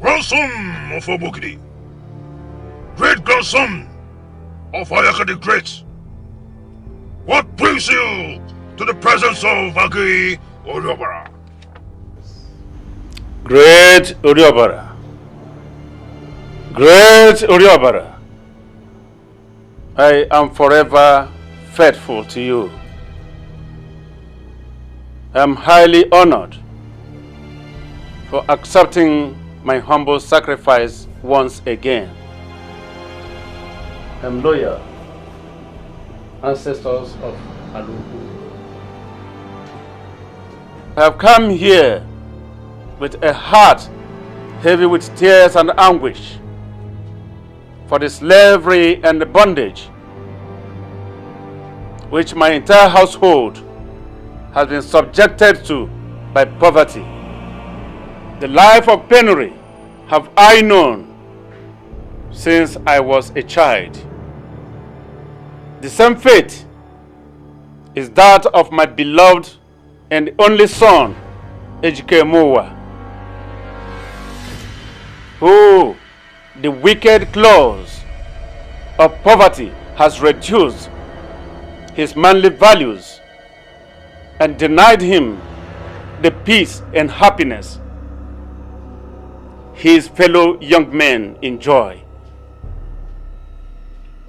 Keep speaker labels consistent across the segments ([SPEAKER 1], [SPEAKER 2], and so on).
[SPEAKER 1] grandson of Obokidi, great-grandson of Ayaka the Great. What brings you to the presence of Agi Uriobara?
[SPEAKER 2] Great Uriobara. Great Uriobara. I am forever faithful to you. I am highly honored for accepting my humble sacrifice once again. I am loyal, ancestors of Aluku. I have come here with a heart heavy with tears and anguish for the slavery and the bondage which my entire household has been subjected to by poverty. The life of penury have I known since I was a child. The same fate is that of my beloved and only son, Ejike Mowa, who the wicked claws of poverty has reduced his manly values and denied him the peace and happiness his fellow young men enjoy.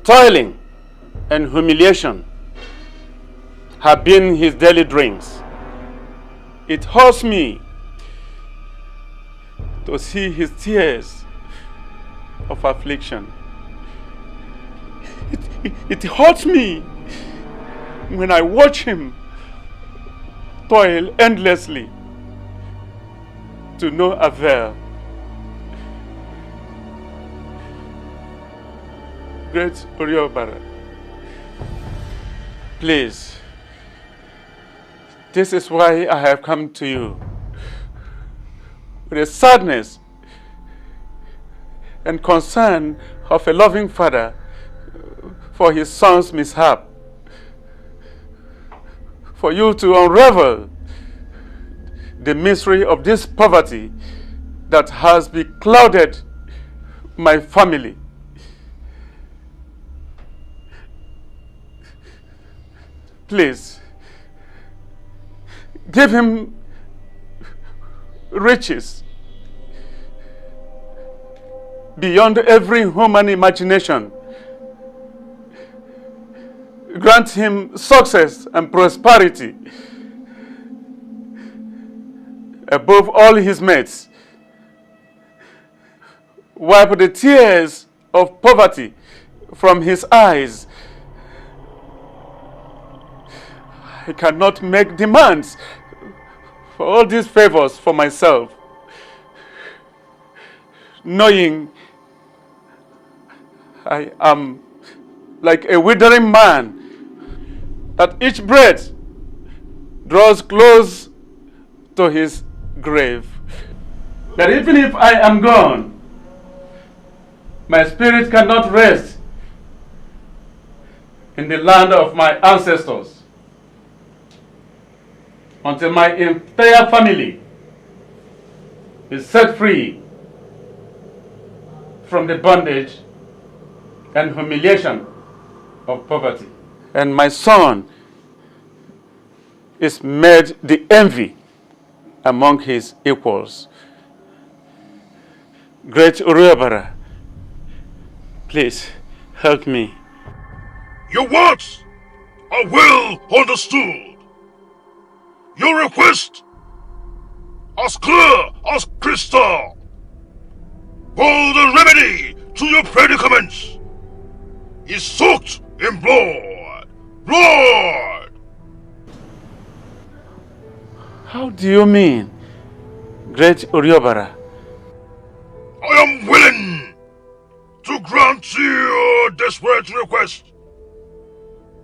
[SPEAKER 2] Toiling and humiliation have been his daily drinks. It hurts me to see his tears of affliction. It hurts me when I watch him toil endlessly to no avail. Great Uriobara, please, this is why I have come to you with the sadness and concern of a loving father for his son's mishap, for you to unravel the mystery of this poverty that has beclouded my family. Please, give him riches beyond every human imagination. Grant him success and prosperity above all his mates. Wipe the tears of poverty from his eyes. I cannot make demands for all these favors for myself, knowing I am like a withering man, that each breath draws close to his grave. That even if I am gone, my spirit cannot rest in the land of my ancestors until my entire family is set free from the bondage and humiliation of poverty. And my son is made the envy among his equals. Great Uriobara, please help me.
[SPEAKER 1] Your words are well understood. Your request as clear as crystal. All the remedy to your predicaments is soaked in blood. Blood!
[SPEAKER 2] How do you mean, Great Uriobara?
[SPEAKER 1] I am willing to grant your desperate request,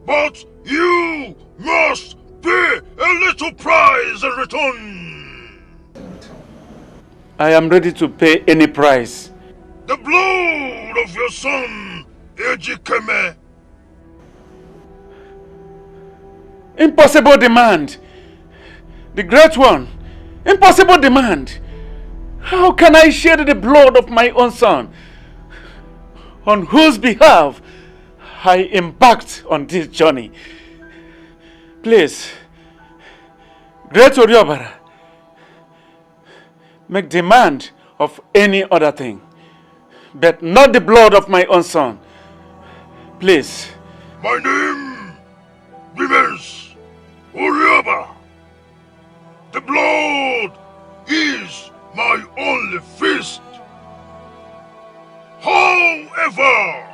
[SPEAKER 1] but you must pay a little price in return.
[SPEAKER 2] I am ready to pay any price.
[SPEAKER 1] The blood of your son, Ejikeme.
[SPEAKER 2] Impossible demand. The great one. Impossible demand. How can I shed the blood of my own son, on whose behalf I embarked on this journey? Please, Great Oriobara, make demand of any other thing, but not the blood of my own son. Please.
[SPEAKER 1] My name remains Oriobara. The blood is my only feast. However,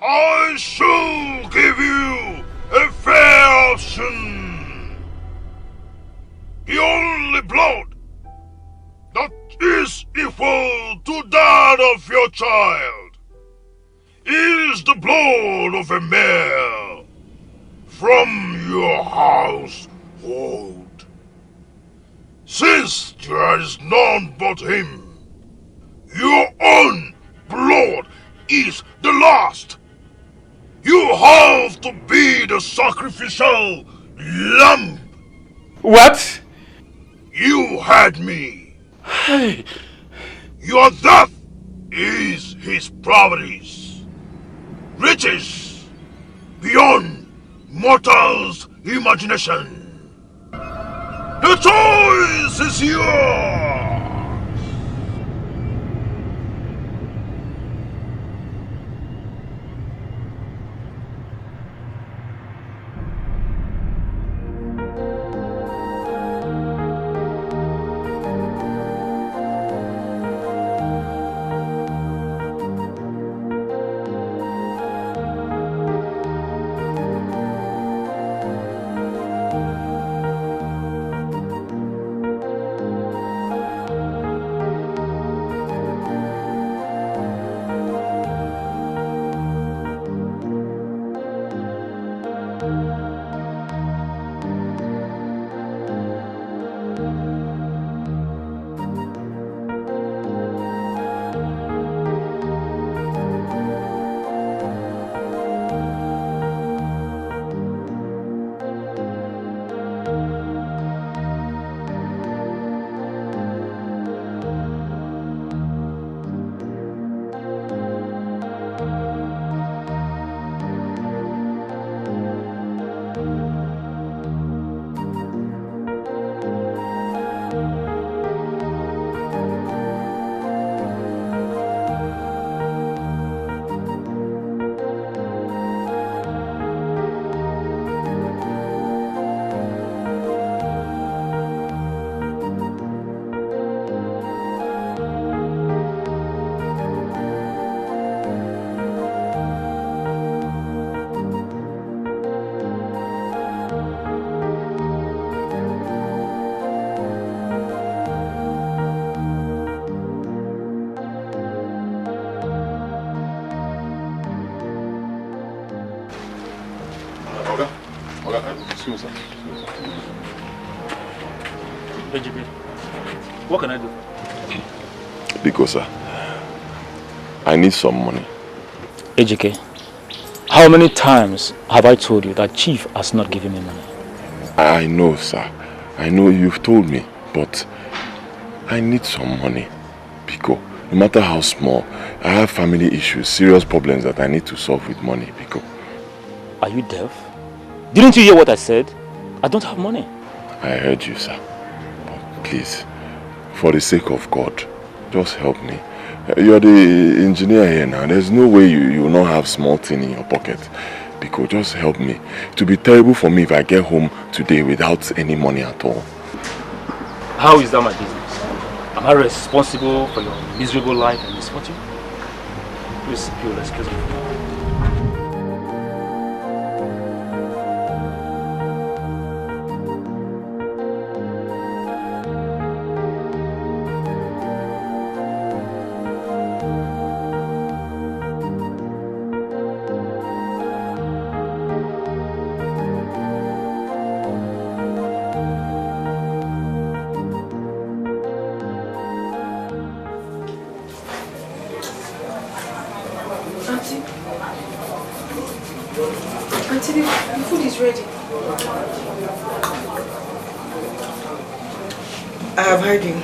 [SPEAKER 1] I shall give you a fair option. The only blood that is equal to that of your child is the blood of a male from your household. Since there is none but him, your own blood is the last. You have to be the sacrificial lamb.
[SPEAKER 2] What?
[SPEAKER 1] You heard me.
[SPEAKER 2] Hey.
[SPEAKER 1] Your death is his properties. Riches beyond mortal's imagination. The choice is yours!
[SPEAKER 2] Excuse me, sir. Benjamin, what can I do?
[SPEAKER 3] Because, sir, I need some money.
[SPEAKER 4] Ejike, how many times have I told you that Chief has not given me money?
[SPEAKER 3] I know, sir. I know you've told me, but I need some money. Pico, no matter how small, I have family issues, serious problems that I need to solve with money, Pico.
[SPEAKER 4] Are you deaf? Didn't you hear what I said? I don't have money.
[SPEAKER 3] I heard you, sir. But please, for the sake of God, just help me. You're the engineer here now. There's no way you will not have small thing in your pocket. Pico, just help me. It will be terrible for me if I get home today without any money at all.
[SPEAKER 4] How is that my business? Am I responsible for your miserable life and misfortune? Please, Pio, excuse me.
[SPEAKER 5] Auntie, the food is ready. I have heard you.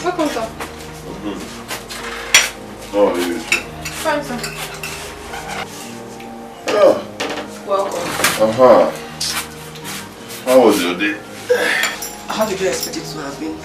[SPEAKER 5] Welcome, sir.
[SPEAKER 3] How are you?
[SPEAKER 5] Fine, sir.
[SPEAKER 3] Yeah.
[SPEAKER 5] Welcome.
[SPEAKER 3] How was your day?
[SPEAKER 6] How did you expect it to have been?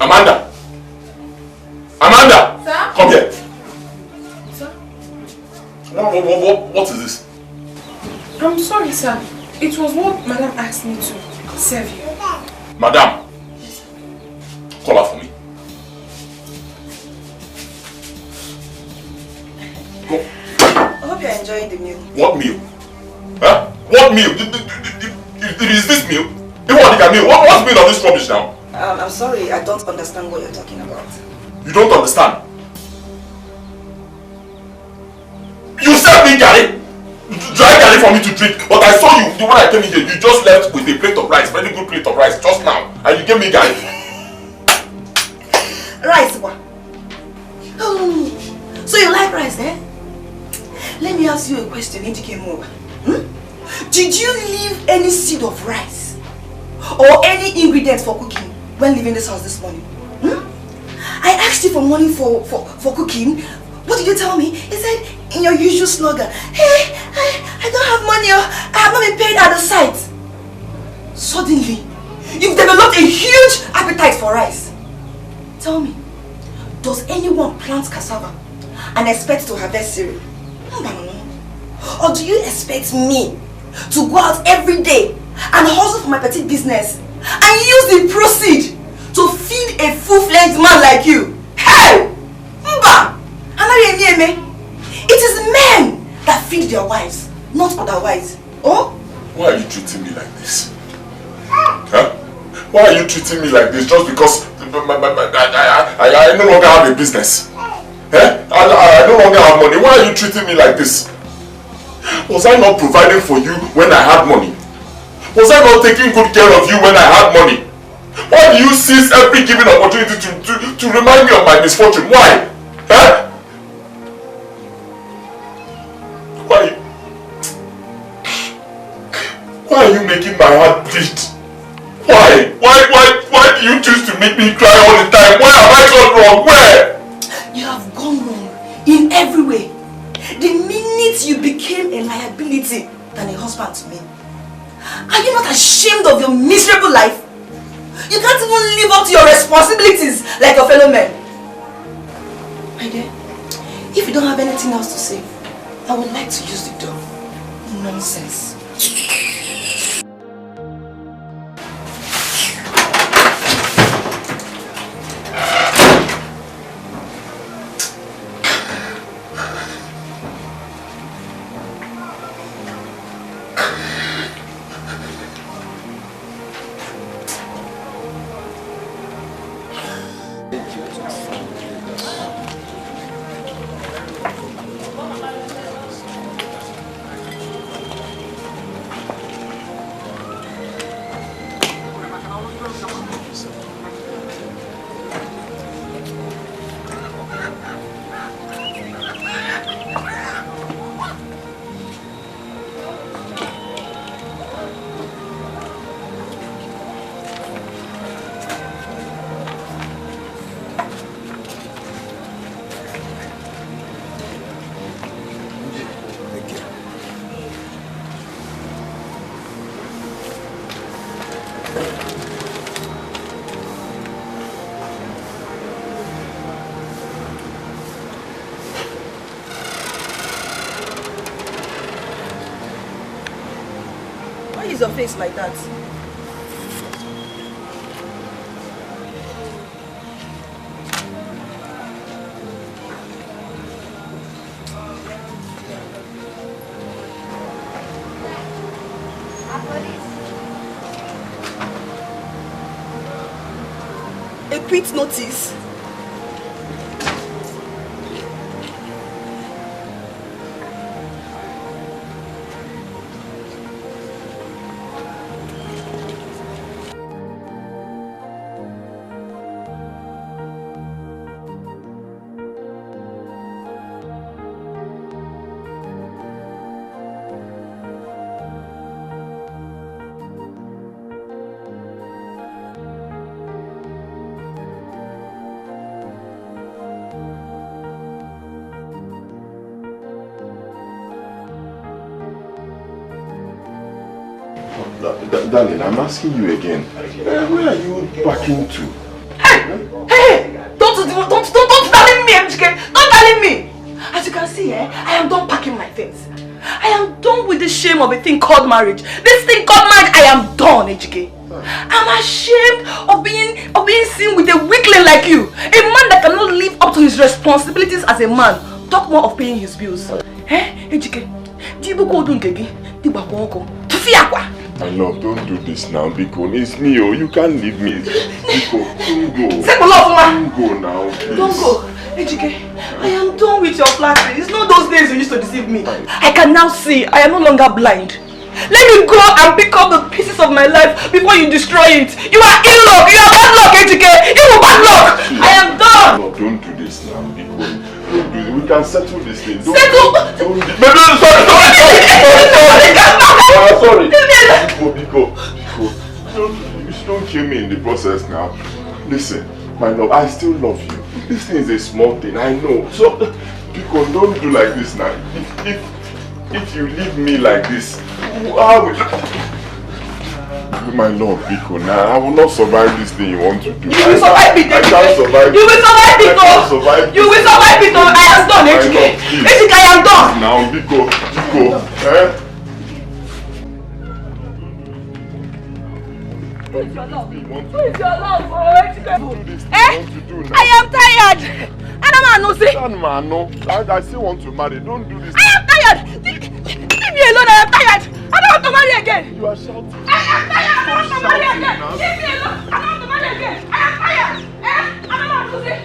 [SPEAKER 3] Amanda! Amanda!
[SPEAKER 5] Sir?
[SPEAKER 3] Come here.
[SPEAKER 5] Sir?
[SPEAKER 3] What is this?
[SPEAKER 5] I'm sorry, sir. It was what Madam asked me to serve you.
[SPEAKER 3] Madam, call her for me. Go.
[SPEAKER 6] I hope you're enjoying the meal.
[SPEAKER 3] What meal? Huh? What meal? Is this meal? Meal? What's meal of this rubbish now?
[SPEAKER 6] I'm sorry, I don't understand what you're talking about.
[SPEAKER 3] You don't understand? You served me garri, dry garri for me to drink, but I saw you when I came in here. You just left with a plate of rice, very good plate of rice, just now, and you gave me garri.
[SPEAKER 6] Rice, what? Oh, so you like rice, eh? Let me ask you a question, Ejikemo. Did you leave any seed of rice or any ingredients for cooking when leaving this house this morning? I asked you for money for cooking. What did you tell me? You said in your usual slogan, hey, I don't have money, I have not been paid at the site. Suddenly, you've developed a huge appetite for rice. Tell me, does anyone plant cassava and expect to harvest cereal? Or do you expect me to go out every day and hustle for my petty business and use the proceeds to feed a full-fledged man like you? Hey! Mba! It is men that feed their wives, not otherwise. Oh?
[SPEAKER 3] Why are you treating me like this? Huh? Why are you treating me like this just because I no longer have a business? Eh? I no longer have money. Why are you treating me like this? Was I not providing for you when I had money? Was I not taking good care of you when I had money? Why do you seize every given opportunity to remind me of my misfortune? Why? Eh? Why are you making my heart bleed? Why? Why do you choose to make me cry all the time? Where have I gone wrong? Where?
[SPEAKER 6] You have gone wrong in every way. The minute you became a liability than a husband to me. Are you not ashamed of your miserable life? You can't even live up to your responsibilities like your fellow men. My dear, if you don't have anything else to say, I would like to use the door. Nonsense. Your face like that. quit notice.
[SPEAKER 3] Darling, I'm asking you again. Where are you backing to?
[SPEAKER 6] Hey! Don't tell me, MGK! Don't tell me! As you can see, I am done packing my things. I am done with the shame of a thing called marriage. This thing called marriage, I am done, HK. I'm ashamed of being seen with a weakling like you. A man that cannot live up to his responsibilities as a man. Talk more of paying his bills. HK,
[SPEAKER 3] I love, don't do this now, Biko. It's me, oh. You can't leave me. Biko, don't go. Don't go now, please.
[SPEAKER 6] Don't go. HK, I am done with your flattery. It's not those days you used to deceive me. I can now see I am no longer blind. Let me go and pick up the pieces of my life before you destroy it. You are ill luck. You are bad luck, HK. You are bad luck. I am done.
[SPEAKER 3] No, don't do this now, Biko. Don't do it. We can settle this thing. Don't
[SPEAKER 6] Settle?
[SPEAKER 3] Don't sorry. Biko. Don't kill me in the process now. Listen, my love, I still love you. This thing is a small thing, I know. So, Biko, don't do like this now. If you leave me like this, how will my love, Biko, now I will not survive this thing you want to do.
[SPEAKER 6] You will survive it.
[SPEAKER 3] I can't survive it.
[SPEAKER 6] You will survive it. You will survive it. I am done, HK. HK, I am done.
[SPEAKER 3] Now, Biko.
[SPEAKER 6] Who is your love? Who is your love? I am tired.
[SPEAKER 3] I still want to marry. Don't do this.
[SPEAKER 6] I am tired. Leave me alone. I am tired. I don't want to marry again.
[SPEAKER 3] You are shouting.
[SPEAKER 6] I am tired. I don't want to marry again. Leave me alone. I don't want to marry again. I am tired. I don't know what to say.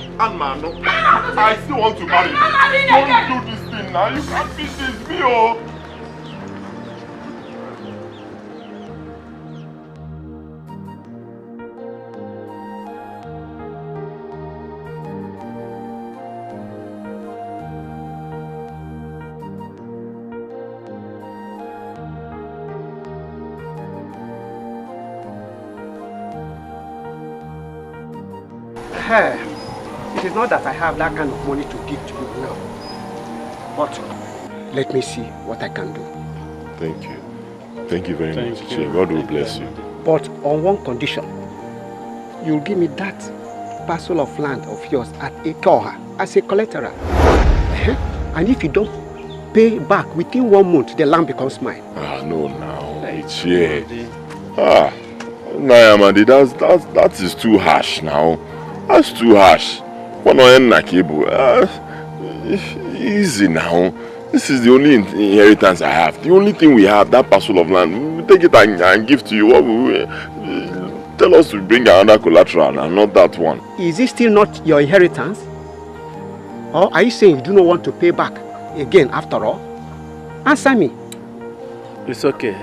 [SPEAKER 3] I still want to marry.
[SPEAKER 6] I'm marrying again.
[SPEAKER 3] Don't do this thing now. You can't fix this, me, oh.
[SPEAKER 7] It is not that I have that kind of money to give to you now. But let me see what I can do.
[SPEAKER 3] Thank you. Thank you very much, Chief. God will bless you.
[SPEAKER 7] But on one condition. You'll give me that parcel of land of yours at Etoha as a collateral. And if you don't pay back within 1 month, the land becomes mine.
[SPEAKER 3] No, now. It's here. Amadi, that is too harsh now. That's too harsh. Easy now. This is the only inheritance I have. The only thing we have, that parcel of land. We take it and give to you. What we tell us to bring another collateral and not that one.
[SPEAKER 7] Is it still not your inheritance? Or are you saying you do not want to pay back again after all? Answer me.
[SPEAKER 2] It's okay.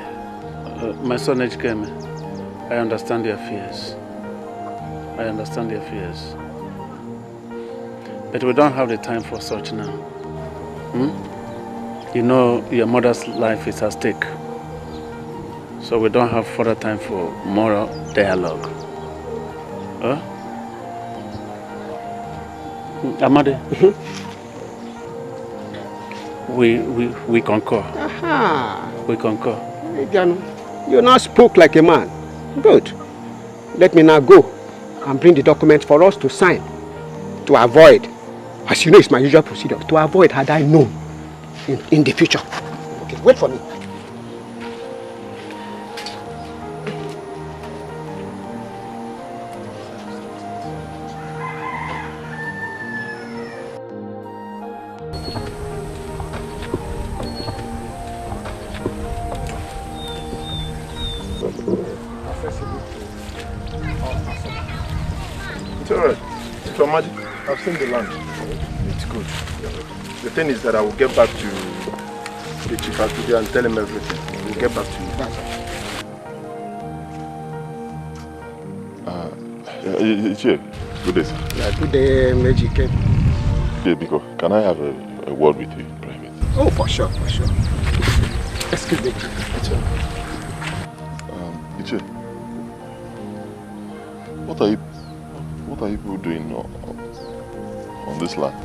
[SPEAKER 2] My son HKM, I understand your fears. I understand your fears. But we don't have the time for such now. You know your mother's life is at stake. So we don't have further time for moral dialogue. Amade, we concur. We concur.
[SPEAKER 7] You now spoke like a man. Good. Let me now go and bring the document for us to sign to avoid, as you know it's my usual procedure, to avoid had I known in the future. Okay, wait for me.
[SPEAKER 3] It's alright.
[SPEAKER 8] I've seen the land. It's good. The thing is that I will get back to the chief today and tell him everything. We'll get back to you.
[SPEAKER 3] Good day, sir.
[SPEAKER 7] Yeah, good day, Majike.
[SPEAKER 3] Hey, Biko, can I have a word with you in private?
[SPEAKER 7] Oh, for sure, for sure. Excuse me.
[SPEAKER 3] Iche, what are you people doing on this land?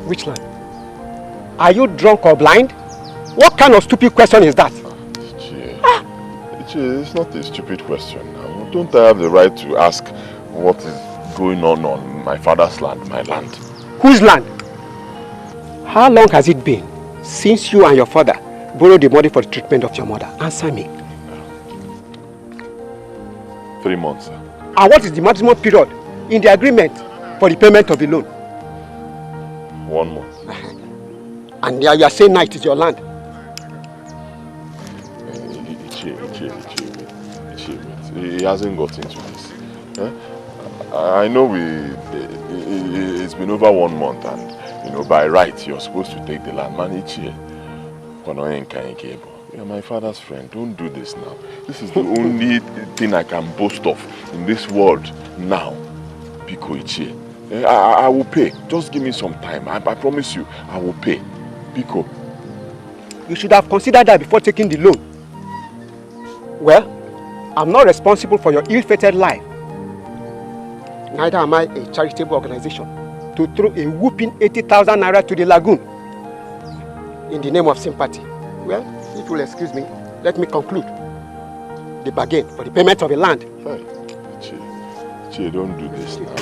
[SPEAKER 7] Which land? Are you drunk or blind? What kind of stupid question is that?
[SPEAKER 3] Iche, it's not a stupid question now. Don't I have the right to ask what is going on my father's land, my land?
[SPEAKER 7] Whose land? How long has it been since you and your father borrowed the money for the treatment of your mother? Answer me.
[SPEAKER 3] 3 months, sir.
[SPEAKER 7] And what is the maximum period in the agreement for the payment of the loan?
[SPEAKER 3] 1 month.
[SPEAKER 7] And now you are saying now it is your land.
[SPEAKER 3] He hasn't got into this. I know it's been over 1 month and, by right, you're supposed to take the land. Man, you're my father's friend. Don't do this now. This is the only thing I can boast of in this world now. Biko Ichie. I will pay. Just give me some time. I promise you, I will pay. Biko.
[SPEAKER 7] You should have considered that before taking the loan. Well, I'm not responsible for your ill-fated life. Neither am I a charitable organization to throw a whooping 80,000 naira to the lagoon in the name of sympathy. Well, if you will excuse me, let me conclude the bargain for the payment of the land.
[SPEAKER 3] Hey, Che, don't do this now.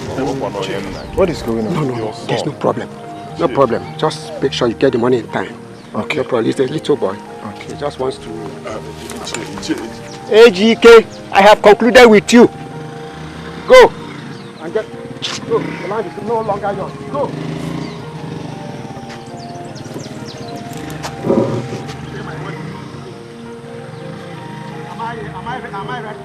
[SPEAKER 8] What is going on?
[SPEAKER 7] No, there's no problem. No problem. Just make sure you get the money in time.
[SPEAKER 8] Okay.
[SPEAKER 7] No problem. He's a little boy.
[SPEAKER 8] Okay.
[SPEAKER 7] He just wants to... AGK, I have concluded with you. Go. And get... Go. The land is no longer yours. Go. Am I right?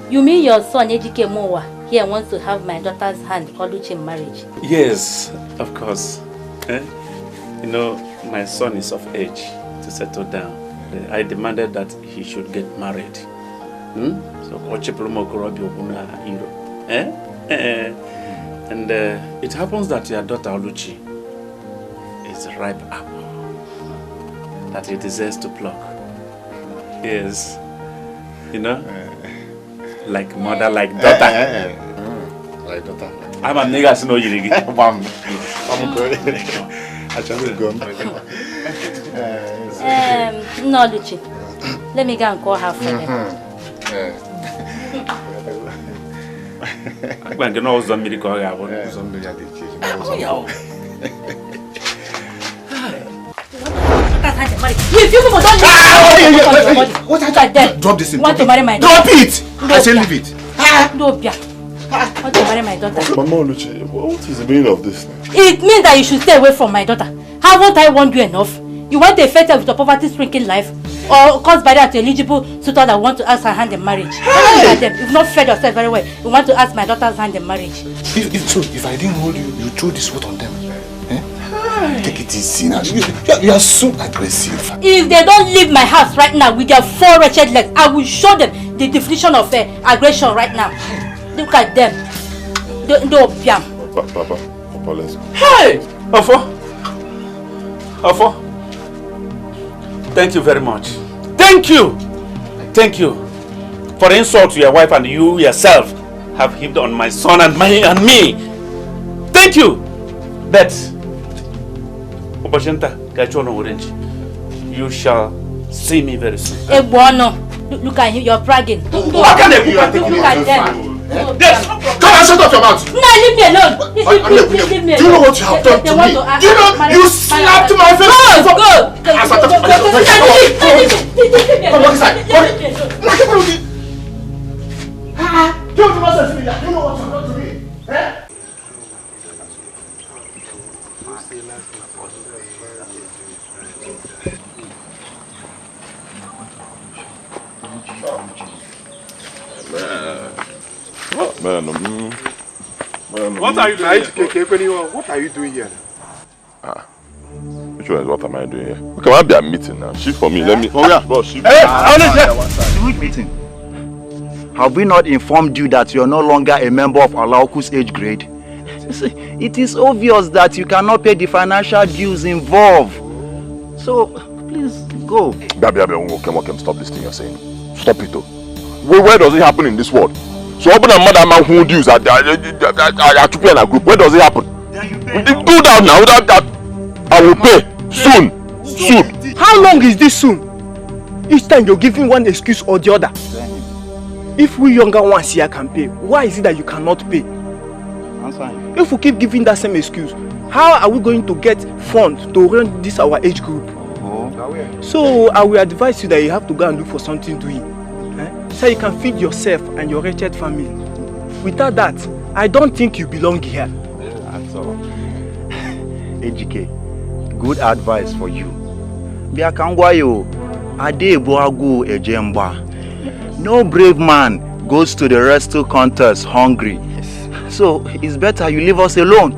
[SPEAKER 9] You mean your son Ejike Mowa here wants to have my daughter's hand Oluchi in marriage?
[SPEAKER 2] Yes, of course. My son is of age to settle down. I demanded that he should get married. So, and it happens that your daughter Oluchi is a ripe apple that he deserves to pluck. Yes, like mother, like daughter.
[SPEAKER 3] Like daughter.
[SPEAKER 2] I'm a nigga, so no you.
[SPEAKER 9] No, Luchi. Let me go and call her for him.
[SPEAKER 2] I'm going to know somebody call her.
[SPEAKER 8] Drop this in.
[SPEAKER 9] Want to marry my daughter?
[SPEAKER 8] Drop it! I say leave it.
[SPEAKER 9] No, Bia. Want to marry my daughter?
[SPEAKER 3] Mama Oluchi, what is the meaning of this now?
[SPEAKER 9] It means that you should stay away from my daughter. Haven't I warned you enough? You want to affect her with your poverty-stricken life? Or cause barrier to eligible suitor that want to ask her hand in marriage? You've not fed yourself very well. You want to ask my daughter's hand in marriage?
[SPEAKER 8] If I didn't hold you, you threw this foot on them. Take it easy now. You are so aggressive.
[SPEAKER 9] If they don't leave my house right now with their 4 wretched legs, I will show them the definition of aggression right now. Look at them.
[SPEAKER 3] Papa, let's go.
[SPEAKER 2] Hey! Ofo! Thank you very much. Thank you for the insult to your wife and you yourself have heaped on my son and me. Thank you. But you shall see me very soon.
[SPEAKER 9] Look at you, you're bragging.
[SPEAKER 2] What can they do?
[SPEAKER 9] Look at them.
[SPEAKER 2] Yes.
[SPEAKER 8] Come on, shut up your mouth.
[SPEAKER 9] No, leave me alone. Leave me alone.
[SPEAKER 8] Do you know what you have done to me? Do you know you slapped my face?
[SPEAKER 9] Go.
[SPEAKER 8] Come on inside. Do you know what you have done to me?
[SPEAKER 3] Man,
[SPEAKER 4] What are you doing here?
[SPEAKER 8] What are you doing here?
[SPEAKER 3] Which one is what am I doing here? Okay, I'll be a meeting now. Shift for me. Let me.
[SPEAKER 8] Oh, yeah.
[SPEAKER 3] Boss, shift.
[SPEAKER 10] Which meeting? Have we not informed you that you are no longer a member of Alaoku's age grade? See, it is obvious that you cannot pay the financial dues involved. So, please go.
[SPEAKER 3] Okay, stop this thing you're saying. Stop it though. Where does it happen in this world? So open a mother man who dues at a group. Where does it happen? Do that now. Without that, I will pay soon.
[SPEAKER 11] How long is this soon? Each time you're giving one excuse or the other. If we younger ones here can pay, why is it that you cannot pay? If we keep giving that same excuse, how are we going to get funds to run this our age group? So I will advise you that you have to go and look for something doing, so you can feed yourself and your wretched family. Without that, I don't think you belong here.
[SPEAKER 10] That's all. AGK, good advice for you. No brave man goes to the wrestle contest hungry. So it's better you leave us alone.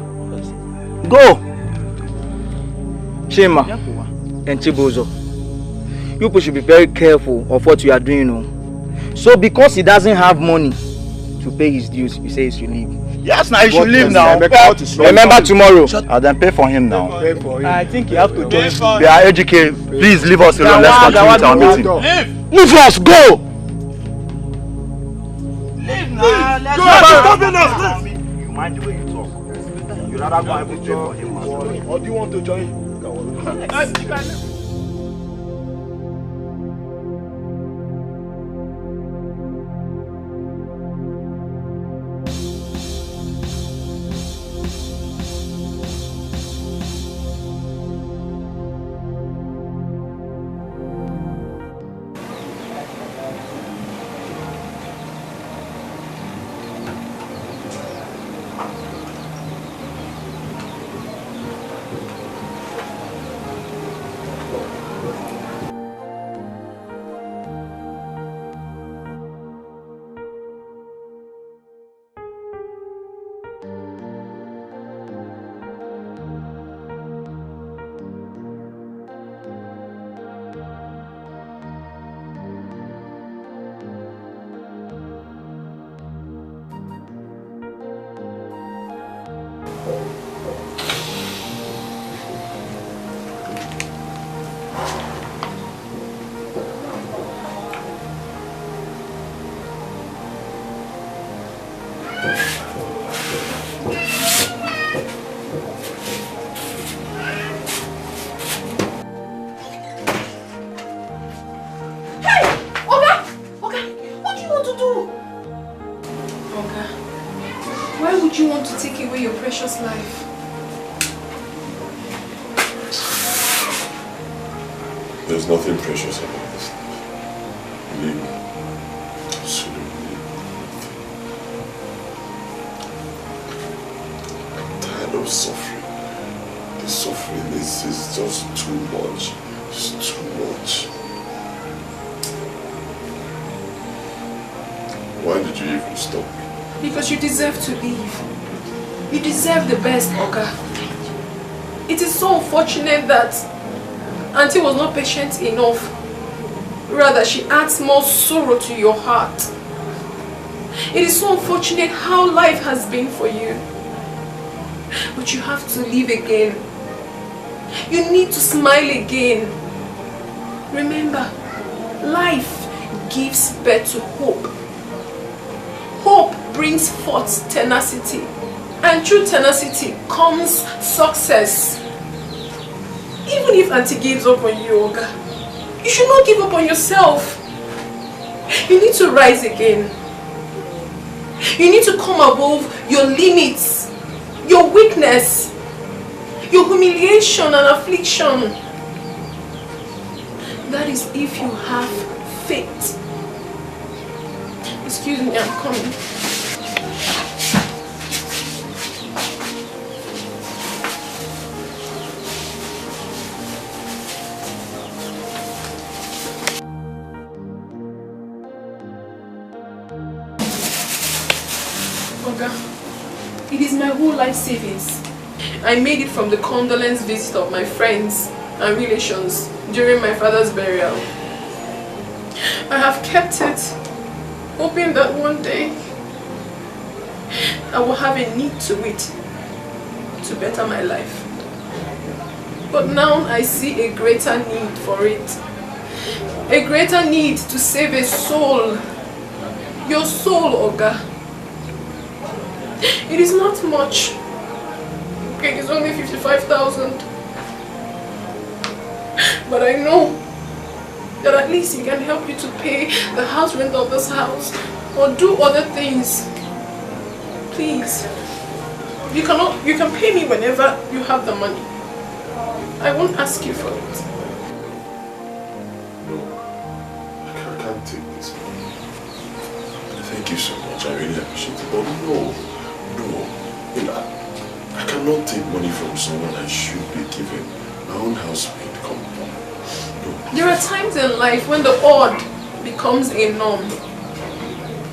[SPEAKER 10] Go!
[SPEAKER 11] Shema and Chibozo, you people should be very careful of what you are doing. So because he doesn't have money to pay his dues, you say he should leave.
[SPEAKER 10] Yes, now he should leave now.
[SPEAKER 11] Remember tomorrow.
[SPEAKER 10] I'll then pay for him now.
[SPEAKER 11] I think you have to join.
[SPEAKER 10] They are educated. Please leave us alone. Let's continue with our meeting.
[SPEAKER 11] Leave us, go!
[SPEAKER 10] Leave now. Let's go. You mind the way you talk. You'd rather go and pay for him.
[SPEAKER 8] Or do you want to join?
[SPEAKER 5] Life.
[SPEAKER 3] There's nothing precious about this life. Believe me. Absolutely nothing. I'm tired of suffering. The suffering is just too much. It's too much. Why did you even stop me?
[SPEAKER 5] Because you deserve to leave. You deserve the best, Oga. It is so unfortunate that Auntie was not patient enough. Rather, she adds more sorrow to your heart. It is so unfortunate how life has been for you. But you have to live again. You need to smile again. Remember, life gives birth to hope. Hope brings forth tenacity. And through tenacity comes success. Even if Auntie gives up on you, Oga, you should not give up on yourself. You need to rise again. You need to come above your limits, your weakness, your humiliation and affliction. That is if you have faith. Excuse me, I'm coming. Oga, it is my whole life savings. I made it from the condolence visit of my friends and relations during my father's burial. I have kept it, hoping that one day I will have a need to it to better my life. But now I see a greater need for it. A greater need to save a soul. Your soul, Oga. It is not much. Okay, it's only 55,000. But I know that at least it can help you to pay the house rent of this house or do other things. Please. You can pay me whenever you have the money. I won't ask you for it.
[SPEAKER 3] No, I can't take this. Thank you so much. I really appreciate it. But no. You know, I cannot take money from someone I should be giving my own housemaid. Come on. No.
[SPEAKER 5] There are times in life when the odd becomes a norm.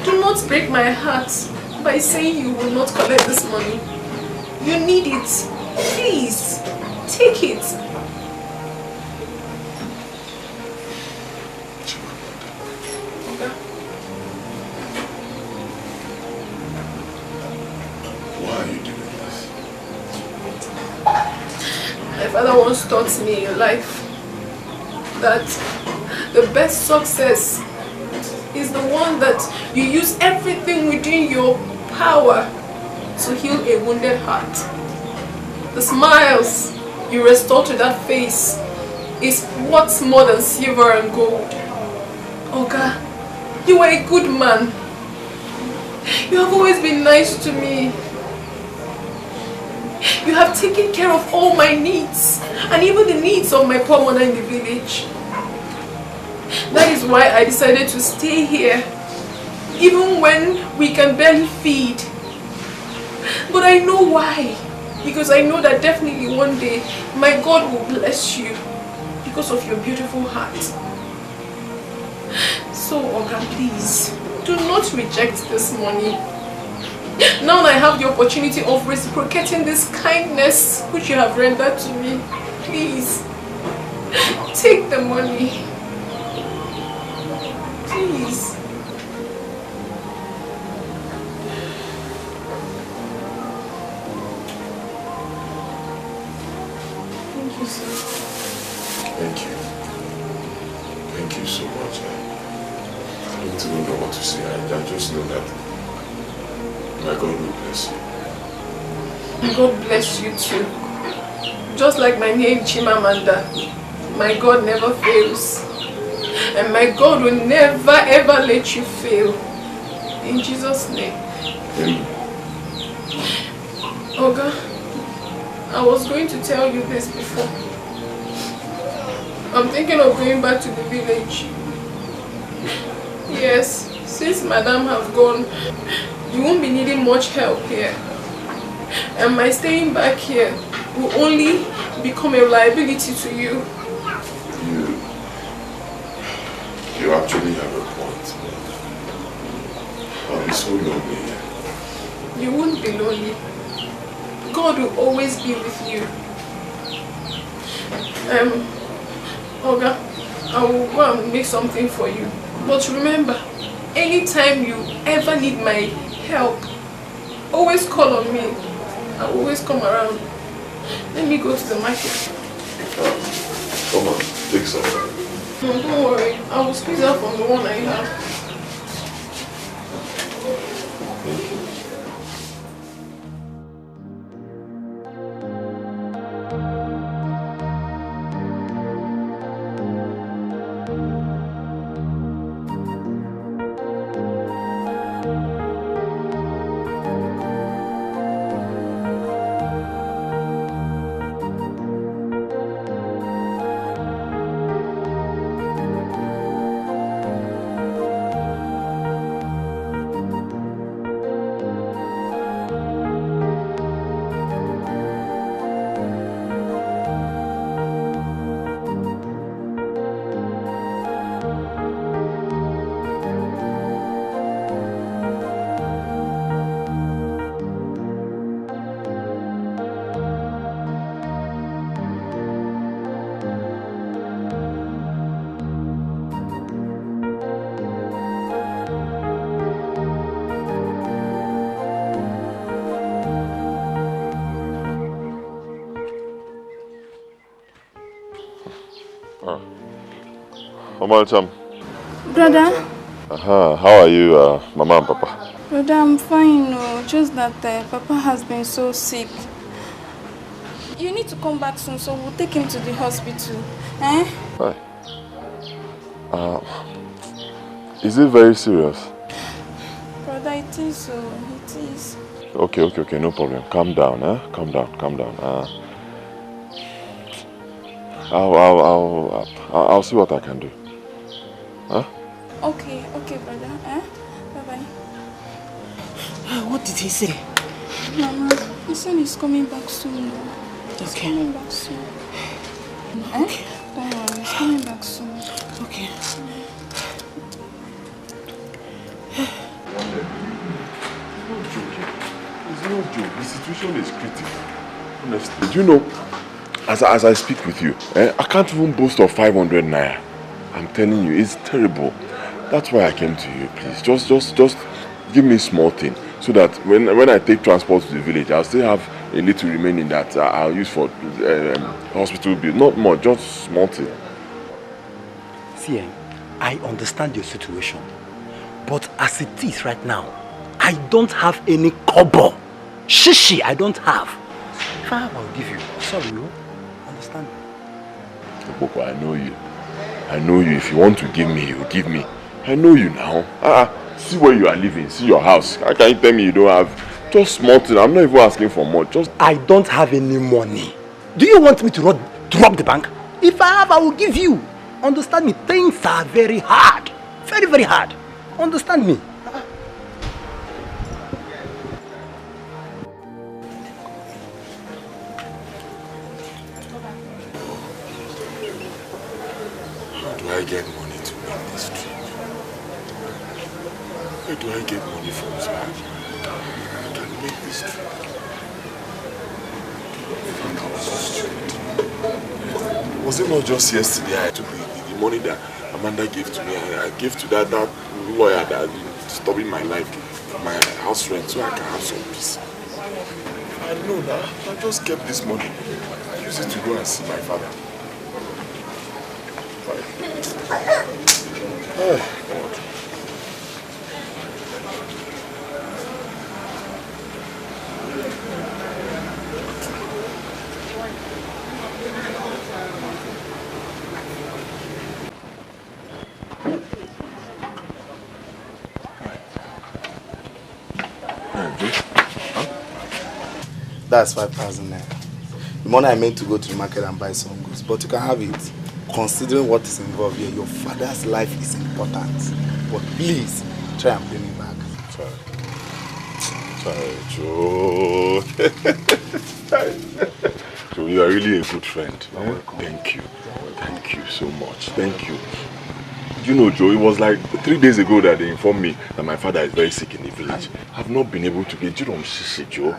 [SPEAKER 5] Do not break my heart by saying you will not collect this money. You need it. Please, take it.
[SPEAKER 3] Why are you doing this?
[SPEAKER 5] My father once taught me in life that the best success is the one that you use everything within your power to heal a wounded heart. The smiles you restore to that face is what's more than silver and gold. Oga, you are a good man. You have always been nice to me. You have taken care of all my needs and even the needs of my poor mother in the village. That is why I decided to stay here, even when we can barely feed. But I know why. Because I know that definitely one day my God will bless you because of your beautiful heart. So, Oga, please, do not reject this money. Now I have the opportunity of reciprocating this kindness which you have rendered to me. Please, take the money. Please. Thank you, sir.
[SPEAKER 3] Thank you. Thank you so much. I don't even know what to say. I just know that my God will bless you.
[SPEAKER 5] God bless you too. Just like my name Chimamanda, my God never fails. And my God will never ever let you fail. In Jesus' name.
[SPEAKER 3] Amen.
[SPEAKER 5] Oga, I was going to tell you this before. I'm thinking of going back to the village. Yes, since Madame have gone, you won't be needing much help here. And my staying back here will only become a liability to you.
[SPEAKER 3] You actually have a point. I'll be so lonely here.
[SPEAKER 5] You won't be lonely. God will always be with you. Oga, I will go and make something for you. But remember, anytime you ever need my help, always call on me. I will always come around. Let me go to the market.
[SPEAKER 3] Come on, take some.
[SPEAKER 5] No, don't worry. I will squeeze out from the one I have.
[SPEAKER 3] Thank you. Mama Cham.
[SPEAKER 12] Brother?
[SPEAKER 3] How are you, Mama and Papa?
[SPEAKER 12] Brother, I'm fine. No. Just that Papa has been so sick. You need to come back soon, so we'll take him to the hospital. Eh?
[SPEAKER 3] Hi. Is it very serious?
[SPEAKER 12] Brother, it is so. It is.
[SPEAKER 3] Okay, no problem. Calm down, eh? Calm down. I'll see what I can do. Huh?
[SPEAKER 12] Okay, brother. Eh? Bye-bye.
[SPEAKER 6] What did he say?
[SPEAKER 12] Mama, he said he's coming back soon. He's coming back soon.
[SPEAKER 6] Okay.
[SPEAKER 12] Don't worry, he's coming back soon.
[SPEAKER 6] Okay.
[SPEAKER 3] It's no joke. The situation is critical. Honestly, do you know, as I speak with you, I can't even boast of 500 naira. I'm telling you, it's terrible. That's why I came to you, please. Just give me a small thing, so that when I take transport to the village, I'll still have a little remaining that I'll use for hospital bill. Not much, just small thing.
[SPEAKER 13] See, I understand your situation, but as it is right now, I don't have any kobo. Shishi, I don't have. If I have, I'll give you. Sorry, you understand me?
[SPEAKER 3] Boko, I know you. I know you. If you want to give me, you give me. I know you now. See where you are living. See your house. How can you tell me you don't have just small thing? I'm not even asking for more. Just
[SPEAKER 13] I don't have any money. Do you want me to rob the bank? If I have, I will give you. Understand me? Things are very hard. Very, very hard. Understand me?
[SPEAKER 3] how do I get money to make this trip? Where do I get money from, sir? I can make this trip. Was it not just yesterday I took the money that Amanda gave to me? I gave to that lawyer that is stopping my life, my house rent, so I can have some peace. I know that. I just kept this money. I use it to go and see my father. Oh, God.
[SPEAKER 14] That's 5,000 naira. The money I meant to go to the market and buy some goods, but you can have it. Considering what is involved here, your father's life is important. But please, try and pay me back.
[SPEAKER 3] Sorry, Joe. Joe, you are really a good friend. Thank you. Thank you so much. Thank you. You know, Joe, it was like 3 days ago that they informed me that my father is very sick in the village. I've not been able to get you on Shishi, Joe.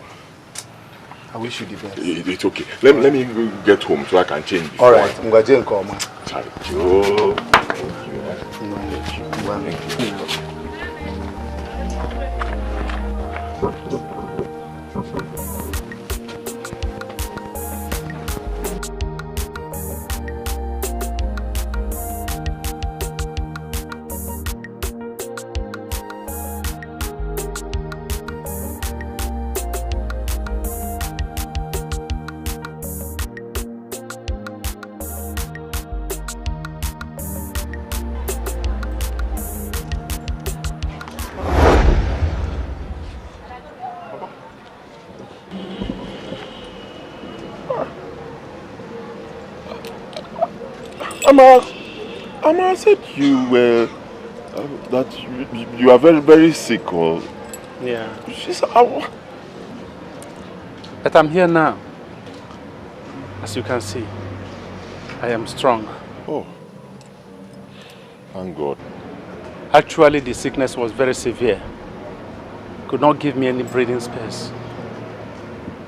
[SPEAKER 14] I wish you the best.
[SPEAKER 3] It's okay. Let me get home so I can change.
[SPEAKER 14] Alright, Mwaje Nkoma.
[SPEAKER 3] Sorry, Joe. Ama said you were that you are very, very sick, or
[SPEAKER 2] yeah.
[SPEAKER 3] She said,
[SPEAKER 2] but I'm here now. As you can see, I am strong.
[SPEAKER 3] Oh, thank God.
[SPEAKER 2] Actually, the sickness was very severe. Could not give me any breathing space.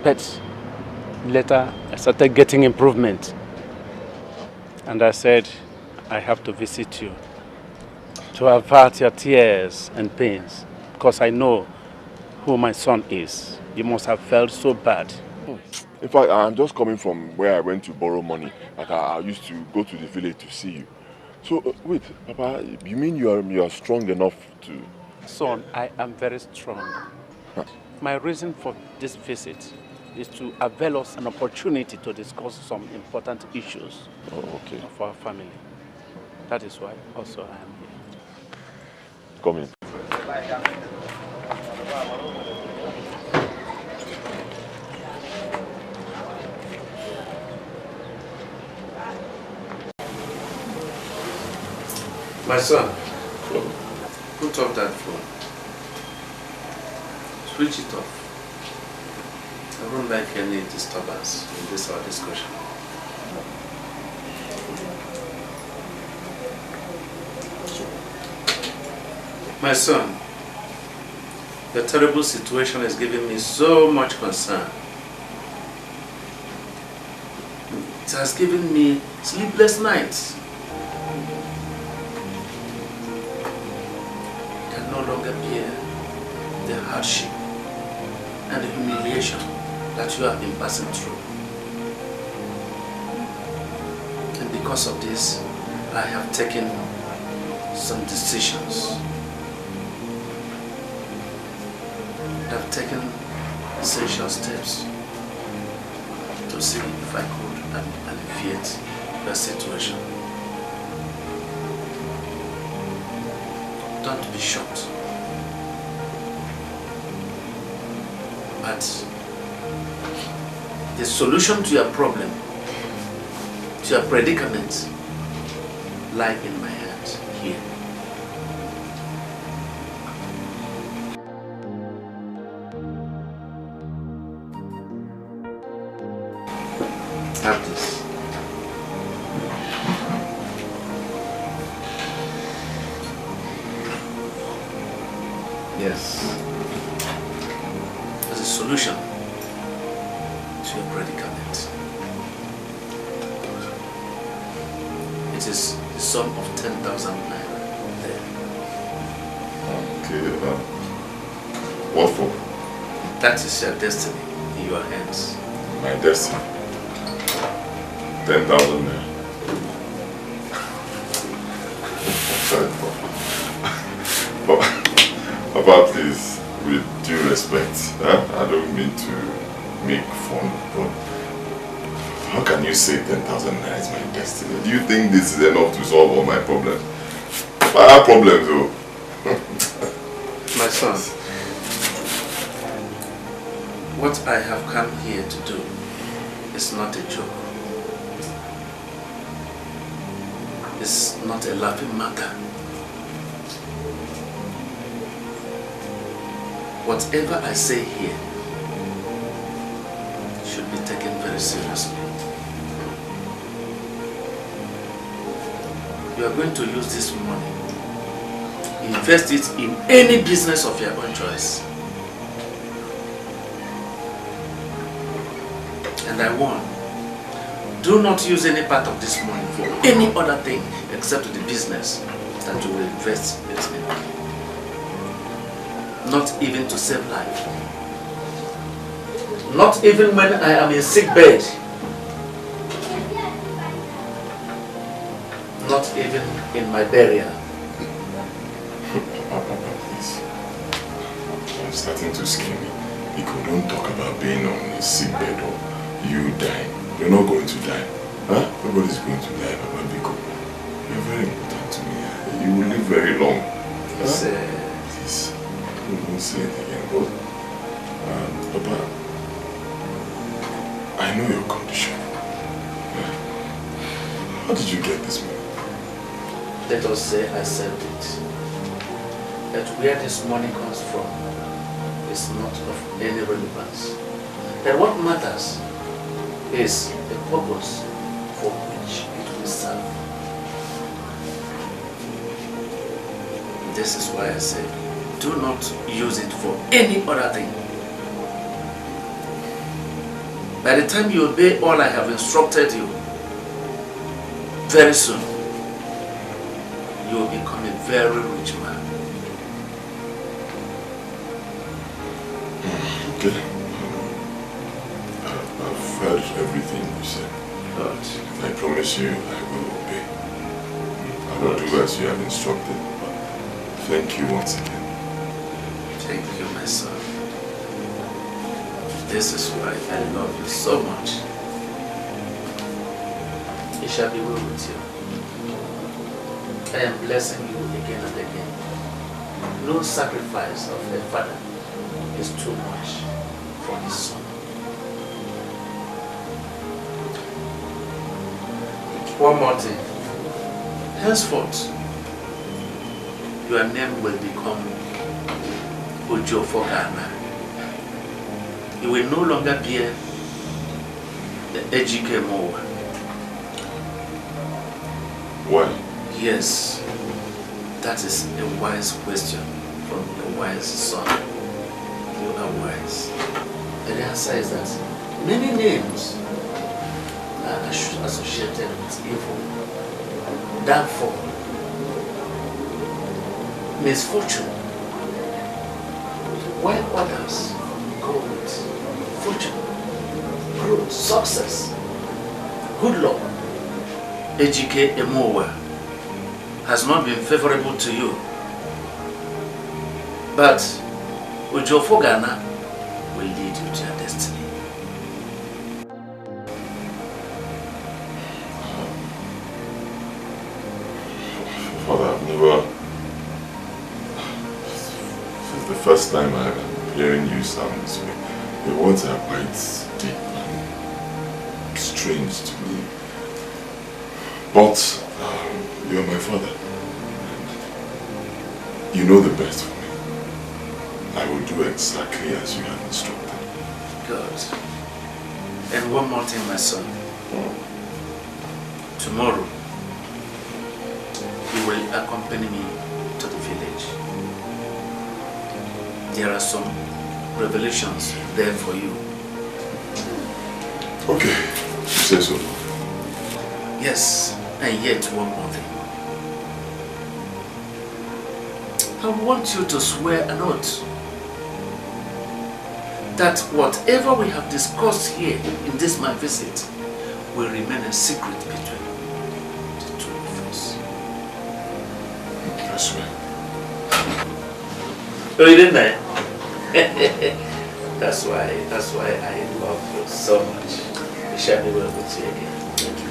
[SPEAKER 2] But later, I started getting improvement. And I said, I have to visit you to avert your tears and pains, because I know who my son is. You must have felt so bad.
[SPEAKER 3] In fact, I'm just coming from where I went to borrow money. Like I used to go to the village to see you. So, wait, Papa, you mean you are strong enough to...
[SPEAKER 2] Son, I am very strong. Huh. My reason for this visit is to avail us an opportunity to discuss some important issues of our family. That is why also I am here.
[SPEAKER 3] Come in.
[SPEAKER 2] My son, put off that phone. Switch it off. I don't like any disturbance in this our discussion. My son, the terrible situation is giving me so much concern. It has given me sleepless nights. I can no longer bear the hardship and the humiliation that you have been passing through. And because of this, I have taken some decisions. I've taken essential steps to see if I could alleviate the situation. Don't be shocked. But the solution to your problem, to your predicament, lie in my hands here. Have this. Yes. As a solution to your predicament. It is the sum of 10,000 naira there.
[SPEAKER 3] Okay, what for?
[SPEAKER 2] That is your destiny in your hands.
[SPEAKER 3] My destiny? 10,000 naira. Papa, please, with due respect, I don't mean to make fun, but how can you say 10,000 naira is my destiny? Do you think this is enough to solve all my problems? I have problems though.
[SPEAKER 2] My son, what I have come here to do is not a joke. It's not a laughing matter. Whatever I say here should be taken very seriously. You are going to use this money, invest it in any business of your own choice. And I warn, do not use any part of this money for any other thing except the business that you will invest it in. Not even to save life. Not even when I am in sick bed. Not even in my burial.
[SPEAKER 3] Papa, please. I'm starting to scare me. Because don't talk about being on a sick bed or you dying. You're not going to die. Huh? Nobody's going to die, Papa Biko. You're very important to me. You will live very long. Huh? Please. Don't say it again, but Papa, I know your condition. How did you get this money?
[SPEAKER 2] Let us say I saved it. That where this money comes from is not of any relevance. That what matters is the purpose for which it will serve. This is why I say, do not use it for any other thing. By the time you obey all I have instructed you, very soon, you will become a very rich man.
[SPEAKER 3] Okay. I've heard everything you said. But I promise you I will obey. I I'll do as you have instructed. Thank you once again.
[SPEAKER 15] Thank you, my son. This is why I love you so much. It shall be well with you. I am blessing you again and again. No sacrifice of a father is too much for his son. One more thing. Henceforth, your name will become Ojofogana. You will no longer bear the Ejike Mowa.
[SPEAKER 3] Why?
[SPEAKER 15] Yes, that is a wise question from a wise son. You are wise. And the answer is that many names are associated with evil, downfall, misfortune, while others go with fortune, growth, success, good luck. Ejike Emowa has not been favorable to you, but Ojofogana will lead you to your destiny.
[SPEAKER 3] Father, I've never... This is the first time I'm hearing you sound this way. Your words are quite deep and strange to me. But you are my father. You know the best for me. I will do exactly as you have instructed.
[SPEAKER 15] Good. And one more thing, my son. Tomorrow, you will accompany me to the village. There are some revelations there for you.
[SPEAKER 3] Okay, you say so.
[SPEAKER 15] Yes, and yet one more thing. I want you to swear an oath that whatever we have discussed here in this my visit will remain a secret between the two of us.
[SPEAKER 3] I swear.
[SPEAKER 15] Oh, you didn't I? That's why I love you so much. We shall be well with you again. Thank you.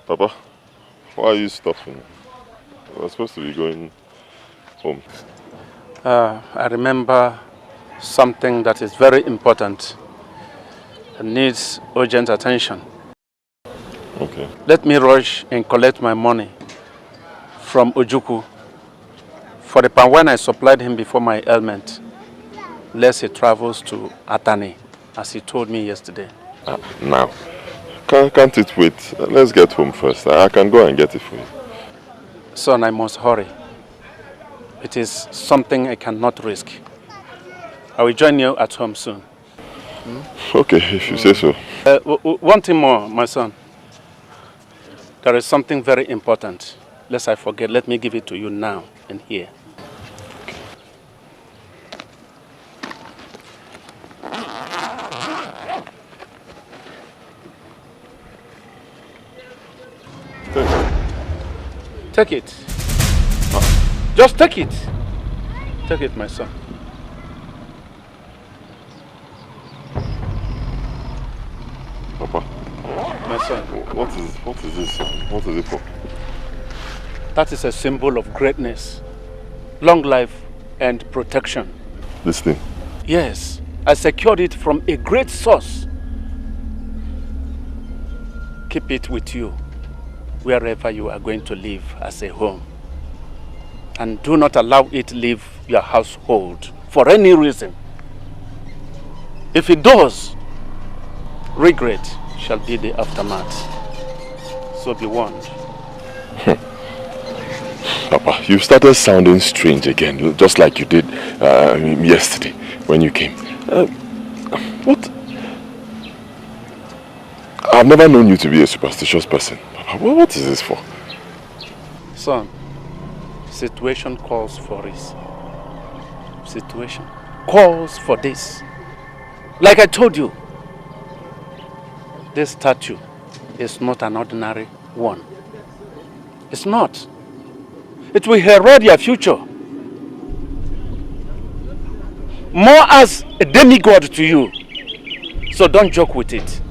[SPEAKER 3] Papa, why are you stopping? We're supposed to be going home.
[SPEAKER 2] I remember something that is very important and needs urgent attention.
[SPEAKER 3] Okay.
[SPEAKER 2] Let me rush and collect my money from Ojukwu for the pan when I supplied him before my ailment, lest he travels to Atani, as he told me yesterday.
[SPEAKER 3] Now, can't it wait? Let's get home first. I can go and get it for you.
[SPEAKER 2] Son, I must hurry. It is something I cannot risk. I will join you at home soon.
[SPEAKER 3] Okay, if you say so.
[SPEAKER 2] One thing more, my son. There is something very important. Lest I forget, let me give it to you now and here. Take it. Just take it. Take it, my son.
[SPEAKER 3] Papa.
[SPEAKER 2] My son.
[SPEAKER 3] What is this? What is it for?
[SPEAKER 2] That is a symbol of greatness, long life and protection.
[SPEAKER 3] This thing?
[SPEAKER 2] Yes. I secured it from a great source. Keep it with you wherever you are going to live as a home. And do not allow it leave your household for any reason. If it does, regret shall be the aftermath. So be warned.
[SPEAKER 3] Papa, you started sounding strange again, just like you did yesterday when you came. What? I've never known you to be a superstitious person. Papa, what is this for?
[SPEAKER 2] Son, situation calls for this. Situation calls for this. Like I told you, this statue is not an ordinary one. It's not. It will herald your future. More as a demigod to you. So don't joke with it.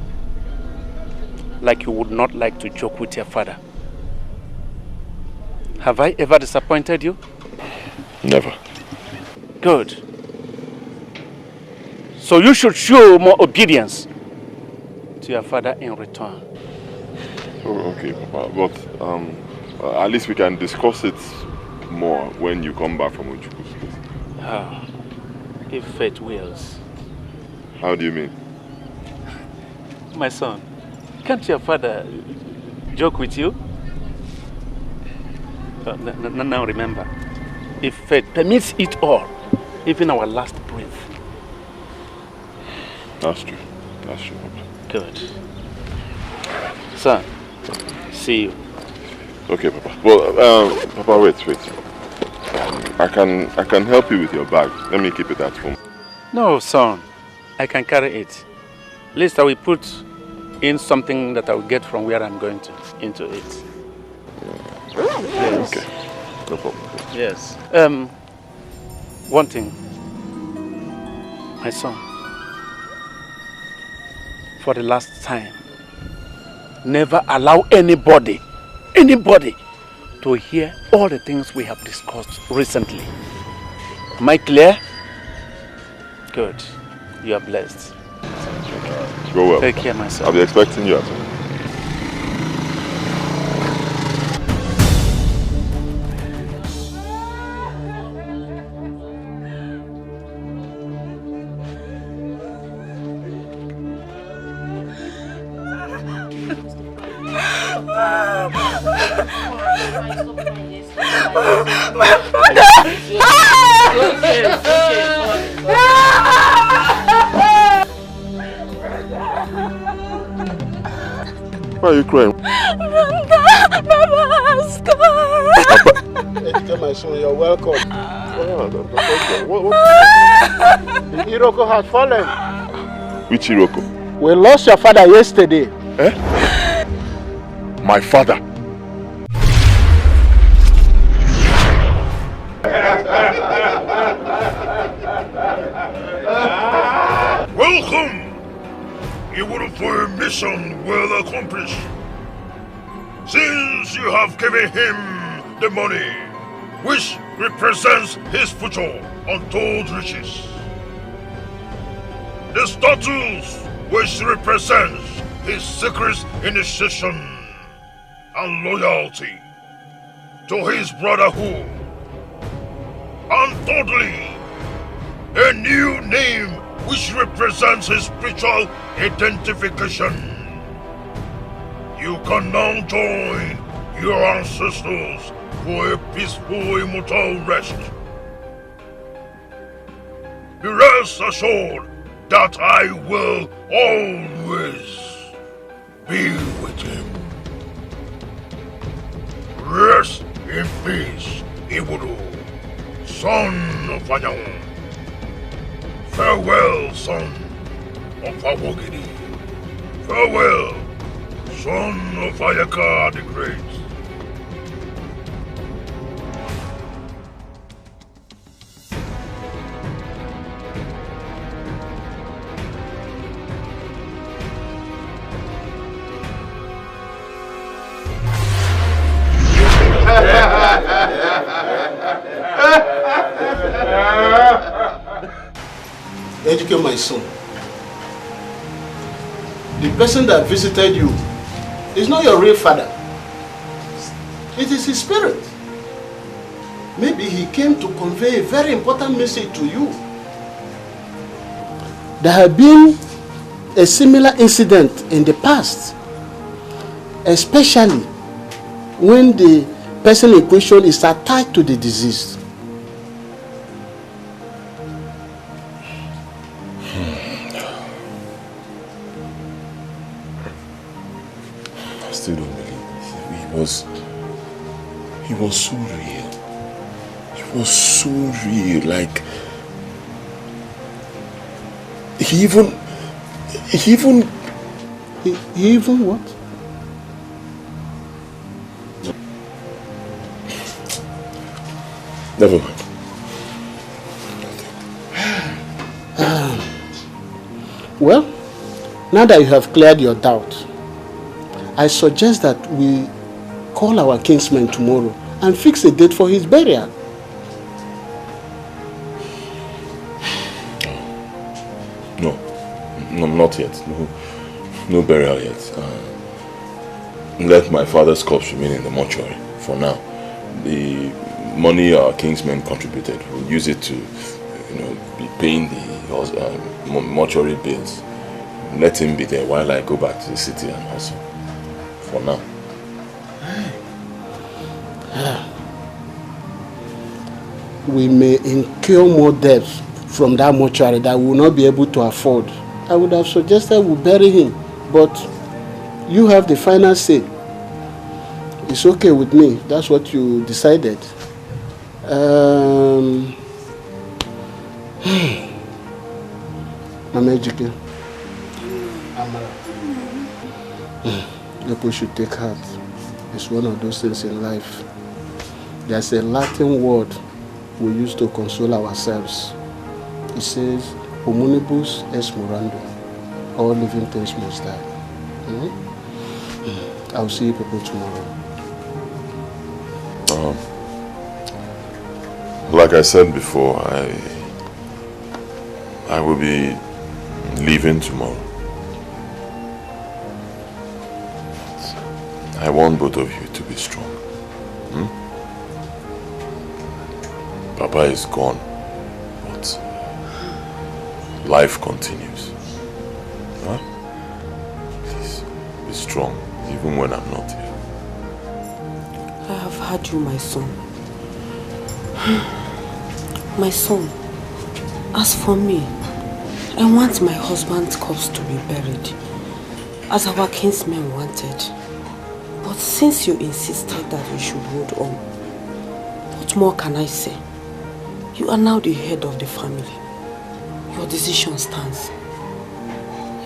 [SPEAKER 2] Like you would not like to joke with your father. Have I ever disappointed you?
[SPEAKER 3] Never.
[SPEAKER 2] Good. So you should show more obedience to your father in return.
[SPEAKER 3] Oh, okay, Papa. But at least we can discuss it more when you come back from Ujuku's place.
[SPEAKER 2] If fate wills.
[SPEAKER 3] How do you mean?
[SPEAKER 2] My son, can't your father joke with you? Now remember, if fate permits it all, even our last breath.
[SPEAKER 3] That's true. That's true, Papa.
[SPEAKER 2] Good. Son, see you.
[SPEAKER 3] Okay, Papa. Well, Papa, wait. I can help you with your bag. Let me keep it at home.
[SPEAKER 2] No, son. I can carry it. At least I will put in something that I will get from where I'm going to into it. Yes.
[SPEAKER 3] Okay. No problem.
[SPEAKER 2] Yes. One thing. My son. For the last time, never allow anybody to hear all the things we have discussed recently. Am I clear? Good. You are blessed.
[SPEAKER 3] Go well.
[SPEAKER 2] Take care, my son.
[SPEAKER 3] I'll be expecting you at home. Why are you crying?
[SPEAKER 11] Tell my son you're welcome.
[SPEAKER 3] What?
[SPEAKER 11] Iroko has fallen.
[SPEAKER 3] Which Iroko?
[SPEAKER 11] We lost your father yesterday.
[SPEAKER 3] Eh? My father?
[SPEAKER 1] Welcome! You would for a mission well accomplished. Since you have given him the money, which represents his future untold riches. The statues, which represents his secret initiation and loyalty to his brotherhood. And thirdly, a new name which represents his spiritual identification. You can now join your ancestors for a peaceful immortal rest. Be rest assured that I will always be with him. Rest in peace, Ibudu, son of Anyanwu. Farewell, son of Awogidi. Farewell, son of Ayaka the Great.
[SPEAKER 16] Educate my son. The person that visited you is not your real father. It is his spirit. Maybe he came to convey a very important message to you. There have been a similar incident in the past, especially when the person in question is attached to the disease.
[SPEAKER 3] I still don't believe this. He was so real. He was so real. Like, he even
[SPEAKER 16] what?
[SPEAKER 3] Never mind.
[SPEAKER 16] Well, now that you have cleared your doubt, I suggest that we call our kinsman tomorrow and fix a date for his burial.
[SPEAKER 3] No, not yet. No burial yet. Let my father's corpse remain in the mortuary for now. The money our kingsmen contributed, we'll use it to, be paying the mortuary bills. Let him be there while I go back to the city and hustle. For now.
[SPEAKER 16] We may incur more debts from that mortuary that we will not be able to afford. I would have suggested we bury him, but you have the final say. It's okay with me. That's what you decided. Mama Ejike. People should take heart. It's one of those things in life. There's a Latin word we use to console ourselves. It says, homunibus est morandum. All living things must die. I'll see you people tomorrow.
[SPEAKER 3] Like I said before, I will be leaving tomorrow. I want both of you to be strong. Papa is gone, but life continues. Huh? Please, be strong, even when I'm not here.
[SPEAKER 17] I have heard you, my son. My son, as for me, I want my husband's corpse to be buried, as our kinsmen wanted. But since you insisted that we should hold on, what more can I say? You are now the head of the family. Your decision stands.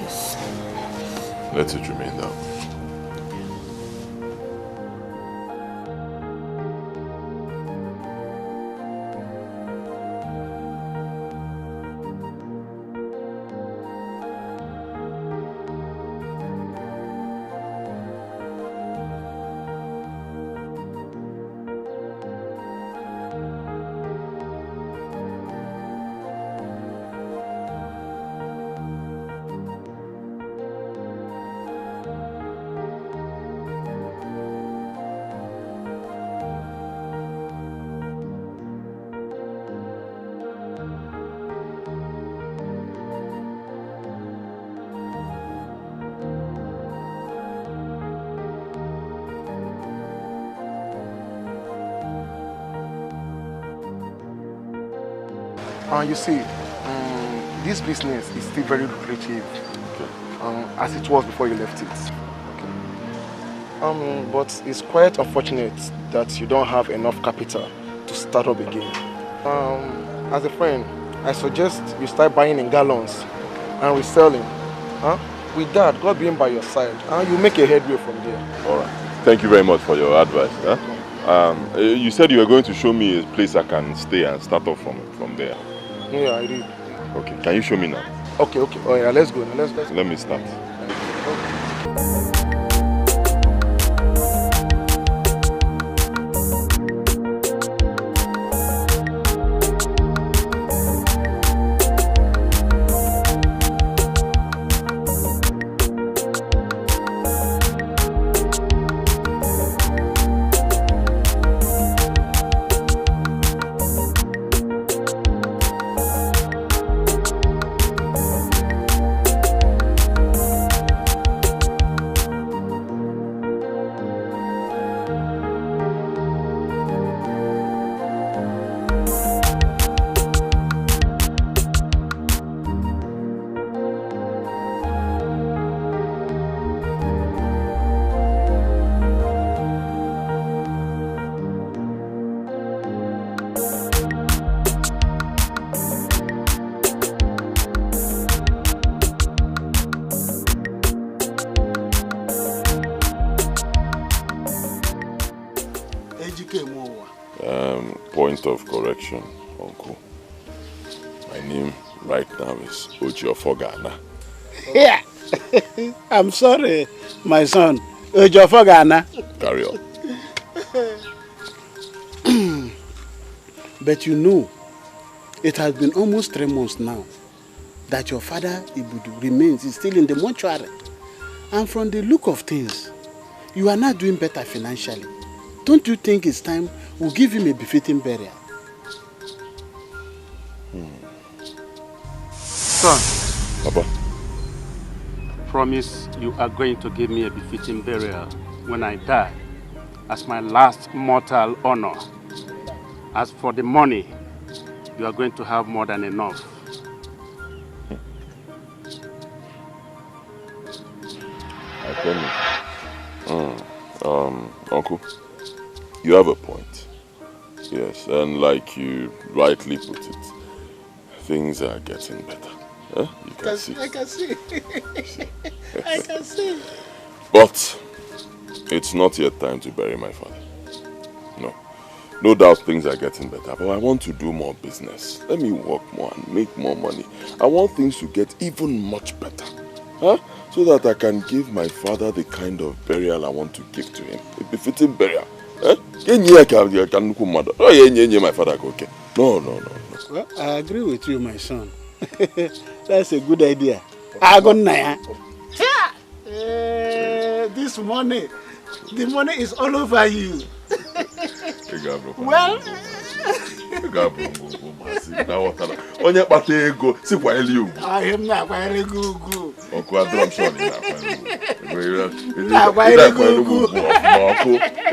[SPEAKER 17] Yes.
[SPEAKER 3] Let it remain that way.
[SPEAKER 8] You see, this business is still very lucrative, as it was before you left it. But it's quite unfortunate that you don't have enough capital to start up again. As a friend, I suggest you start buying in gallons and reselling. With that, God being by your side, you make a headway from there.
[SPEAKER 3] All right. Thank you very much for your advice. You said you were going to show me a place I can stay and start off from there.
[SPEAKER 8] Yeah, I did.
[SPEAKER 3] Okay, can you show me now?
[SPEAKER 8] Okay. Oh yeah, let's go. Let's
[SPEAKER 3] Let me start. point of correction, Uncle. My name right now is Ojiofogana.
[SPEAKER 16] Yeah. I'm sorry, my son. Ojiofogana.
[SPEAKER 3] Carry on.
[SPEAKER 16] But you know, it has been almost 3 months now that your father Ibudu remains still in the mortuary. And from the look of things, you are not doing better financially. Don't you think it's time we give him a befitting burial?
[SPEAKER 2] Son.
[SPEAKER 3] Papa.
[SPEAKER 2] Promise you are going to give me a befitting burial when I die as my last mortal honor. As for the money, you are going to have more than enough.
[SPEAKER 3] I promise. Uncle, you have a point. Yes, and like you rightly put it, things are getting better. Huh? You can see.
[SPEAKER 16] I can see. I can see.
[SPEAKER 3] But it's not yet time to bury my father. No. No doubt things are getting better, but I want to do more business. Let me work more and make more money. I want things to get even much better. Huh? So that I can give my father the kind of burial I want to give to him. A befitting burial. Huh? My father, okay? No.
[SPEAKER 16] Well, I agree with you, my son. That's a good idea. This money, the money is all over you. Well,
[SPEAKER 3] onye kpata ego sikwa eli ugwu.
[SPEAKER 16] I'm not quite good.
[SPEAKER 3] Ọkụ adọrọ shọ ni
[SPEAKER 16] na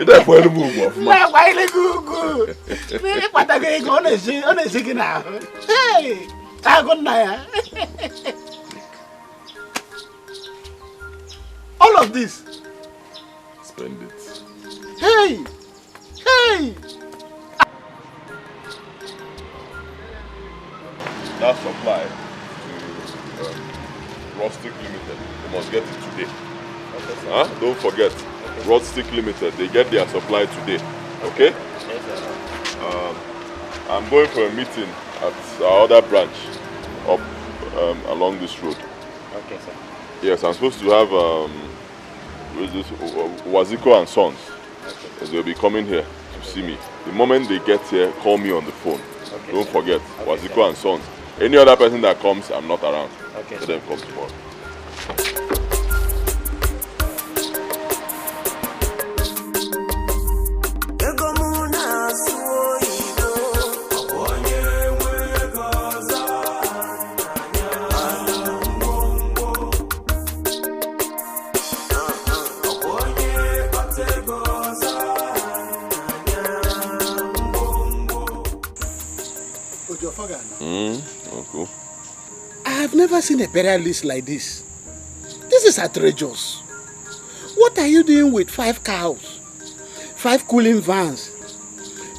[SPEAKER 3] Ida kwa elu ugwu ọfụma.
[SPEAKER 16] Na quite good. Ni kpata ego ọ na-esi gị n'ahụ. Hey, agụ nna ya. All of this.
[SPEAKER 3] Spend it.
[SPEAKER 16] Hey.
[SPEAKER 3] That supply to Rustic Limited, they must get it today. Huh? Don't forget, Rustic Limited, they get their supply today. Okay? I'm going for a meeting at our other branch up along this road.
[SPEAKER 4] Okay, sir.
[SPEAKER 3] Yes, I'm supposed to have Waziko and Sons. Okay. They'll be coming here to see me. The moment they get here, call me on the phone. Okay, don't forget, Waziko sir. And Sons. Any other person that comes, I'm not around. Okay. Let them come tomorrow.
[SPEAKER 16] Cool. I have never seen a burial list like this. This is outrageous. What are you doing with 5 cows, 5 cooling vans,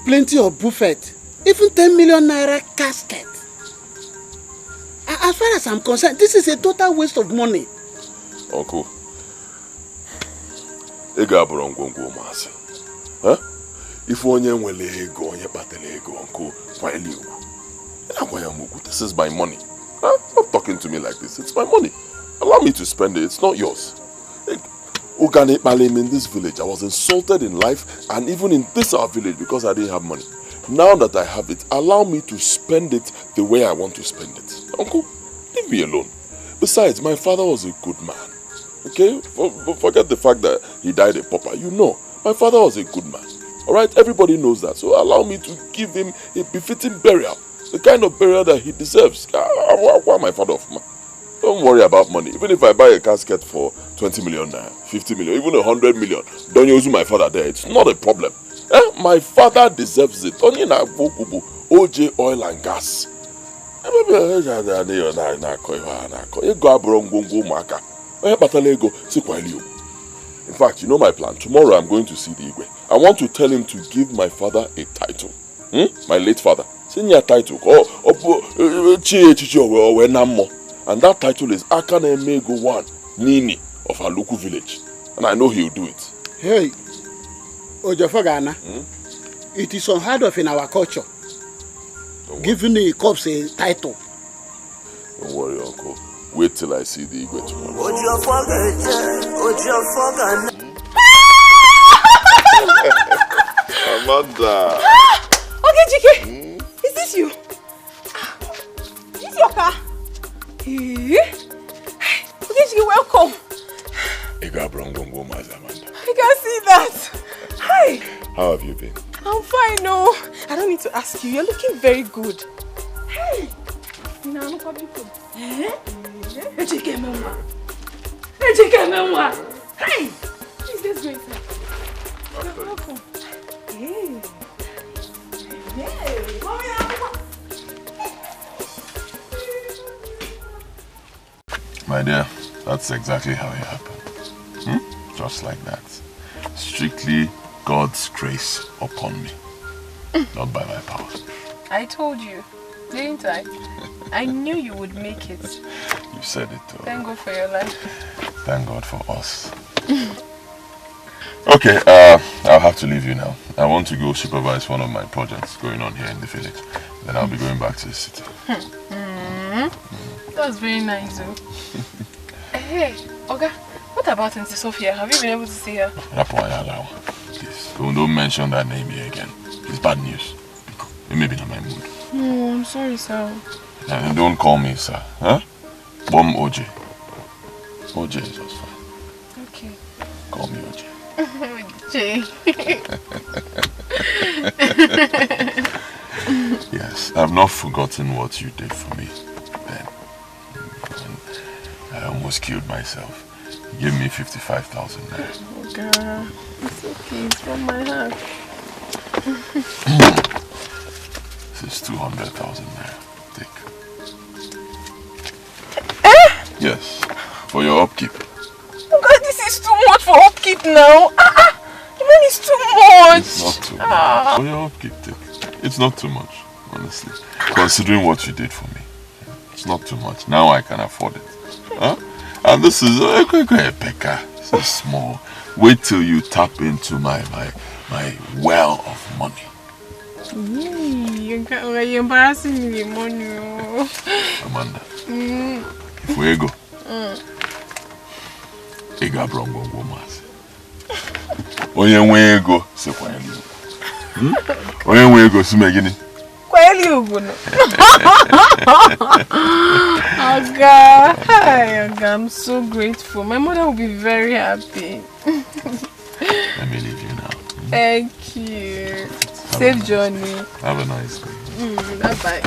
[SPEAKER 16] plenty of buffet, even 10 million naira casket? As far as I'm concerned, this is a total waste of money.
[SPEAKER 3] Uncle, huh? If onye nwele ego, onye batele ego, uncle, this is my money. Huh? Stop talking to me like this. It's my money. Allow me to spend it. It's not yours. In this village, I was insulted in life and even in this our village because I didn't have money. Now that I have it, allow me to spend it the way I want to spend it. Uncle, leave me alone. Besides, my father was a good man. Okay? Forget the fact that he died a pauper. You know, my father was a good man. Alright? Everybody knows that. So allow me to give him a befitting burial. The kind of burial that he deserves. Why my father of man? Don't worry about money. Even if I buy a casket for 20 million, 50 million, even 100 million, don't use my father there. It's not a problem. My father deserves it. Only na OJ Oil and Gas. In fact, you know my plan. Tomorrow I'm going to see the Igwe. I want to tell him to give my father a title. My late father. Senior title. And that title is Akane Mego 1 Nini of Aluku village. And I know he'll do it.
[SPEAKER 16] Hey, Ojofogana, it is unheard of in our culture giving the corpse a title.
[SPEAKER 3] Don't worry, Uncle. Wait till I see the Igwe tomorrow. Amanda.
[SPEAKER 6] Okay, Chike. Is this you? Is this your car? Okay, Chike, welcome.
[SPEAKER 3] Amanda.
[SPEAKER 6] I can see that. Hi.
[SPEAKER 3] How have you been?
[SPEAKER 6] I'm fine, no. I don't need to ask you. You're looking very good. Hey. No, no public food. Hey, Chike, Mama. Hey, Chike, Mama. Hey. Please, let's go inside. You're welcome. Hey. Hey.
[SPEAKER 3] My dear, that's exactly how it happened. Just like that. Strictly God's grace upon me. Not by my power.
[SPEAKER 5] I told you, didn't I? I knew you would make it.
[SPEAKER 3] You said it too.
[SPEAKER 5] Thank God for your life.
[SPEAKER 3] Thank God for us. Okay, I'll have to leave you now. I want to go supervise one of my projects going on here in the village. Then I'll be going back to the city.
[SPEAKER 5] That's very nice, though. Hey, Oga, what about Auntie Sophia? Have you been able to see her?
[SPEAKER 3] Please, don't mention that name here again. It's bad news. It may be not my mood.
[SPEAKER 5] No, I'm sorry, sir.
[SPEAKER 3] And don't call me sir, huh? Bom OJ. OJ is just fine.
[SPEAKER 5] Okay.
[SPEAKER 3] Call me OJ.
[SPEAKER 5] OJ.
[SPEAKER 3] Yes, I've not forgotten what you did for me then. I almost killed myself. You gave me 55,000 naira.
[SPEAKER 5] Oh God, it's okay, it's from my heart.
[SPEAKER 3] This is 200,000 naira. Take. Yes, for your upkeep.
[SPEAKER 5] Oh God, this is too much for upkeep now. The money is too much.
[SPEAKER 3] It's not too much. For your upkeep, take. It's not too much, honestly. Considering what you did for me. It's not too much. Now I can afford it. Huh? And this is Pekka. This is small. Wait till you tap into my well of money.
[SPEAKER 5] You're embarrassing me with money.
[SPEAKER 3] Amanda. If we go. Ega brongo mas. Onye nwe ego se kwanyelu. Onye nwe ego si megini.
[SPEAKER 5] Kwanyelu ubuno. Oga, hi Oga, I'm so grateful. My mother will be very happy.
[SPEAKER 3] Let me leave you now.
[SPEAKER 5] Thank you. Safe journey.
[SPEAKER 3] Have a nice day.
[SPEAKER 5] Bye-bye.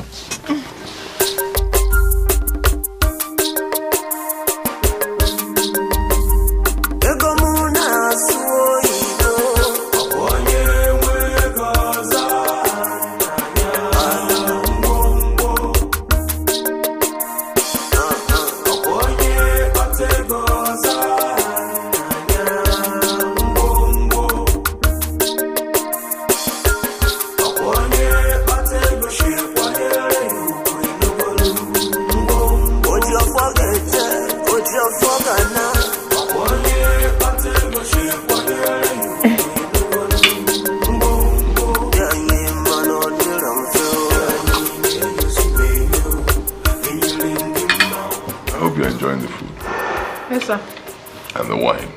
[SPEAKER 3] And the wine.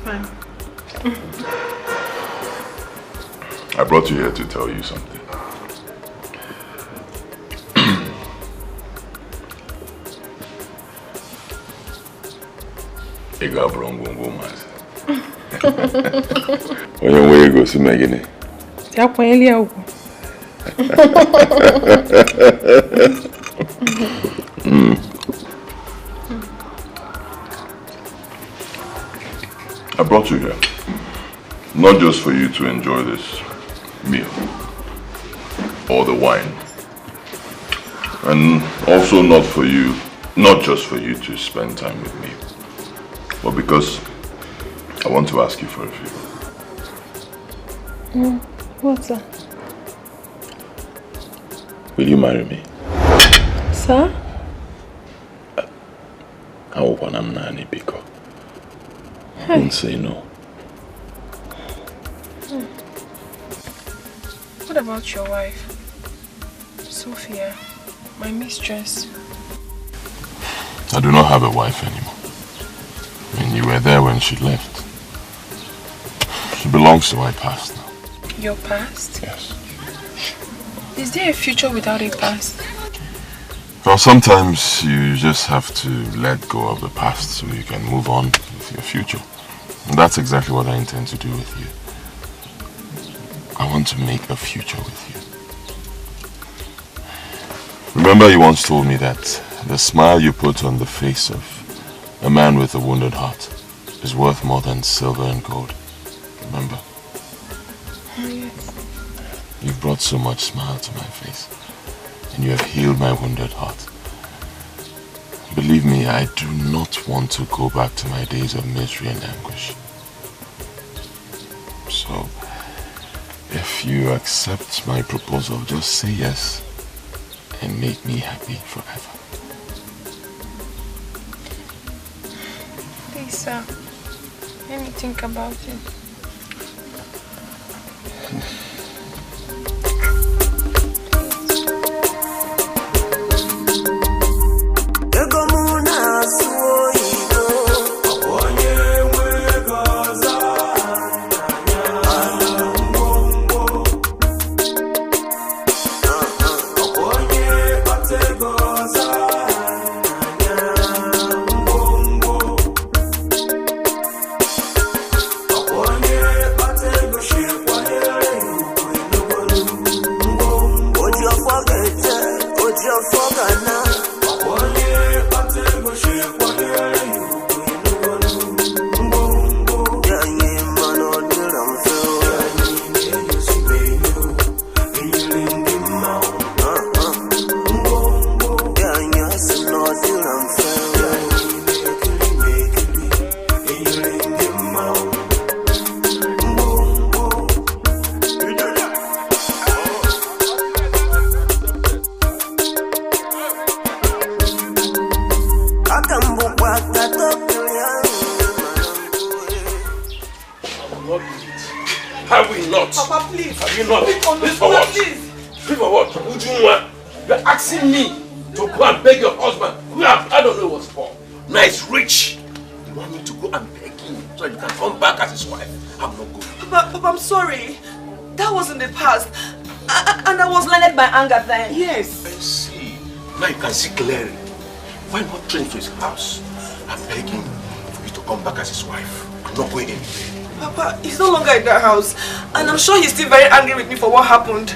[SPEAKER 5] Fine.
[SPEAKER 3] I brought you here to tell you something. Ega brongo mas. Onye nwe ego si megini.
[SPEAKER 5] Ya kwanyeli ya ugu.
[SPEAKER 3] I brought you here, not just for you to enjoy this meal or the wine, and also not just for you to spend time with me, but because I want to ask you for a favor.
[SPEAKER 5] What's that?
[SPEAKER 3] Will you marry me?
[SPEAKER 5] Sir?
[SPEAKER 3] I want Nani Biko. Don't say no.
[SPEAKER 5] What about your wife? Sophia, my mistress.
[SPEAKER 3] I do not have a wife anymore. I mean, you were there when she left. She belongs to my past now.
[SPEAKER 5] Your past?
[SPEAKER 3] Yes.
[SPEAKER 5] Is there a future without a past?
[SPEAKER 3] Well, sometimes you just have to let go of the past so you can move on with your future. And that's exactly what I intend to do with you. I want to make a future with you. Remember you once told me that the smile you put on the face of a man with a wounded heart is worth more than silver and gold. Remember?
[SPEAKER 5] Oh, yes.
[SPEAKER 3] You've brought so much smile to my face, and you have healed my wounded heart. Believe me, I do not want to go back to my days of misery and anguish. So, if you accept my proposal, just say yes and make me happy forever.
[SPEAKER 5] Lisa, let me think about it.
[SPEAKER 1] Have we not?
[SPEAKER 6] Papa, please.
[SPEAKER 1] Have you not?
[SPEAKER 6] Please,
[SPEAKER 1] for what?
[SPEAKER 6] please.
[SPEAKER 1] Please for what? Ujunwa, you're asking me to go and beg your husband. I don't know what's for. Now he's rich. You want me to go and beg him so you can come back as his wife? I'm not good.
[SPEAKER 6] Papa, I'm sorry. That was in the past. And I was blinded by anger then. Yes.
[SPEAKER 1] I see. Now you can see clearly. Why not train to his house and beg him for you to come back as his wife? I'm not going anywhere.
[SPEAKER 6] Papa, he's no longer in that house. And I'm sure he's still very angry with me for what happened.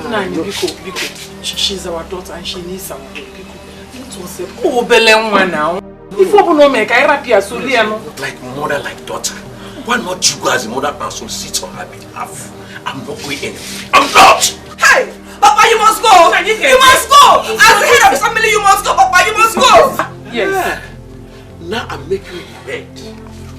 [SPEAKER 18] Nani, Biko. She's our daughter and she needs some help. It was a Belen now. If you don't make
[SPEAKER 1] like mother, like daughter. Why not you go as a mother and so sit on her behalf? I'm not going anywhere. I'm not!
[SPEAKER 6] Hey! Papa, you must go! You must go! As the head of the family, you must go, Papa, you must go!
[SPEAKER 1] Yes. Now I'm making you bed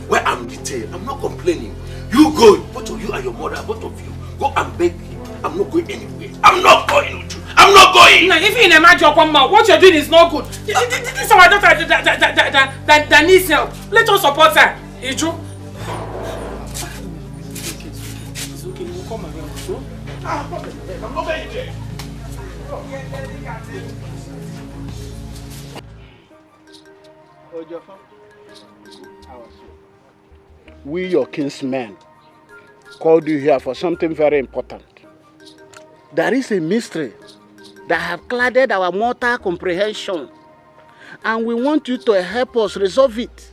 [SPEAKER 1] where I'm detained. I'm not complaining. You go, both of you and your mother, both of you, go and beg him. I'm not going anywhere. I'm not going with you. I'm not going!
[SPEAKER 18] Now, if you imagine what you're doing is not good. This is our daughter that needs help. Let us support her. Iju? It's okay, we'll come around. So?
[SPEAKER 1] I'm not going there.
[SPEAKER 16] We, your kinsmen, called you here for something very important. There is a mystery that have clouded our mortal comprehension, and we want you to help us resolve it.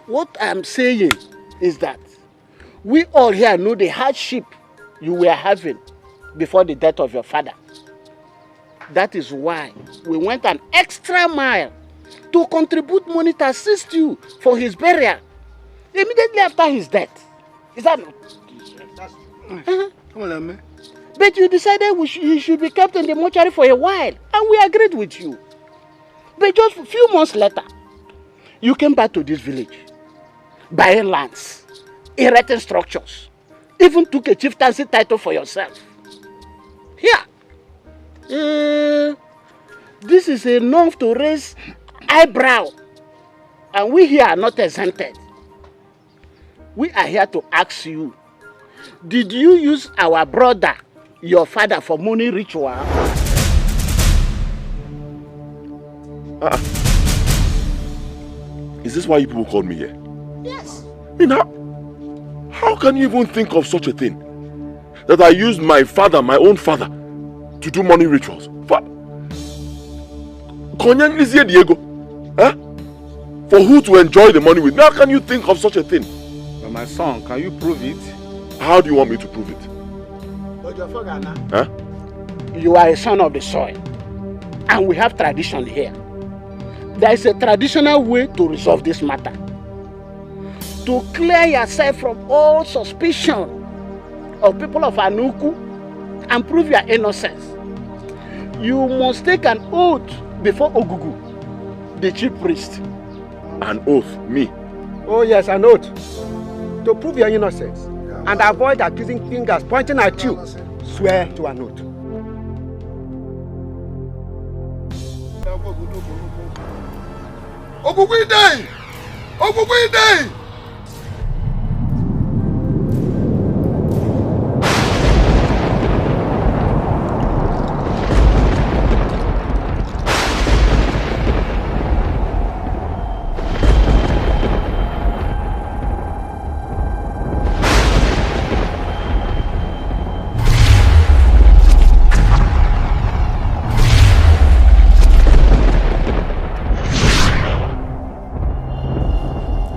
[SPEAKER 16] What I'm saying is that we all here know the hardship you were having before the death of your father. That is why we went an extra mile to contribute money to assist you for his burial immediately after his death. Is that not? Come on, man. But you decided he should be kept in the mortuary for a while, and we agreed with you. But just a few months later, you came back to this village, buying lands, erecting structures, even took a chieftaincy title for yourself. Here, this is enough to raise eyebrow, and we here are not exempted. We are here to ask you, did you use our brother your father for money ritual.
[SPEAKER 3] Is this why you people called me here?
[SPEAKER 16] Yes.
[SPEAKER 3] I mean, how can you even think of such a thing? That I used my father, my own father, to do money rituals? Diego? Huh? For who to enjoy the money with? How can you think of such a thing?
[SPEAKER 7] But my son, can you prove it?
[SPEAKER 3] How do you want me to prove it? Huh?
[SPEAKER 16] You are a son of the soil. And we have tradition here. There is a traditional way to resolve this matter. To clear yourself from all suspicion of people of Anuku and prove your innocence, you must take an oath before Ogugu, the chief priest.
[SPEAKER 3] An oath? Me?
[SPEAKER 7] Oh yes, an oath. To prove your innocence and avoid accusing fingers pointing at you, swear to an oath.
[SPEAKER 1] Ogugu Day! Ogugu Day!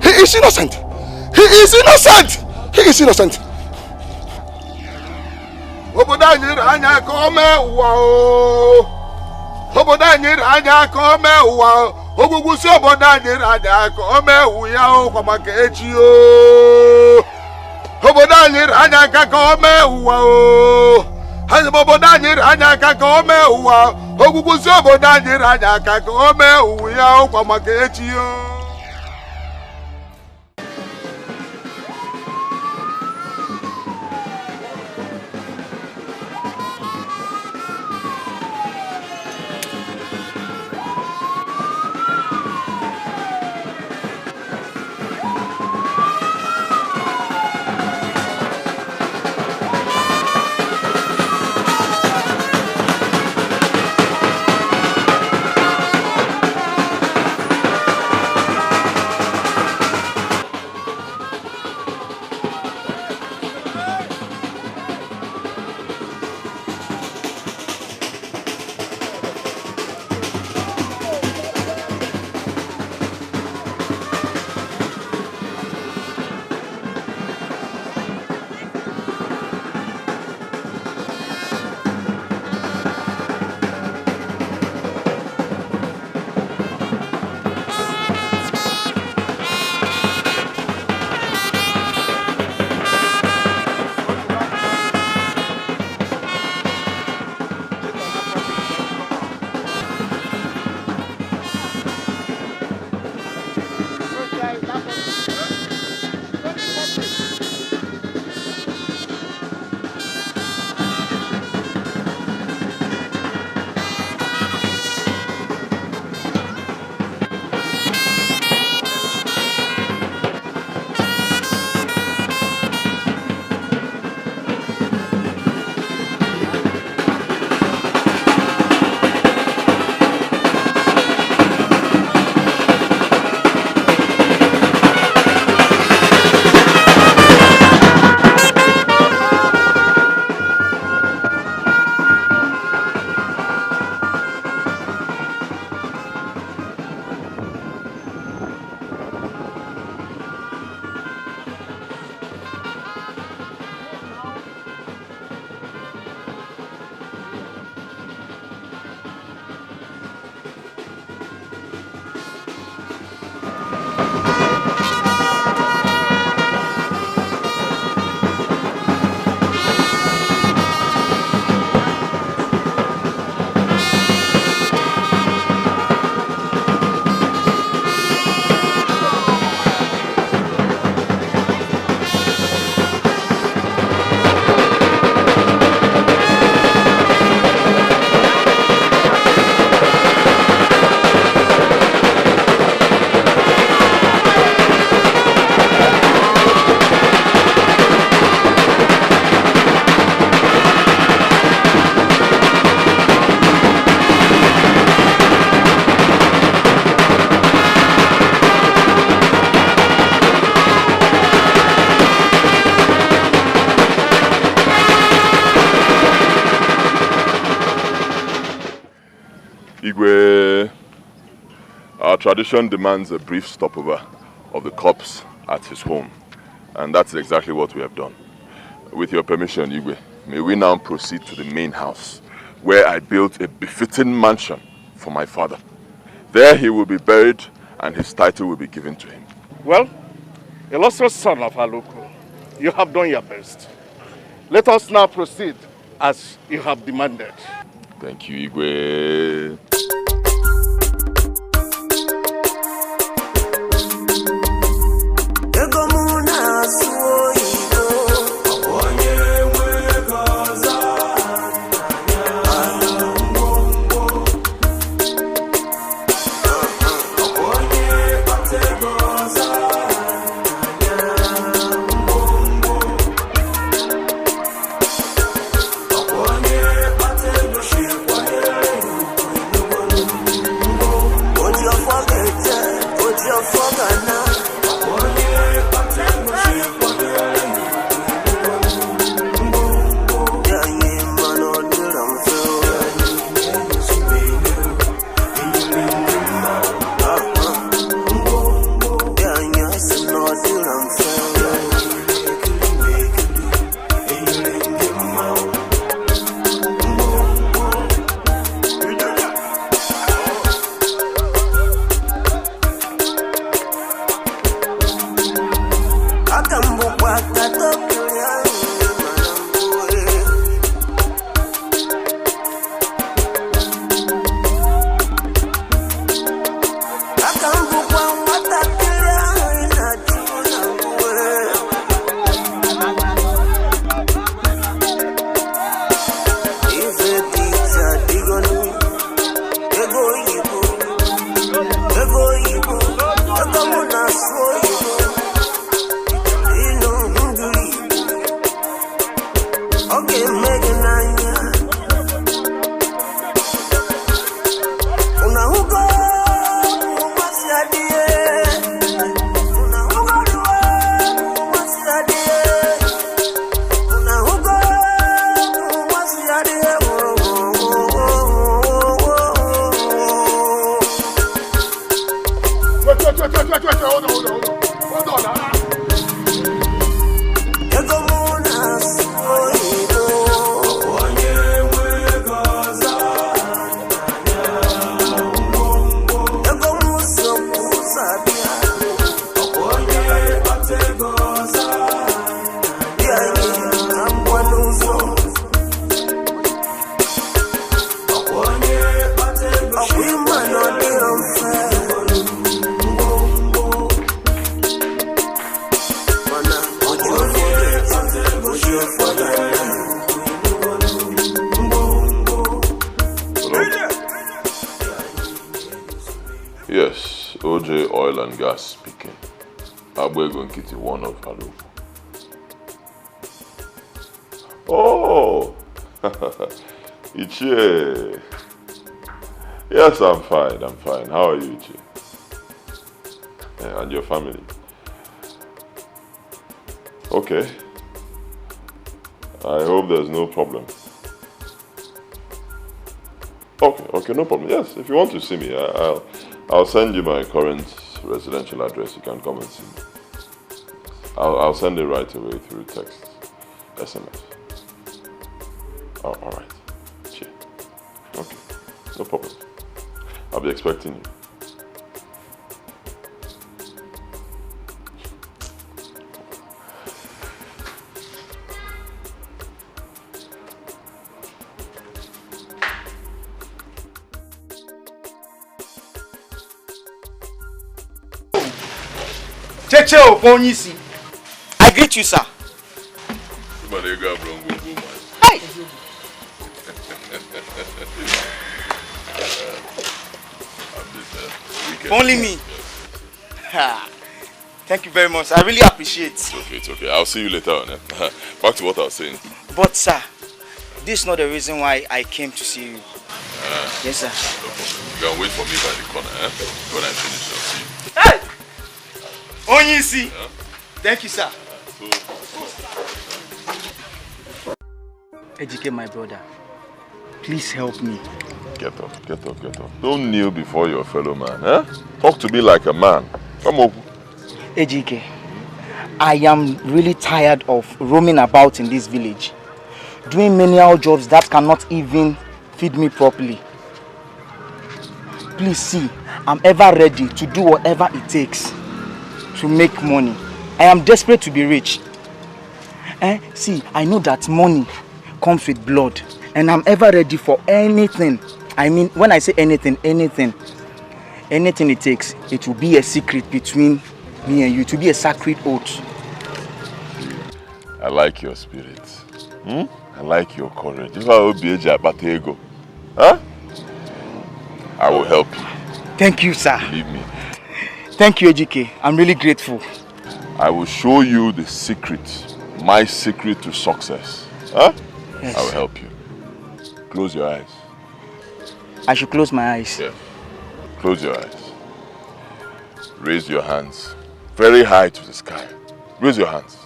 [SPEAKER 1] He is innocent! He is innocent! He is innocent! Oboda nyere anya ka o mee ụwa o. Oboda nyere anya ka o mee ụwa o. Ogugu si oboda nyere anya ka o mee ụya o kwa maka echi o. Oboda nyere anya ka o mee ụwa o. Oboda nyere anya ka o mee ụwa. Ogugu si oboda nyere anya ka o mee ụya o kwa maka echi o.
[SPEAKER 3] Our tradition demands a brief stopover of the corpse at his home. And that's exactly what we have done. With your permission, Igwe, may we now proceed to the main house, where I built a befitting mansion for my father. There he will be buried and his title will be given to him.
[SPEAKER 1] Well, illustrious son of Aluku, you have done your best. Let us now proceed as you have demanded.
[SPEAKER 3] Thank you, Igwe. Yes, OJ Oil and Gas speaking. Abuego Nkiti, one of Aluku. Oh, Ichie. Yes, I'm fine. How are you, Ichie? Yeah, and your family? Okay. I hope there's no problem. Okay, no problem. Yes, if you want to see me, I'll send you my current residential address. You can come and see me. I'll send it right away through text, SMS. Oh, all right. Sure. Okay, no problem. I'll be expecting you.
[SPEAKER 10] I greet you, sir. Hi. Only me. Thank you very much. I really appreciate it.
[SPEAKER 3] It's okay. I'll see you later on. Back to what I was saying.
[SPEAKER 10] But, sir, this is not the reason why I came to see you. Yes, sir.
[SPEAKER 3] No problem. You can wait for me by the corner, when I finish, I'll see you.
[SPEAKER 10] Hey! Onyisi! Yeah? Thank you, sir. Ejike, my brother, please help me.
[SPEAKER 3] Get up, get up, get up. Don't kneel before your fellow man, eh? Talk to me like a man. Come on.
[SPEAKER 10] Ejike, I am really tired of roaming about in this village, doing menial jobs that cannot even feed me properly. Please see, I'm ever ready to do whatever it takes to make money. I am desperate to be rich. See, I know that money comes with blood, and I'm ever ready for anything. I mean, when I say anything it takes, it will be a secret between me and you. It will be a sacred oath.
[SPEAKER 3] I like your spirit. I like your courage. If I will be a Jabatego, huh? I will help you.
[SPEAKER 10] Thank you, sir.
[SPEAKER 3] Believe me.
[SPEAKER 10] Thank you, Ejike. I'm really grateful.
[SPEAKER 3] I will show you the secret, my secret to success. Huh?
[SPEAKER 10] Yes.
[SPEAKER 3] I will help you. Close your eyes.
[SPEAKER 10] I should close my eyes.
[SPEAKER 3] Yeah. Close your eyes. Raise your hands very high to the sky. Raise your hands.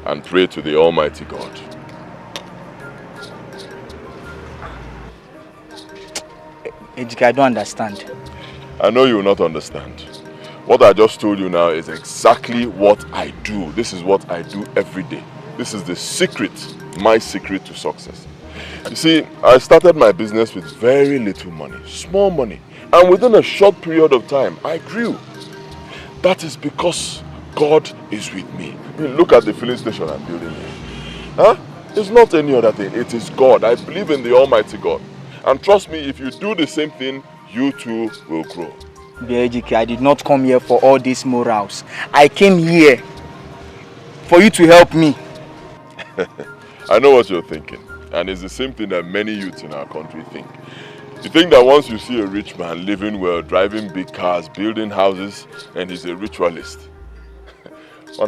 [SPEAKER 3] And pray to the Almighty God.
[SPEAKER 10] Ejike, I don't understand.
[SPEAKER 3] I know you will not understand. What I just told you now is exactly what I do. This is what I do every day. This is the secret, my secret to success. You see, I started my business with very little money, small money. And within a short period of time, I grew. That is because God is with me. I mean, look at the filling station I'm building here. Huh? It's not any other thing. It is God. I believe in the Almighty God. And trust me, if you do the same thing, you too will grow.
[SPEAKER 10] Ejike, I did not come here for all these morals. I came here for you to help me.
[SPEAKER 3] I know what you're thinking. And it's the same thing that many youths in our country think. You think that once you see a rich man living well, driving big cars, building houses, and he's a ritualist. I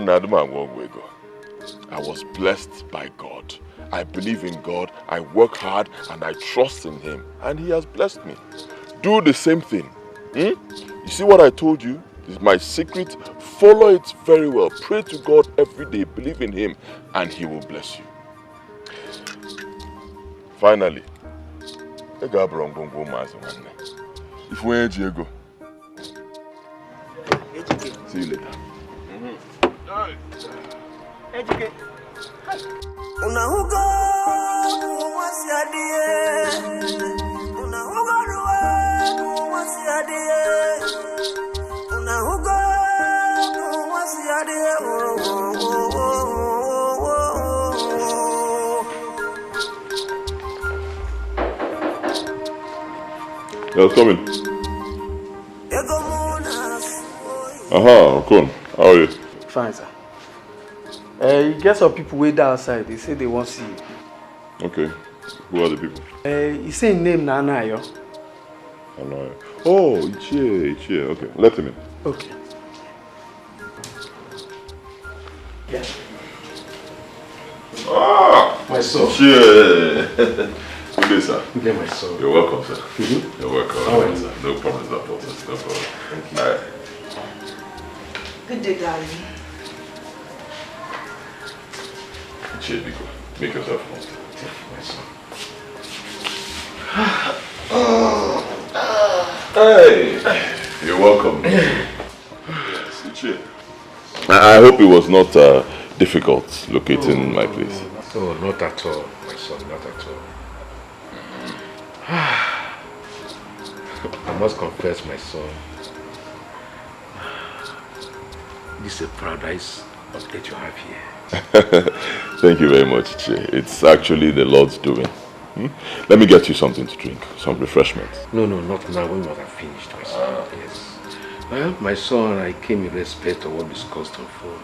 [SPEAKER 3] was blessed by God. I believe in God, I work hard, and I trust in Him. And He has blessed me. Do the same thing. You see what I told you? This is my secret. Follow it very well. Pray to God every day. Believe in Him, and He will bless you. Finally, if we go, see you later. Yeah, come in. Cool. How are you?
[SPEAKER 16] Fine, sir. You get some people way down outside. They say they want to see you.
[SPEAKER 3] Okay. Who are the people?
[SPEAKER 16] You say name Nanayo.
[SPEAKER 3] Anayo. Oh, Ichie. Okay, let him in.
[SPEAKER 16] Okay. Yeah.
[SPEAKER 3] My son. Ichie. Good day, sir.
[SPEAKER 16] Good day, my son.
[SPEAKER 3] You're welcome, sir. You're welcome.
[SPEAKER 16] All right, sir.
[SPEAKER 3] No problem at all, sir. No problem.
[SPEAKER 16] Thank you.
[SPEAKER 3] All right.
[SPEAKER 6] Good day, darling.
[SPEAKER 3] Ichie, Biko. Make yourself comfortable. Hey, you're welcome. Yes, Ichie. I hope it was not difficult locating my place.
[SPEAKER 16] Oh, not at all, my son, not at all. I must confess, my son, this is a paradise that you have here.
[SPEAKER 3] Thank you very much, Ichie. It's actually the Lord's doing. Let me get you something to drink, some refreshments.
[SPEAKER 16] No, not now, when we have finished, my son. Yes. Well, my son, I came in respect of what we discussed on phone.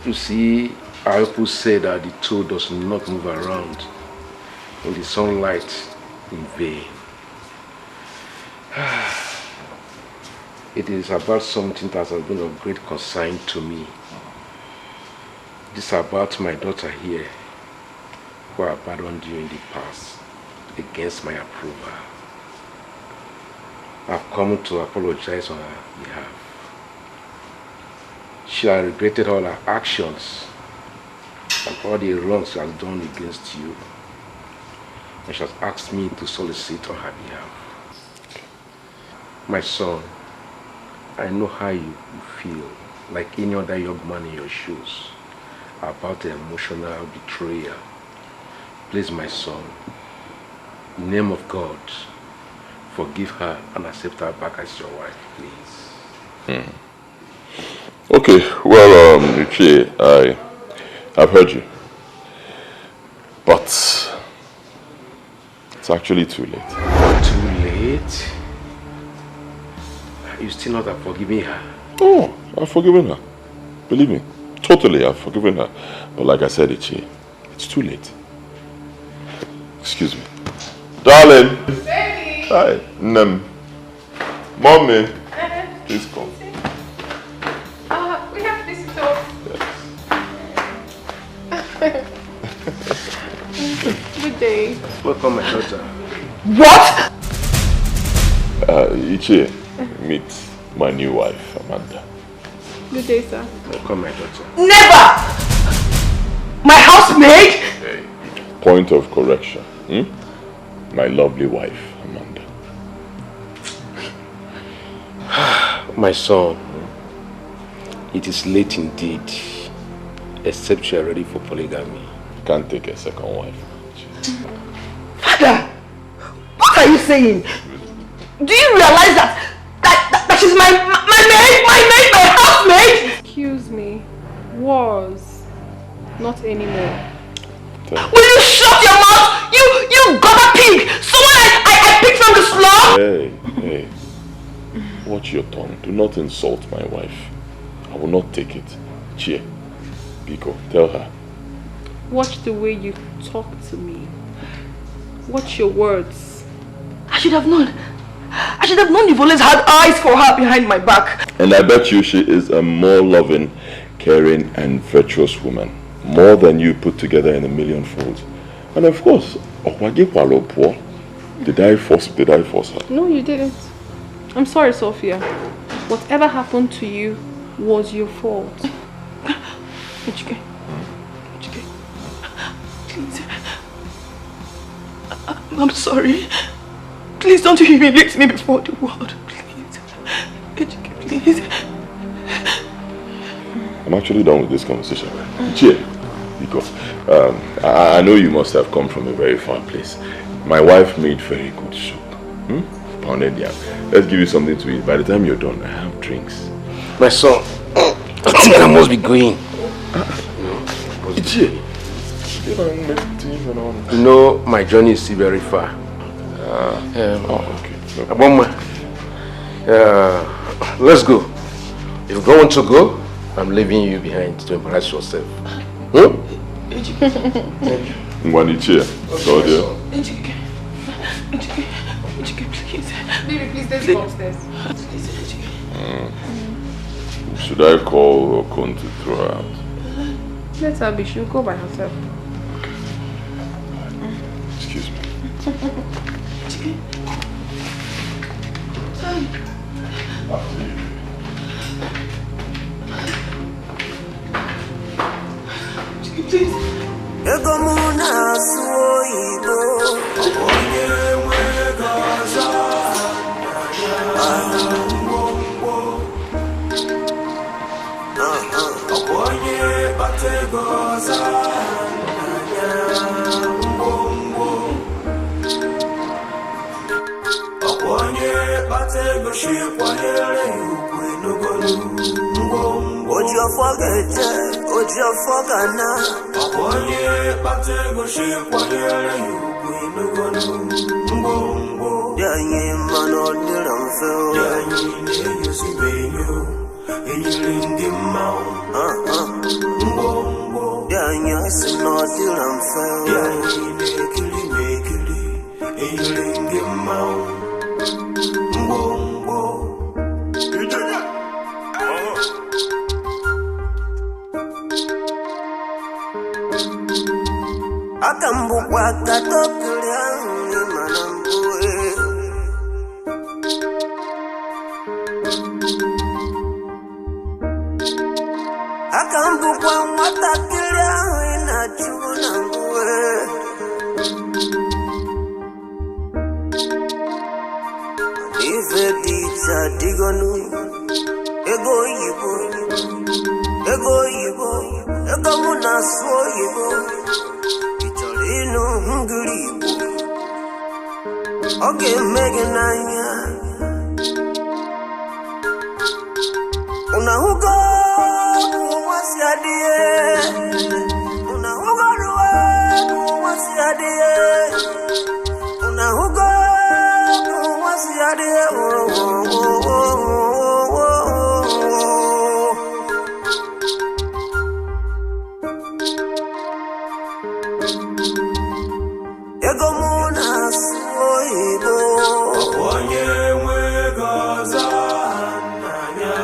[SPEAKER 16] You see, our people say that the toad does not move around in the sunlight in vain. It is about something that has been of great concern to me. It is about my daughter here, who abandoned you in the past against my approval. I've come to apologize on her behalf. She has regretted all her actions and all the wrongs she has done against you.
[SPEAKER 19] and she has asked me to solicit on her behalf. My son, I know how you feel, like any other young man in your shoes, about the emotional betrayal. Please, my son, in the name of God, forgive her and accept her back as your wife, please.
[SPEAKER 3] Okay, well, Richie, I've heard you. But it's actually too late.
[SPEAKER 19] Too late? You still not have forgiven her?
[SPEAKER 3] Oh, I've forgiven her. Believe me, totally, I've forgiven her. But like I said, Ichie, it's too late. Excuse me. Darling!
[SPEAKER 5] Baby!
[SPEAKER 3] Hi. Mommy! Please come.
[SPEAKER 5] We have visitors. Good day.
[SPEAKER 19] Welcome, my daughter.
[SPEAKER 6] What?
[SPEAKER 3] Ichie, meet my new wife, Amanda.
[SPEAKER 5] Good day, sir.
[SPEAKER 19] Welcome, my daughter.
[SPEAKER 6] Never! My housemaid?
[SPEAKER 3] Hey, point of correction. My lovely wife, Amanda.
[SPEAKER 19] My son, it is late indeed, except you are ready for polygamy.
[SPEAKER 3] Can't take a second wife.
[SPEAKER 6] Father, what are you saying? Do you realize that she's my housemate?
[SPEAKER 5] Excuse me. Was. Not anymore.
[SPEAKER 6] Will you shut your mouth? You gutter pig! Someone I picked from the slum?
[SPEAKER 3] Hey. Watch your tongue. Do not insult my wife. I will not take it. Chie, Biko, tell her.
[SPEAKER 5] Watch the way you talk to me. Watch your words.
[SPEAKER 6] I should have known. You've always had eyes for her behind my back.
[SPEAKER 3] And I bet you she is a more loving, caring and virtuous woman. More than you put together in a million folds. And of course, did I force her?
[SPEAKER 5] No, you didn't. I'm sorry, Sophia. Whatever happened to you was your fault.
[SPEAKER 6] Ejike, please. I'm sorry. Please don't humiliate me before the world. Please. Ejike, please.
[SPEAKER 3] I'm actually done with this conversation. Chie, because I know you must have come from a very far place. My wife made very good soup. Pounded yam. Let's give you something to eat. By the time you're done, I have drinks.
[SPEAKER 19] My son, I think I must be going. No, my journey is still very far.
[SPEAKER 3] Okay.
[SPEAKER 19] Let's go. If you want to go, I'm leaving you behind to embarrass yourself.
[SPEAKER 3] Mwanichia, go there.
[SPEAKER 5] Ejike, please. Baby, please, let's go upstairs.
[SPEAKER 3] Should I call Okon to throw her out?
[SPEAKER 5] Let her be. She'll go by herself.
[SPEAKER 3] Excuse me.
[SPEAKER 6] Please.
[SPEAKER 20] ife dicha digonu ego yibo ego muna so yibo ichorinu ngiri yibo oge mege nanya una hugo wasiadie una hugo ruwa wasiadie una hugo wasiadie ego muna soibo onye nwe goza nanya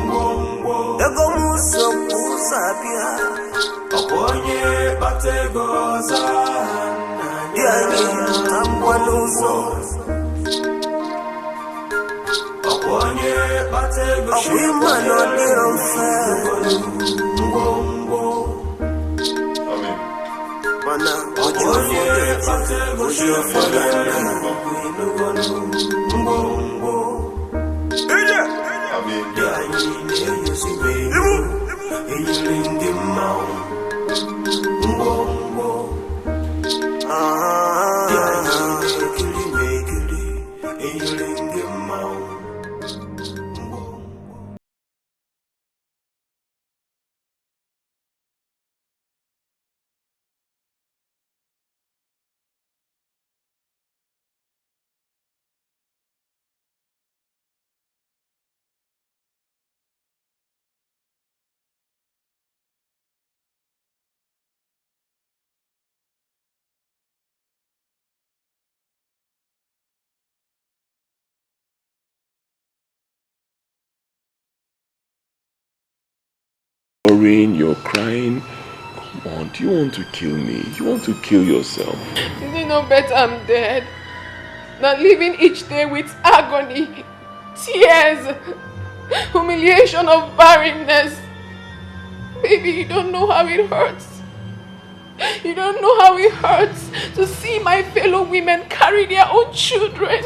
[SPEAKER 20] ngwongwo ego muso kusabia onye bate goza nanya tambwaluzo onye bate goza wimano diromfe ngwongwo mana ojo
[SPEAKER 3] You're crying. Come on, do you want to kill me? You want to kill yourself?
[SPEAKER 5] Is it not better I'm dead than living each day with agony, tears, humiliation of barrenness? Baby, you don't know how it hurts. You don't know how it hurts to see my fellow women carry their own children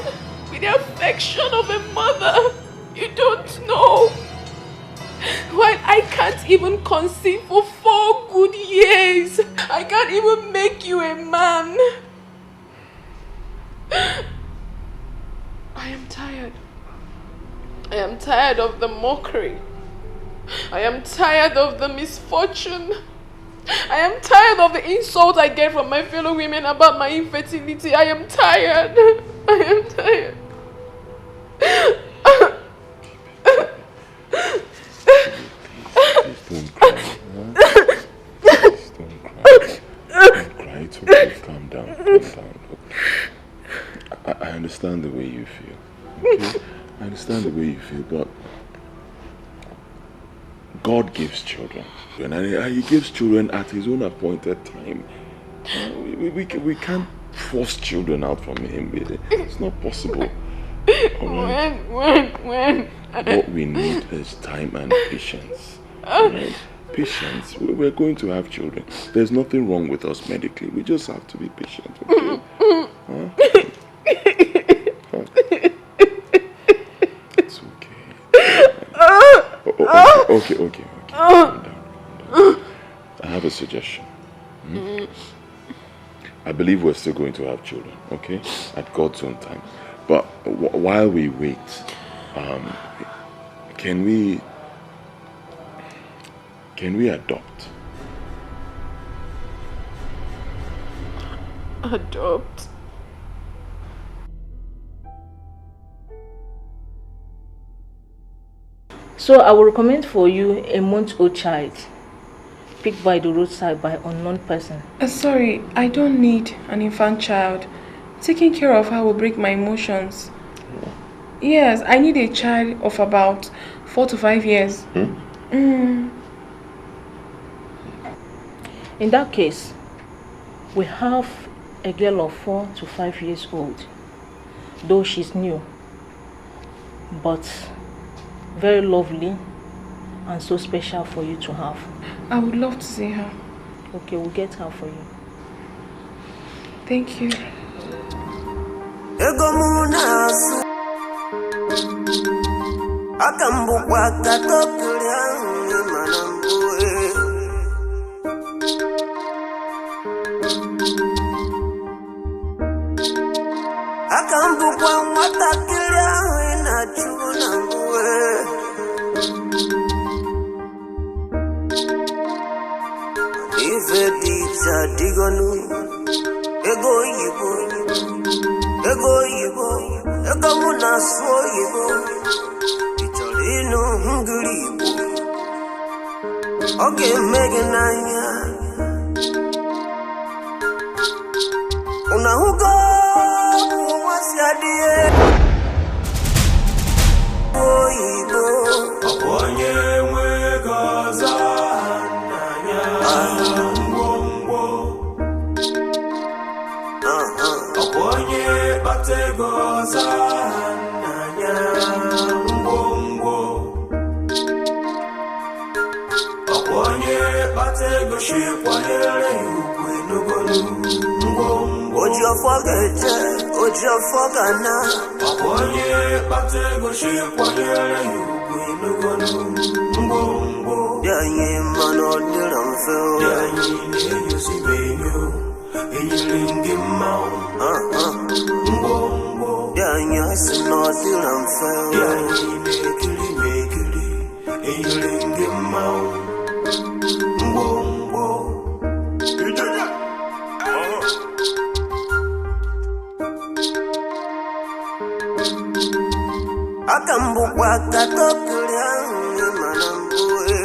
[SPEAKER 5] with the affection of a mother. You don't know. While I can't even conceive for 4 good years, I can't even make you a man. I am tired. I am tired of the mockery. I am tired of the misfortune. I am tired of the insult I get from my fellow women about my infertility. I am tired. I am tired.
[SPEAKER 3] Please don't cry. Please don't cry. Don't cry. It's okay. Calm down. Calm down. Look, I understand the way you feel. Okay? I understand the way you feel, but God gives children. And He gives children at His own appointed time. We can't force children out from Him. It's not possible. Right?
[SPEAKER 5] When?
[SPEAKER 3] What we need is time and patience. Right? Patience. We're going to have children. There's nothing wrong with us medically. We just have to be patient. Okay? Huh? It's okay. Okay. Calm down. I have a suggestion. I believe we're still going to have children, okay? At God's own time. But while we wait, can we adopt?
[SPEAKER 5] Adopt?
[SPEAKER 9] So I will recommend for you a month-old child picked by the roadside by an unknown person.
[SPEAKER 5] Sorry, I don't need an infant child. Taking care of her will break my emotions. Yes, I need a child of about 4 to 5 years.
[SPEAKER 9] In that case, we have a girl of 4 to 5 years old, though she's new, but very lovely and so special for you to have.
[SPEAKER 5] I would love to see her.
[SPEAKER 9] Okay, we'll get her for you.
[SPEAKER 5] Thank you.
[SPEAKER 20] Akambukwa katokulya manambue Akambukwa matakilya inachuna mbue Ifedita digonu Ego yibo Ego munaso yibo Ino hungry Okay, Megan Anya Una hugo was your dear Oigo Aponye Wegaza Nanya Ngwongwo Aponye Bategoza Nanya Ojo fogana Aponye batego shikwayele yukwinugonu Mbombo Yanyi mano diramfeo Yanyi nenyusibenyo Enyilingi mau Mbombo Yanyi asino diramfeo Yanyi mekili Enyilingi mau Mbombo Akambukwa katokulya manambue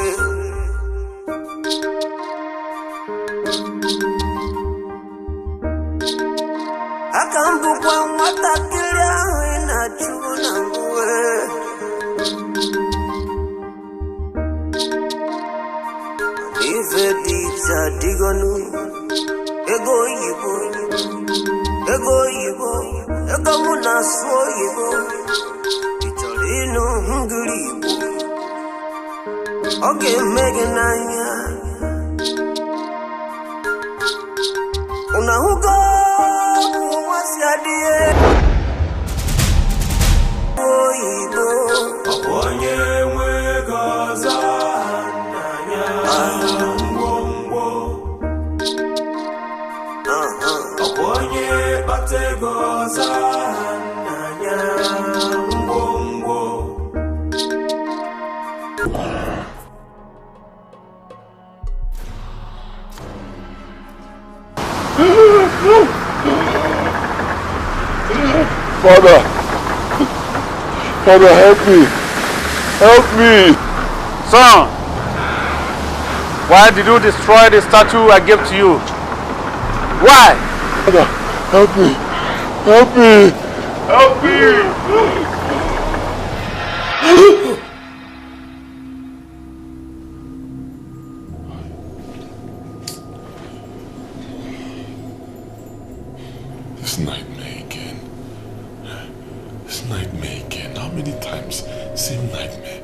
[SPEAKER 20] Akambukwa matakilya inachuna mbue Ifedita digonu Ego yibo Ego munaso yibo Ino hungry Okay, Megan Anya Una hugo was your dear Oigo Aponye Wegaza Nanya Ngwongwo Aponye Bategoza Nanya
[SPEAKER 3] Father, help me. Help me.
[SPEAKER 2] Son, why did you destroy the statue I gave to you? Why?
[SPEAKER 3] Father, help me. Help me. Help me. This nightmare again. This nightmare again. How many times? Same nightmare.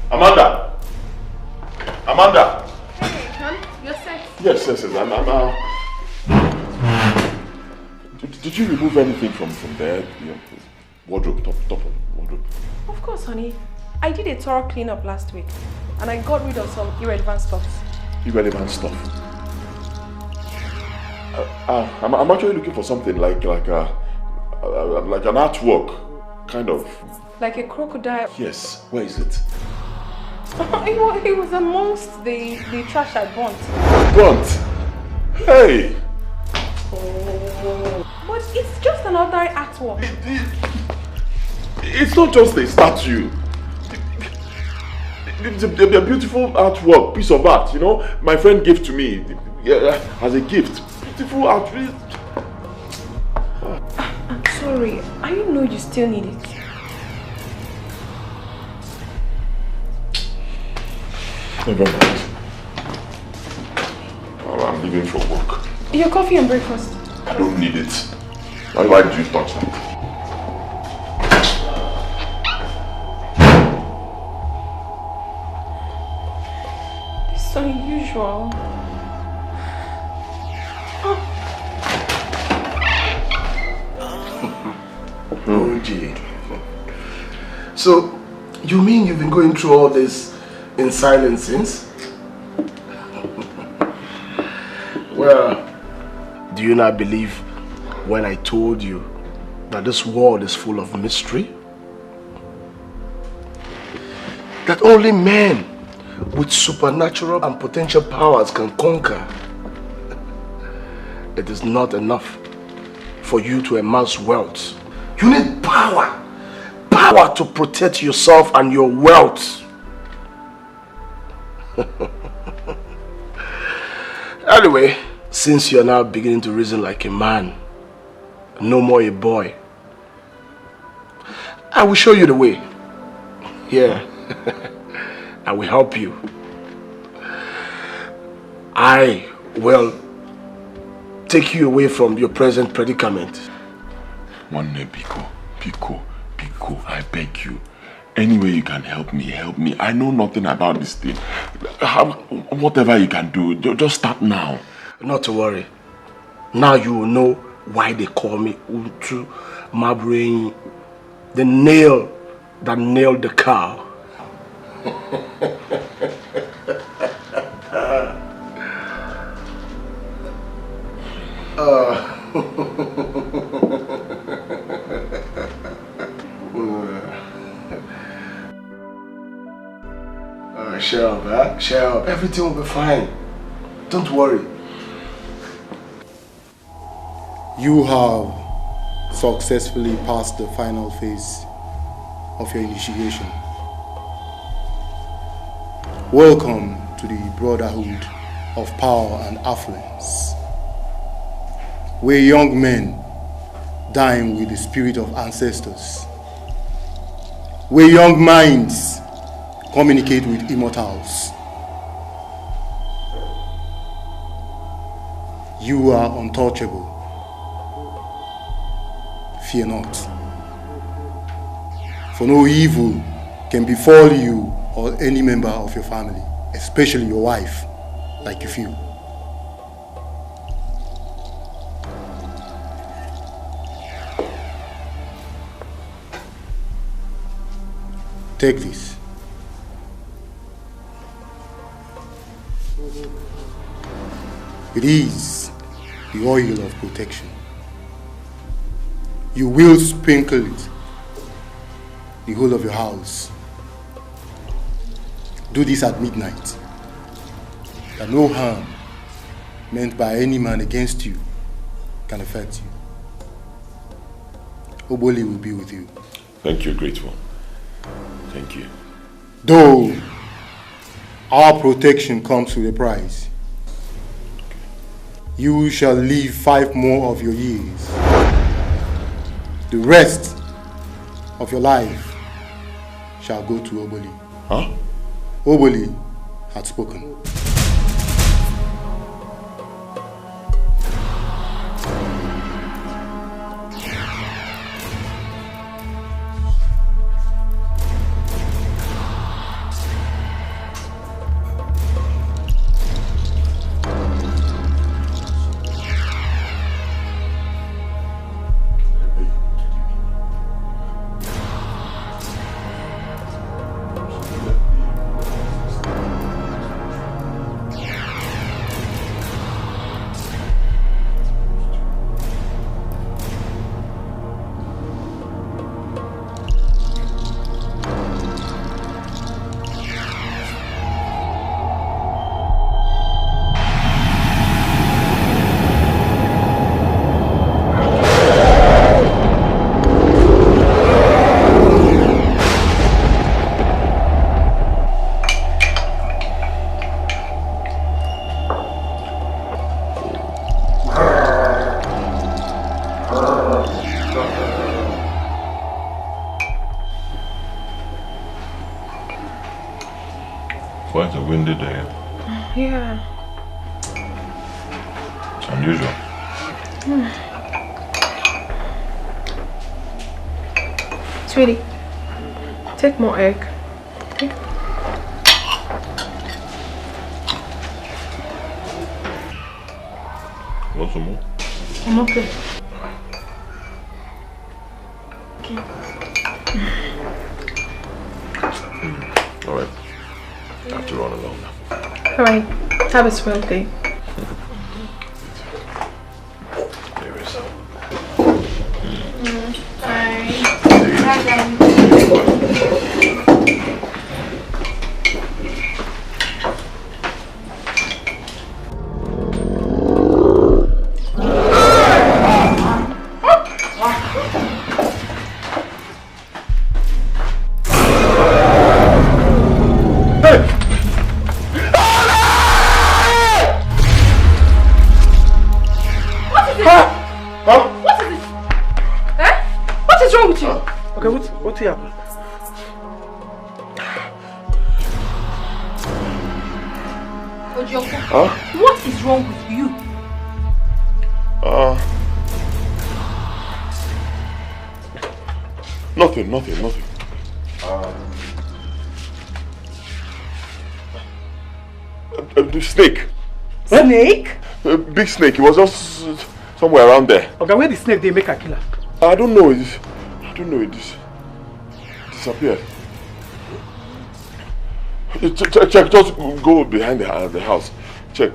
[SPEAKER 3] Amanda! Amanda!
[SPEAKER 5] Hey, hon, you're set.
[SPEAKER 3] Yes. Did you remove anything from there? Wardrobe, top of wardrobe.
[SPEAKER 5] Of course, honey. I did a thorough cleanup last week, and I got rid of some irrelevant stuff.
[SPEAKER 3] Irrelevant stuff? I'm actually looking for something like an artwork, kind of.
[SPEAKER 5] Like a crocodile.
[SPEAKER 3] Yes. Where is it?
[SPEAKER 5] It was amongst the trash I burnt.
[SPEAKER 3] Burnt? Hey!
[SPEAKER 5] But it's just an ordinary artwork.
[SPEAKER 3] It's not just a statue. It's a beautiful artwork, piece of art, you know. My friend gave to me as a gift. Beautiful artwork.
[SPEAKER 5] I'm sorry. I didn't know you still need it.
[SPEAKER 3] Never mind. I'm leaving for work.
[SPEAKER 5] Your coffee and breakfast.
[SPEAKER 3] I don't need it. Why did you touch that?
[SPEAKER 5] It's unusual.
[SPEAKER 14] OG. So, you mean you've been going through all this in silence since? Well, do you not believe when I told you that this world is full of mystery? That only men with supernatural and potential powers can conquer. It is not enough for you to amass wealth. You need power. Power to protect yourself and your wealth. Anyway, since you're now beginning to reason like a man, no more a boy, I will show you the way. Yeah, I will help you. I will take you away from your present predicament.
[SPEAKER 3] One day, Pico, I beg you. Any way you can help me, help me. I know nothing about this thing. Whatever you can do, just start now.
[SPEAKER 14] Not to worry. Now you will know why they call me Utu Mabrain, the nail that nailed the cow. Shut up, huh? Shut up. Everything will be fine. Don't worry.
[SPEAKER 21] You have successfully passed the final phase of your initiation. Welcome to the Brotherhood of Power and Affluence, where young men dine with the spirit of ancestors, where young minds communicate with immortals. You are untouchable. Fear not. For no evil can befall you or any member of your family, especially your wife, like you feel. Take this. It is the oil of protection. You will sprinkle it the whole of your house. Do this at midnight, that no harm meant by any man against you can affect you. Oboli will be with you.
[SPEAKER 3] Thank you, great one. Thank you.
[SPEAKER 21] Though our protection comes with a price, you shall live 5 more of your years. The rest of your life shall go to Oboli.
[SPEAKER 3] Huh?
[SPEAKER 21] Oboli had spoken.
[SPEAKER 3] Quite a windy day.
[SPEAKER 5] Yeah.
[SPEAKER 3] It's unusual.
[SPEAKER 5] Sweetie, take more egg. Okay?
[SPEAKER 3] Want some more?
[SPEAKER 5] I'm okay. Okay.
[SPEAKER 3] Alright. I have to run along now.
[SPEAKER 5] Alright. Have a swell day.
[SPEAKER 3] There is.
[SPEAKER 5] Bye.
[SPEAKER 3] Bye,
[SPEAKER 11] What happened?
[SPEAKER 5] Ojioka,
[SPEAKER 3] Huh?
[SPEAKER 5] what is wrong with you?
[SPEAKER 3] Nothing. The snake.
[SPEAKER 11] Snake?
[SPEAKER 3] A big snake. It was just somewhere around there.
[SPEAKER 11] Okay, where the snake they make a killer?
[SPEAKER 3] I don't know. It disappeared. Check. Just go behind the house. Check.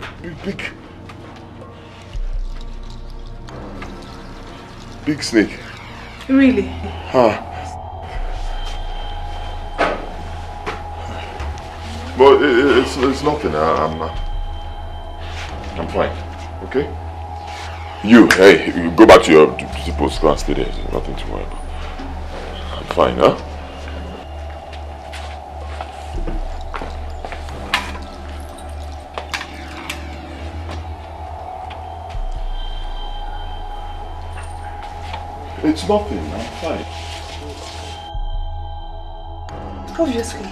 [SPEAKER 3] Big snake.
[SPEAKER 5] Really?
[SPEAKER 3] Huh. But it's nothing. I'm fine. Okay? You go back to your post class. Stay there. There's nothing to worry about. I'm fine, huh? It's nothing. I'm fine.
[SPEAKER 5] Obviously.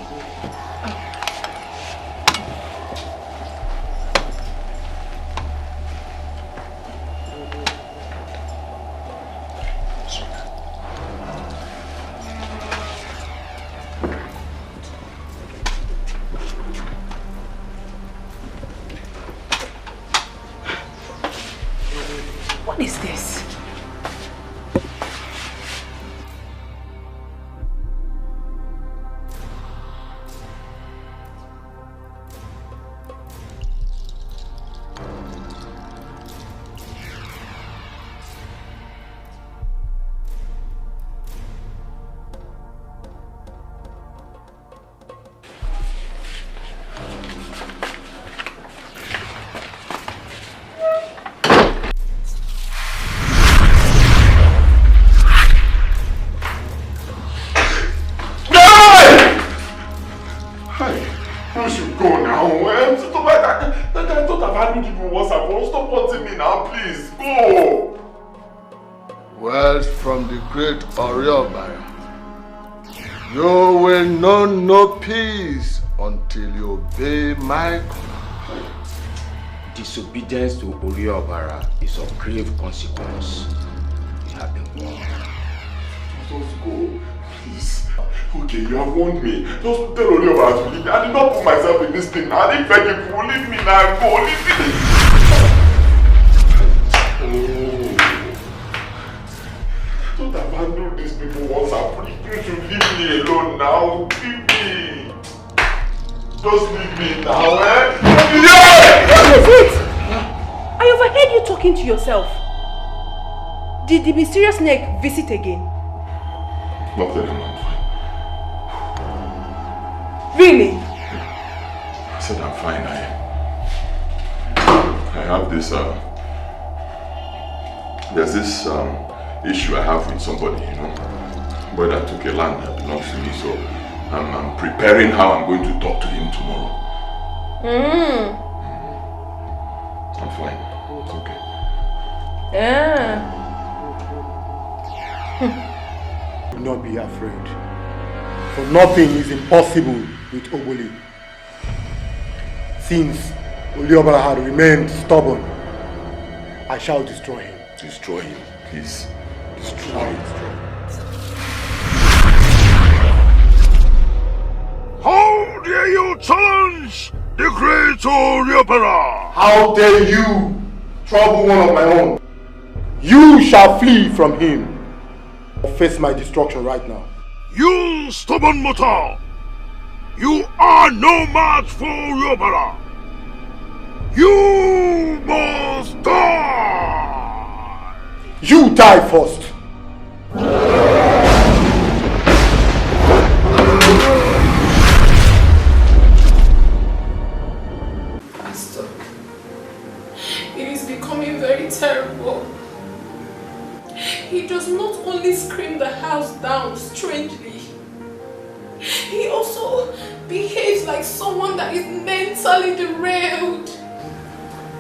[SPEAKER 5] What is this?
[SPEAKER 1] Words from the great Oriobara. You will know no peace until you obey my command.
[SPEAKER 12] Disobedience to Oriobara is of grave consequence. You have been warned.
[SPEAKER 3] Just go, please. Okay, you have warned me. Just tell Oriobara to leave me. I did not put myself in this thing. I didn't beg him to leave me now. Go, leave me. Don't abandon these people once I'm free. You should leave me alone now. Leave me. Just leave me now,
[SPEAKER 5] What is it? I overheard you talking to yourself. Did the mysterious snake visit again?
[SPEAKER 3] Nothing, I'm fine.
[SPEAKER 5] Really?
[SPEAKER 3] I said I'm fine. I have this, there's this, issue I have with somebody, boy that took a land that belongs to me, so I'm preparing how I'm going to talk to him tomorrow. I'm fine. It's okay.
[SPEAKER 21] Do not be afraid, for nothing is impossible with Oboli. Since Oliobala had remained stubborn, I shall destroy him.
[SPEAKER 3] Destroy him, please. Destroy him.
[SPEAKER 1] How dare you challenge the great Oliobala?
[SPEAKER 21] How dare you trouble one of my own? You shall flee from him or face my destruction right now.
[SPEAKER 1] You stubborn mortal! You are no match for Oliobala! You must die!
[SPEAKER 21] You die first!
[SPEAKER 5] Pastor, it is becoming very terrible. He does not only scream the house down strangely, he also behaves like someone that is mentally derailed.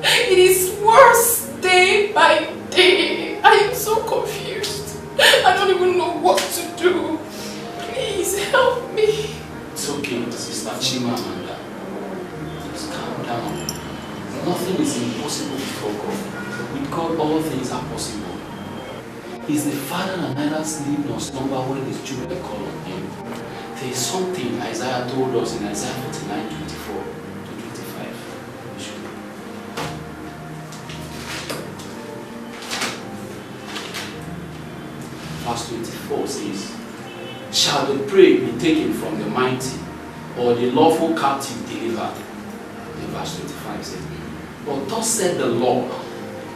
[SPEAKER 5] It is worse day by day. I am so confused. I don't even know what to do. Please help me.
[SPEAKER 15] It's okay, Sister Chimamanda. Just calm down. Nothing is impossible before God. With God, all things are possible. He's the Father that neither sleep nor slumber when his children call on him. There is something Isaiah told us in Isaiah 49:24 to 25. Verse 24 says, shall the prey be taken from the mighty, or the lawful captive delivered? In verse 25 says, but thus said the Lord,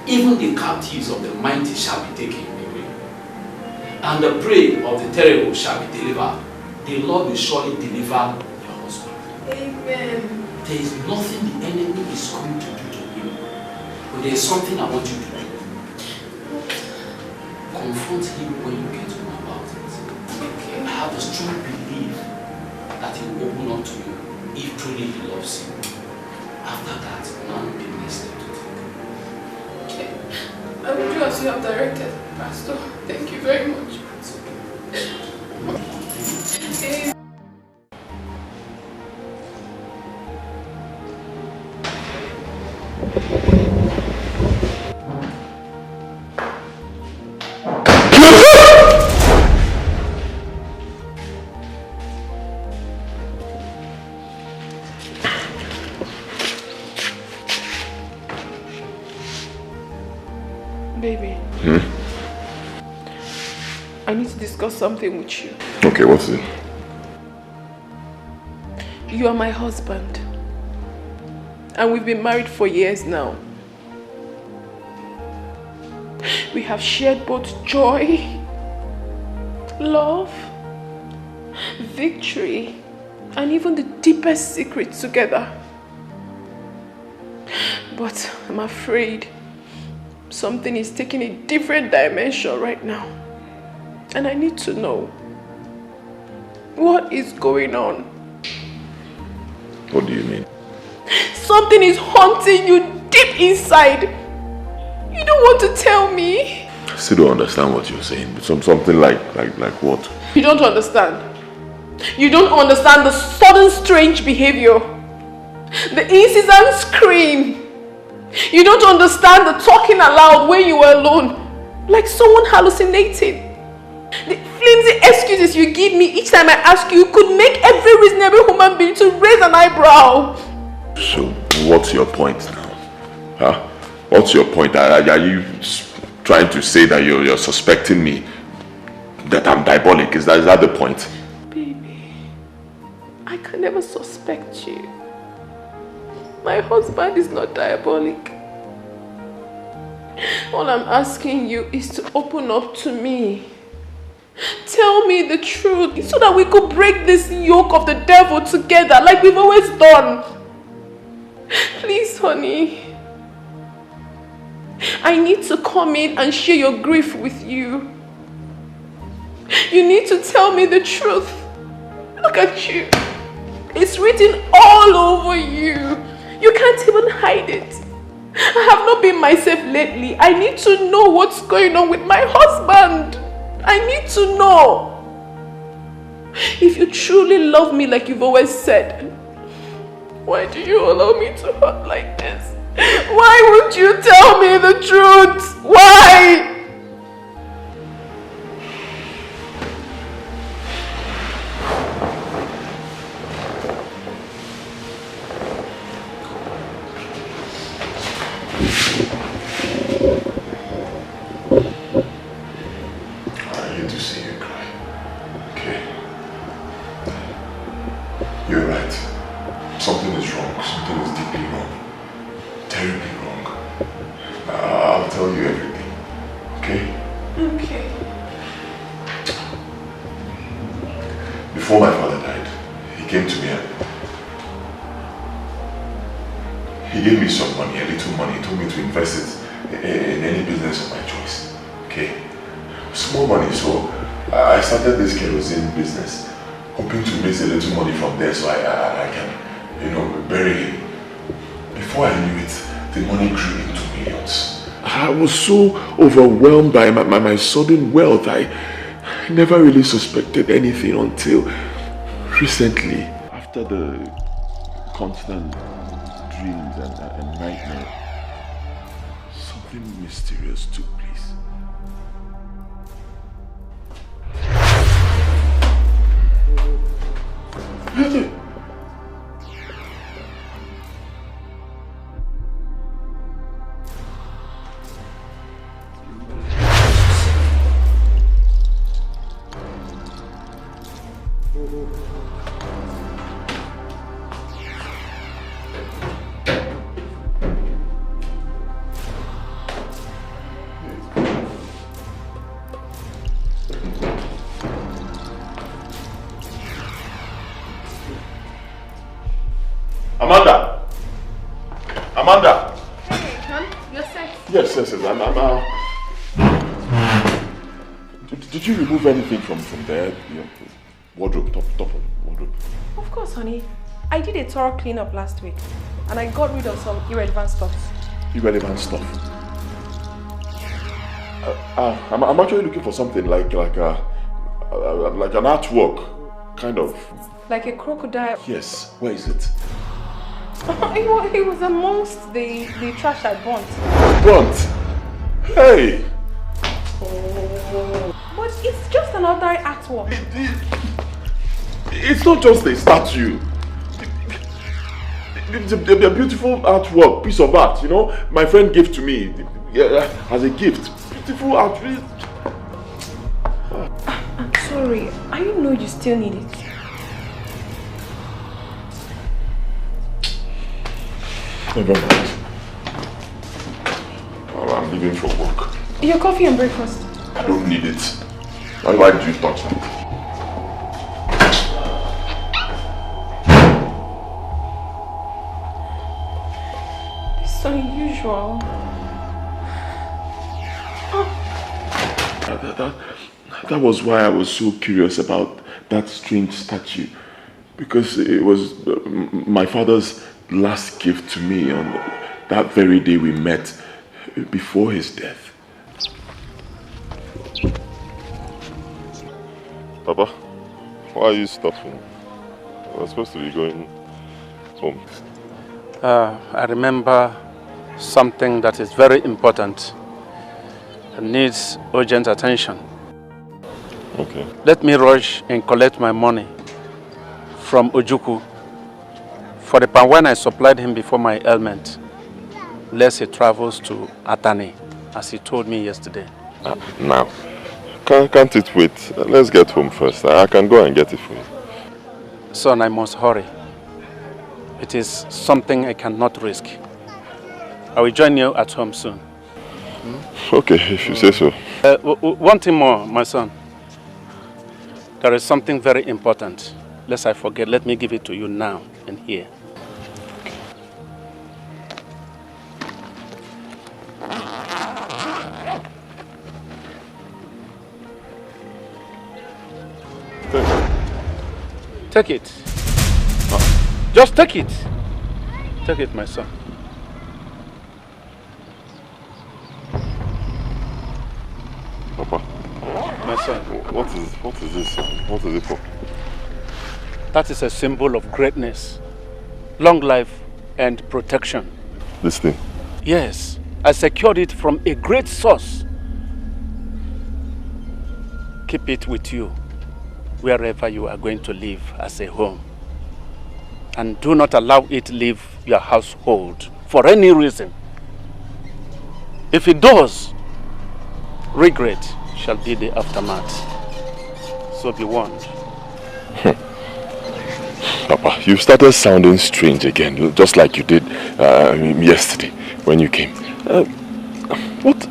[SPEAKER 15] even the captives of the mighty shall be taken away, and the prey of the terrible shall be delivered. The Lord will surely deliver your husband.
[SPEAKER 5] Amen.
[SPEAKER 15] There is nothing the enemy is going to do to you, but there is something I want you to do. Confront him when you get home about it. Okay. I have a strong belief that he will open up to you if truly he loves you. After that, none will be next step to take.
[SPEAKER 5] Okay. I will do as you have directed, Pastor. Thank you very much. Okay. Baby. I need to discuss something with you.
[SPEAKER 3] Okay, what's it?
[SPEAKER 5] You are my husband. And we've been married for years now. We have shared both joy, love, victory, and even the deepest secrets together. But I'm afraid something is taking a different dimension right now. And I need to know what is going on.
[SPEAKER 3] What do you mean?
[SPEAKER 5] Something is haunting you deep inside. You don't want to tell me.
[SPEAKER 3] I still don't understand what you're saying. Something like what?
[SPEAKER 5] You don't understand. You don't understand the sudden strange behavior. The incessant scream. You don't understand the talking aloud when you were alone. Like someone hallucinating. The flimsy excuses you give me each time I ask you could make every reasonable human being to raise an eyebrow.
[SPEAKER 3] So, what's your point now? Huh? What's your point? Are you trying to say that you're suspecting me that I'm diabolic? Is that the point?
[SPEAKER 5] Baby, I can never suspect you. My husband is not diabolic. All I'm asking you is to open up to me. Tell me the truth so that we could break this yoke of the devil together like we've always done. Please, honey. I need to come in and share your grief with you. You need to tell me the truth. Look at you. It's written all over you. You can't even hide it. I have not been myself lately. I need to know what's going on with my husband. I need to know. If you truly love me like you've always said, Why do you allow me to hurt like this? Why would you tell me the truth? Why?
[SPEAKER 3] I hate to see you cry. Okay? You're right. Something is wrong. Something is deeply wrong. Terribly wrong. I'll tell you everything. Okay?
[SPEAKER 5] Okay.
[SPEAKER 3] Before my father died, he came to me and he gave me some money, a little money. He told me to invest it in any business of my choice. Okay? Small money, so I started this kerosene business, hoping to make a little money from there so I can, bury him. Before I knew it, the money grew into millions. I was so overwhelmed by my sudden wealth. I never really suspected anything until recently. After the constant dreams and nightmares, something mysterious took place. Amanda!
[SPEAKER 5] Hey, hon, you're set.
[SPEAKER 3] Yes, Did you remove anything from there? Wardrobe, top of wardrobe.
[SPEAKER 5] Of course, honey. I did a thorough cleanup last week and I got rid of some irrelevant stuff.
[SPEAKER 3] Irrelevant stuff? I'm actually looking for something like an artwork, kind of.
[SPEAKER 5] Like a crocodile.
[SPEAKER 3] Yes, where is it?
[SPEAKER 5] It was amongst the trash I burnt.
[SPEAKER 3] Burnt? Hey!
[SPEAKER 5] But it's just an ordinary artwork.
[SPEAKER 3] It's not just a statue. It's a beautiful artwork, piece of art, my friend gave to me as a gift. Beautiful artwork.
[SPEAKER 5] I'm sorry, I know you still need it.
[SPEAKER 3] Never mind. Well, I'm leaving for work.
[SPEAKER 5] Your coffee and breakfast.
[SPEAKER 3] I don't need it. Why did you touch that?
[SPEAKER 5] It's unusual.
[SPEAKER 3] That was why I was so curious about that strange statue. Because it was my father's last gift to me on that very day we met before his death.
[SPEAKER 13] Papa, why are you stopping? We're supposed to be going home.
[SPEAKER 2] I remember something that is very important and needs urgent attention.
[SPEAKER 13] Okay.
[SPEAKER 2] Let me rush and collect my money from Ojukwu for the palm wine I supplied him before my ailment, lest he travels to Atani, as he told me yesterday.
[SPEAKER 13] Now, can't it wait? Let's get home first. I can go and get it for you.
[SPEAKER 2] Son, I must hurry. It is something I cannot risk. I will join you at home soon.
[SPEAKER 13] Okay, if you say so.
[SPEAKER 2] One thing more, my son. There is something very important. Lest I forget, let me give it to you now and here. Take it. Just take it. Take it, my son.
[SPEAKER 13] Papa.
[SPEAKER 2] My son.
[SPEAKER 13] What is this? What is it for?
[SPEAKER 2] That is a symbol of greatness. long life and protection.
[SPEAKER 3] This thing?
[SPEAKER 2] Yes, I secured it from a great source. Keep it with you wherever you are going to live as a home. And do not allow it leave your household for any reason. If it does, regret shall be the aftermath. So be warned.
[SPEAKER 3] Papa, you started sounding strange again, just like you did yesterday when you came. What?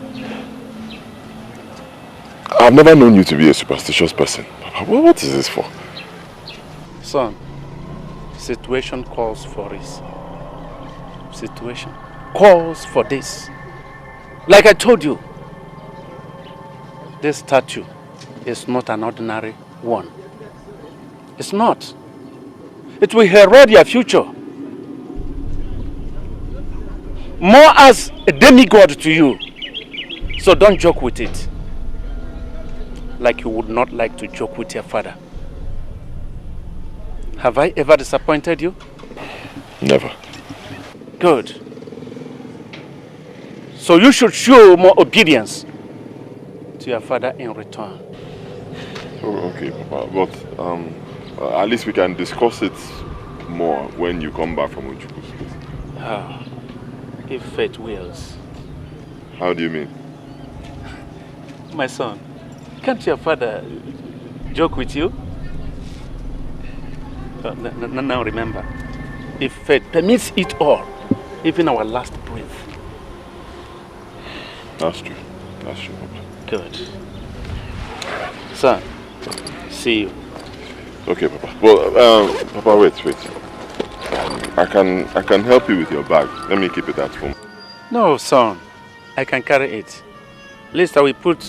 [SPEAKER 3] I've never known you to be a superstitious person. Papa, what is this for?
[SPEAKER 2] Son, situation calls for this. Situation calls for this. Like I told you, this statue is not an ordinary one. It's not. It will herald your future. More as a demigod to you. So don't joke with it. Like you would not like to joke with your father. Have I ever disappointed you?
[SPEAKER 3] Never.
[SPEAKER 2] Good. So you should show more obedience to your father in return.
[SPEAKER 3] Oh, okay, Papa. But at least we can discuss it more when you come back from Ujuku's place.
[SPEAKER 2] Ah, if fate wills.
[SPEAKER 3] How do you mean?
[SPEAKER 2] My son, can't your father joke with you? Now remember, if fate permits it all, even our last breath.
[SPEAKER 3] That's true. That's true, Papa.
[SPEAKER 2] Good. Son, see you.
[SPEAKER 3] Okay, Papa. Well, Papa, wait. I can help you with your bag. Let me keep it at home.
[SPEAKER 2] No, son. I can carry it. At least I will put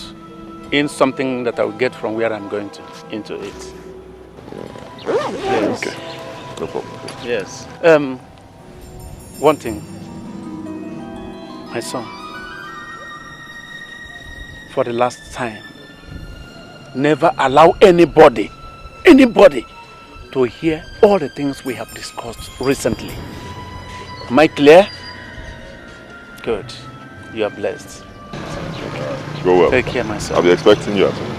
[SPEAKER 2] in something that I will get from where I'm going into it. Yes.
[SPEAKER 3] Okay. No problem.
[SPEAKER 2] Yes. One thing. My son. For the last time, never allow anybody to hear all the things we have discussed recently. Am I clear? Good. You are blessed.
[SPEAKER 3] Okay. Go well.
[SPEAKER 2] Take care, my son.
[SPEAKER 3] I'll be expecting you at home.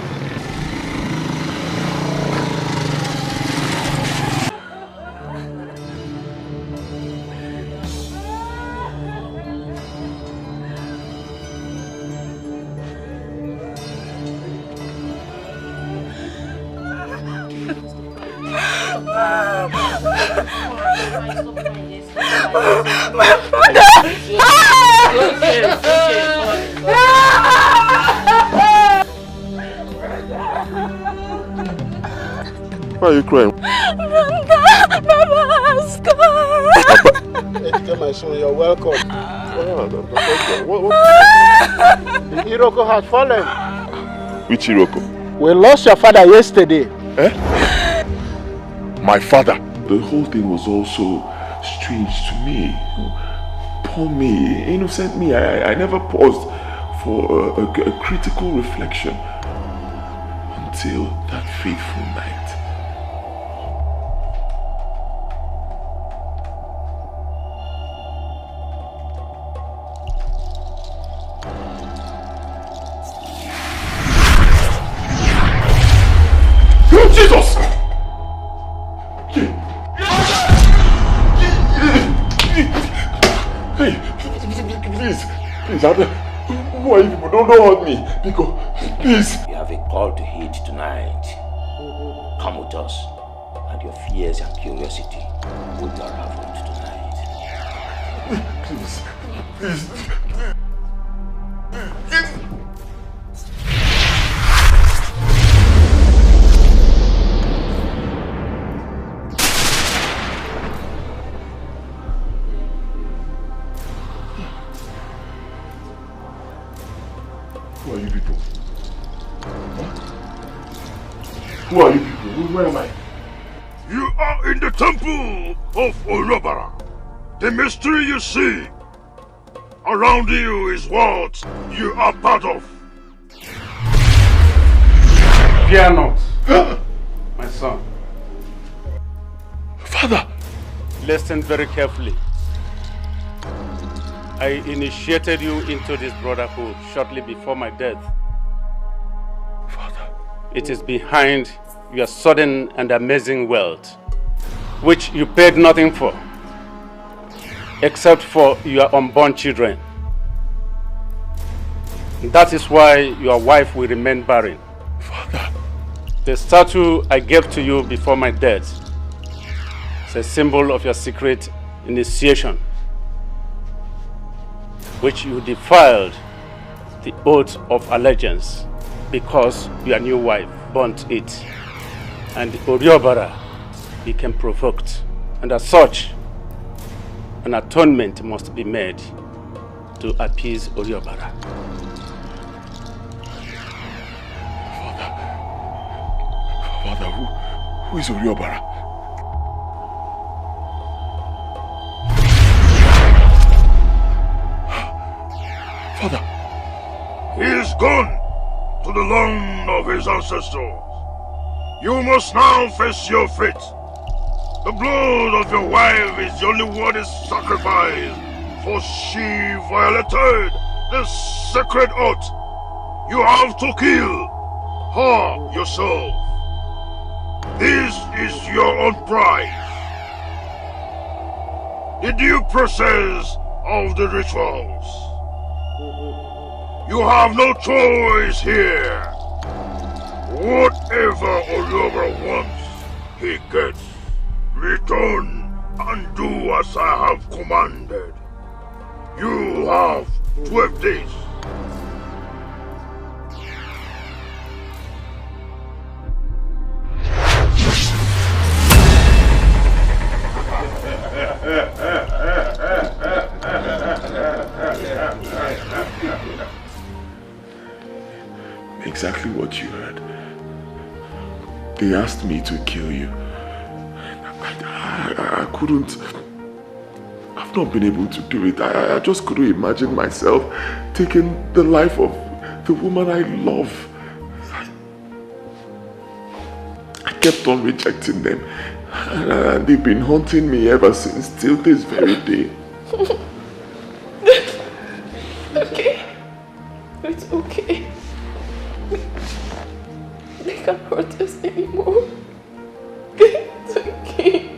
[SPEAKER 3] Why are you crying?
[SPEAKER 16] My son, you're welcome.
[SPEAKER 3] What?
[SPEAKER 16] Iroko has fallen.
[SPEAKER 3] Which Iroko?
[SPEAKER 16] We lost your father yesterday.
[SPEAKER 3] Eh? My father? The whole thing was also strange to me. Poor me, innocent me. I never paused for a critical reflection until that fateful night. Jesus! Hey, please, who are you people? Don't hurt me. Because, please.
[SPEAKER 15] You have a call to heed tonight. Come with us, and your fears and curiosity will be unraveled tonight.
[SPEAKER 3] Please. Who are you people? Who are you people? Where am I?
[SPEAKER 1] You are in the temple of Olobara. The mystery you see around you is what you are part of.
[SPEAKER 2] Fear not, my son.
[SPEAKER 3] Father!
[SPEAKER 2] Listen very carefully. I initiated you into this brotherhood shortly before my death.
[SPEAKER 3] Father.
[SPEAKER 2] It is behind your sudden and amazing wealth, which you paid nothing for, except for your unborn children. That is why your wife will remain barren.
[SPEAKER 3] Father.
[SPEAKER 2] The statue I gave to you before my death is a symbol of your secret initiation, which you defiled the oath of allegiance because your new wife burnt it, and Oriobara became provoked, and as such, an atonement must be made to appease Oriobara.
[SPEAKER 3] Father, who is Oriobara? Father.
[SPEAKER 1] He is gone to the land of his ancestors. You must now face your fate. The blood of your wife is the only worthy sacrifice, for she violated the sacred oath. You have to kill her yourself. This is your own price. The due process of the rituals. You have no choice here. Whatever Oriobara wants, he gets. Return and do as I have commanded. You have 12 days.
[SPEAKER 3] Exactly what you heard. They asked me to kill you. I couldn't. I've not been able to do it. I just couldn't imagine myself taking the life of the woman I love. I kept on rejecting them. And they've been haunting me ever since, till this very day.
[SPEAKER 5] Okay. It's okay. They can't hurt us anymore. It's okay.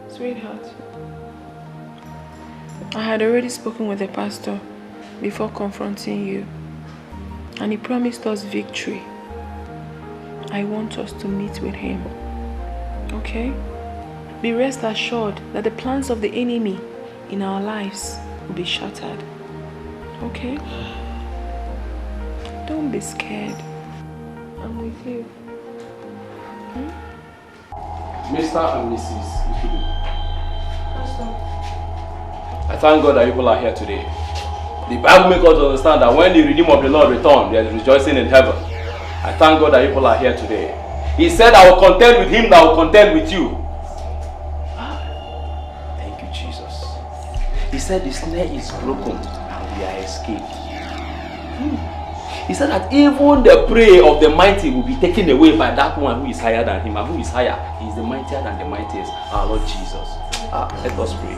[SPEAKER 5] Sweetheart, I had already spoken with the pastor before confronting you, and he promised us victory. I want us to meet with him, okay? Be rest assured that the plans of the enemy in our lives will be shattered, okay? Don't be scared. I'm with you.
[SPEAKER 4] Mr. and Mrs. Ifidu, I thank God that you people are here today. The Bible makes us understand that when the Redeemer of the Lord returns, there is rejoicing in heaven. I thank God that you people are here today. He said, I will contend with him that will contend with you. Thank you, Jesus. He said the snare is broken and we are escaped. He said that even the prey of the mighty will be taken away by that one who is higher than him. And who is higher? He is the mightier than the mightiest, our Lord Jesus. Let us pray.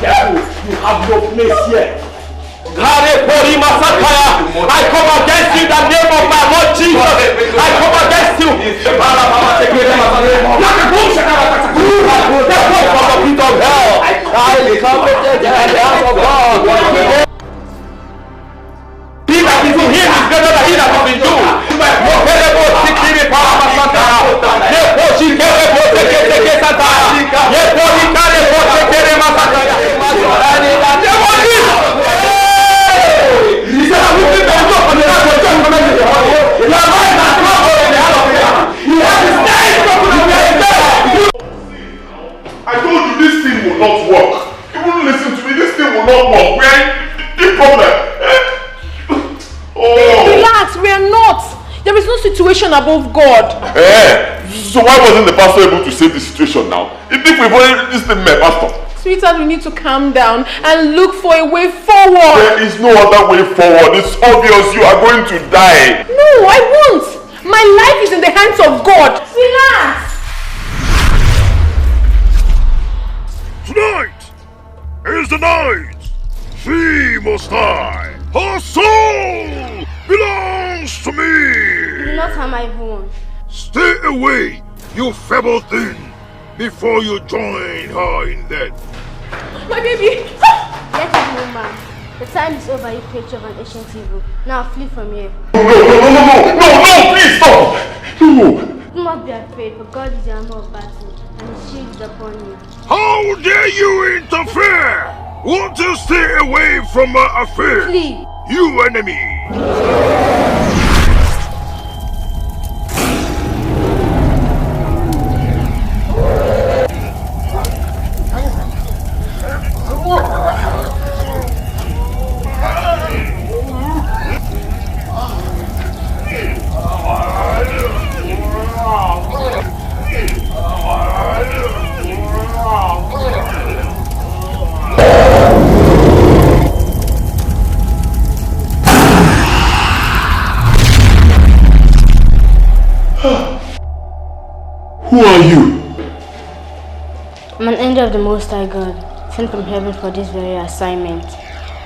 [SPEAKER 4] Devil, you have no place here. I come against you in the name of my Lord Jesus. I come against you. The from the pit of hell. I come against the house of God. He that is in him is greater than he that is in you. He said,
[SPEAKER 5] situation above God.
[SPEAKER 13] So why wasn't the pastor able to save the situation now? If we've already this thing, my pastor.
[SPEAKER 5] Sweetheart, we need to calm down and look for a way forward.
[SPEAKER 13] There is no other way forward. It's obvious you are going to die.
[SPEAKER 5] No, I won't. My life is in the hands of God. Relax.
[SPEAKER 1] Tonight is the night. She must die. Her soul belongs to me.
[SPEAKER 17] You do not harm my woman.
[SPEAKER 1] Stay away, you feeble thing, before you join her in death.
[SPEAKER 5] My baby!
[SPEAKER 17] Let him go, man. The time is over, you creature of an ancient evil. Now flee from here.
[SPEAKER 13] No, please stop! No!
[SPEAKER 17] Do not be afraid, for God is the armor of battle, and his shield is upon you.
[SPEAKER 1] How dare you interfere? Want to stay away from my affair?
[SPEAKER 17] Flee!
[SPEAKER 1] You enemy!
[SPEAKER 13] Who are you?
[SPEAKER 17] I'm an angel of the Most High God, sent from heaven for this very assignment.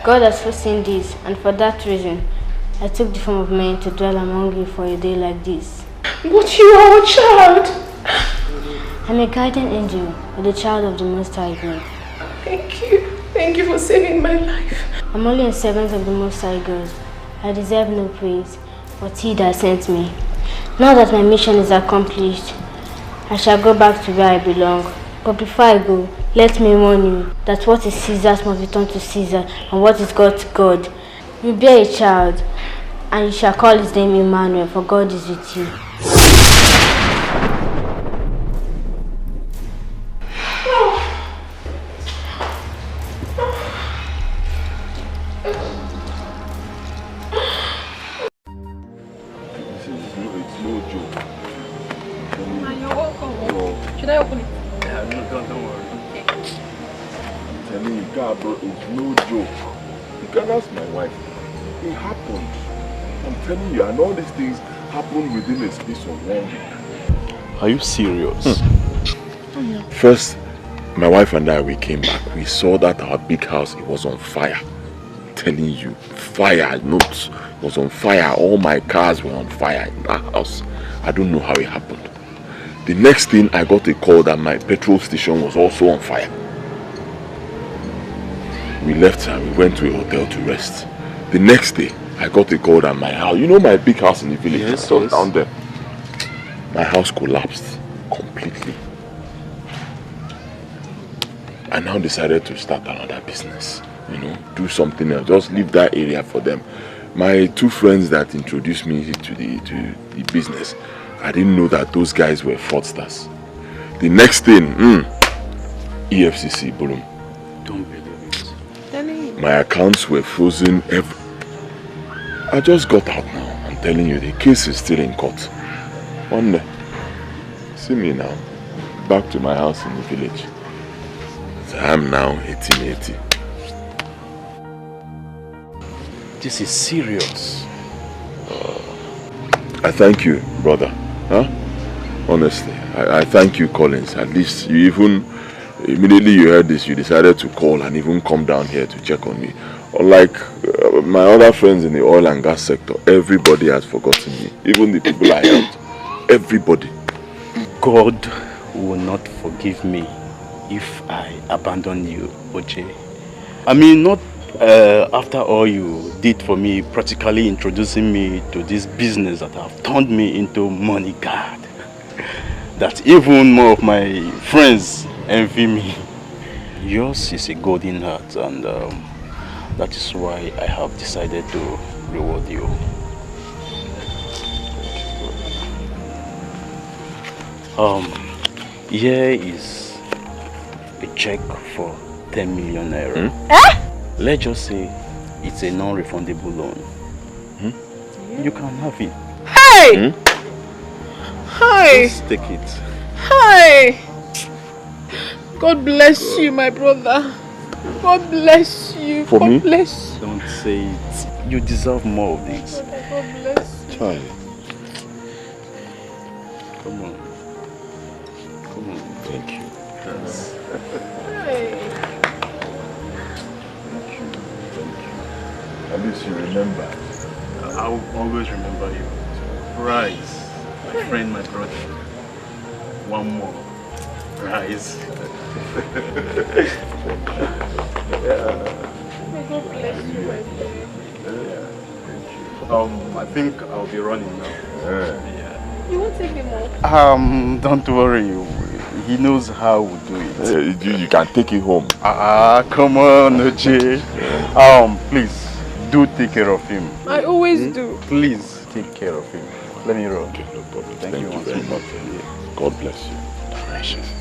[SPEAKER 17] God has foreseen this, and for that reason, I took the form of man to dwell among you for a day like this.
[SPEAKER 5] But you are a child.
[SPEAKER 17] I'm a guardian angel, or the child of the Most High God.
[SPEAKER 5] Thank you. Thank you for saving my life.
[SPEAKER 17] I'm only a servant of the Most High God. I deserve no praise, but he that sent me. Now that my mission is accomplished, I shall go back to where I belong. But before I go, let me warn you that what is Caesar's must return to Caesar, and what is God to God. You bear a child, and you shall call his name Emmanuel, for God is with you.
[SPEAKER 5] Should I open it?
[SPEAKER 13] No, don't worry.
[SPEAKER 5] Okay.
[SPEAKER 13] I'm telling you, Gabriel, it's no joke. You can ask my wife. It happened. I'm telling you, and all these things happened within a space of 1 week.
[SPEAKER 10] Are you serious?
[SPEAKER 3] First, my wife and I, we came back. We saw that our big house, it was on fire. I'm telling you, fire, it was on fire. All my cars were on fire in that house. I don't know how it happened. The next thing, I got a call that my petrol station was also on fire. We left and we went to a hotel to rest. The next day, I got a call that my house, you know my big house in the village,
[SPEAKER 10] yes.
[SPEAKER 3] down there. My house collapsed completely. I now decided to start another business, do something else, just leave that area for them. My two friends that introduced me to the business, I didn't know that those guys were fraudsters. The next thing, EFCC, boom.
[SPEAKER 19] Don't believe it.
[SPEAKER 3] My accounts were frozen. I just got out now. I'm telling you, the case is still in court. One day, see me now, back to my house in the village. So I'm now 1880.
[SPEAKER 19] This is serious.
[SPEAKER 3] I thank you, brother. Honestly, I thank you, Collins. At least you immediately you heard this, you decided to call and even come down here to check on me. Unlike my other friends in the oil and gas sector, everybody has forgotten me. Even the people I helped. Everybody.
[SPEAKER 19] God will not forgive me if I abandon you, Oje. I mean, not after all you did for me, practically introducing me to this business that have turned me into money god. That even more of my friends envy me. Yours is a golden heart, and that is why I have decided to reward you. Here is a check for 10 million naira. Let's just say it's a non-refundable loan. You can have it.
[SPEAKER 5] Hey! Hi.
[SPEAKER 19] Just take it.
[SPEAKER 5] Hi. God bless you, my brother. God bless you.
[SPEAKER 19] For
[SPEAKER 5] God
[SPEAKER 19] me?
[SPEAKER 5] bless you.
[SPEAKER 19] Don't say it. You deserve more of this.
[SPEAKER 5] God bless you.
[SPEAKER 19] Child. Come on. Come on. Thank you. Yes.
[SPEAKER 5] Hey.
[SPEAKER 13] At least you remember.
[SPEAKER 19] I'll always remember you. Rise, my friend, my brother. One more. Rise.
[SPEAKER 5] May God bless you, my dear.
[SPEAKER 19] I think I'll be running now.
[SPEAKER 5] You won't take him off?
[SPEAKER 19] Don't worry. He knows how we do it.
[SPEAKER 13] You can take it home.
[SPEAKER 19] Come on, Oje. Please, do take care of him.
[SPEAKER 5] I always do.
[SPEAKER 19] Please, take care of him. Let me run.
[SPEAKER 13] Okay, no problem.
[SPEAKER 19] Thank you
[SPEAKER 13] very much. God bless you.
[SPEAKER 19] Precious.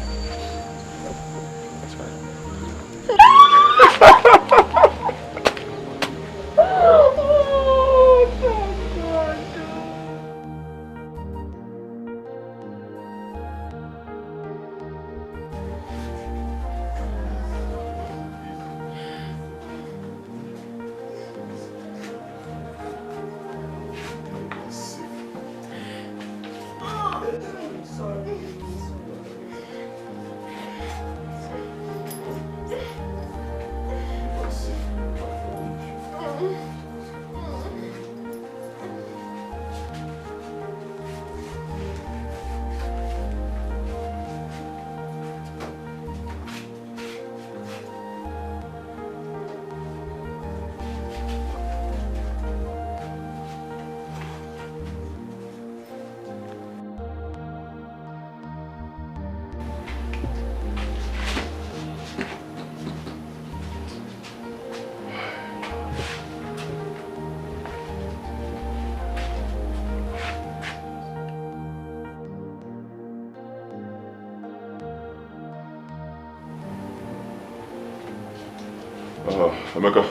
[SPEAKER 13] Emeka,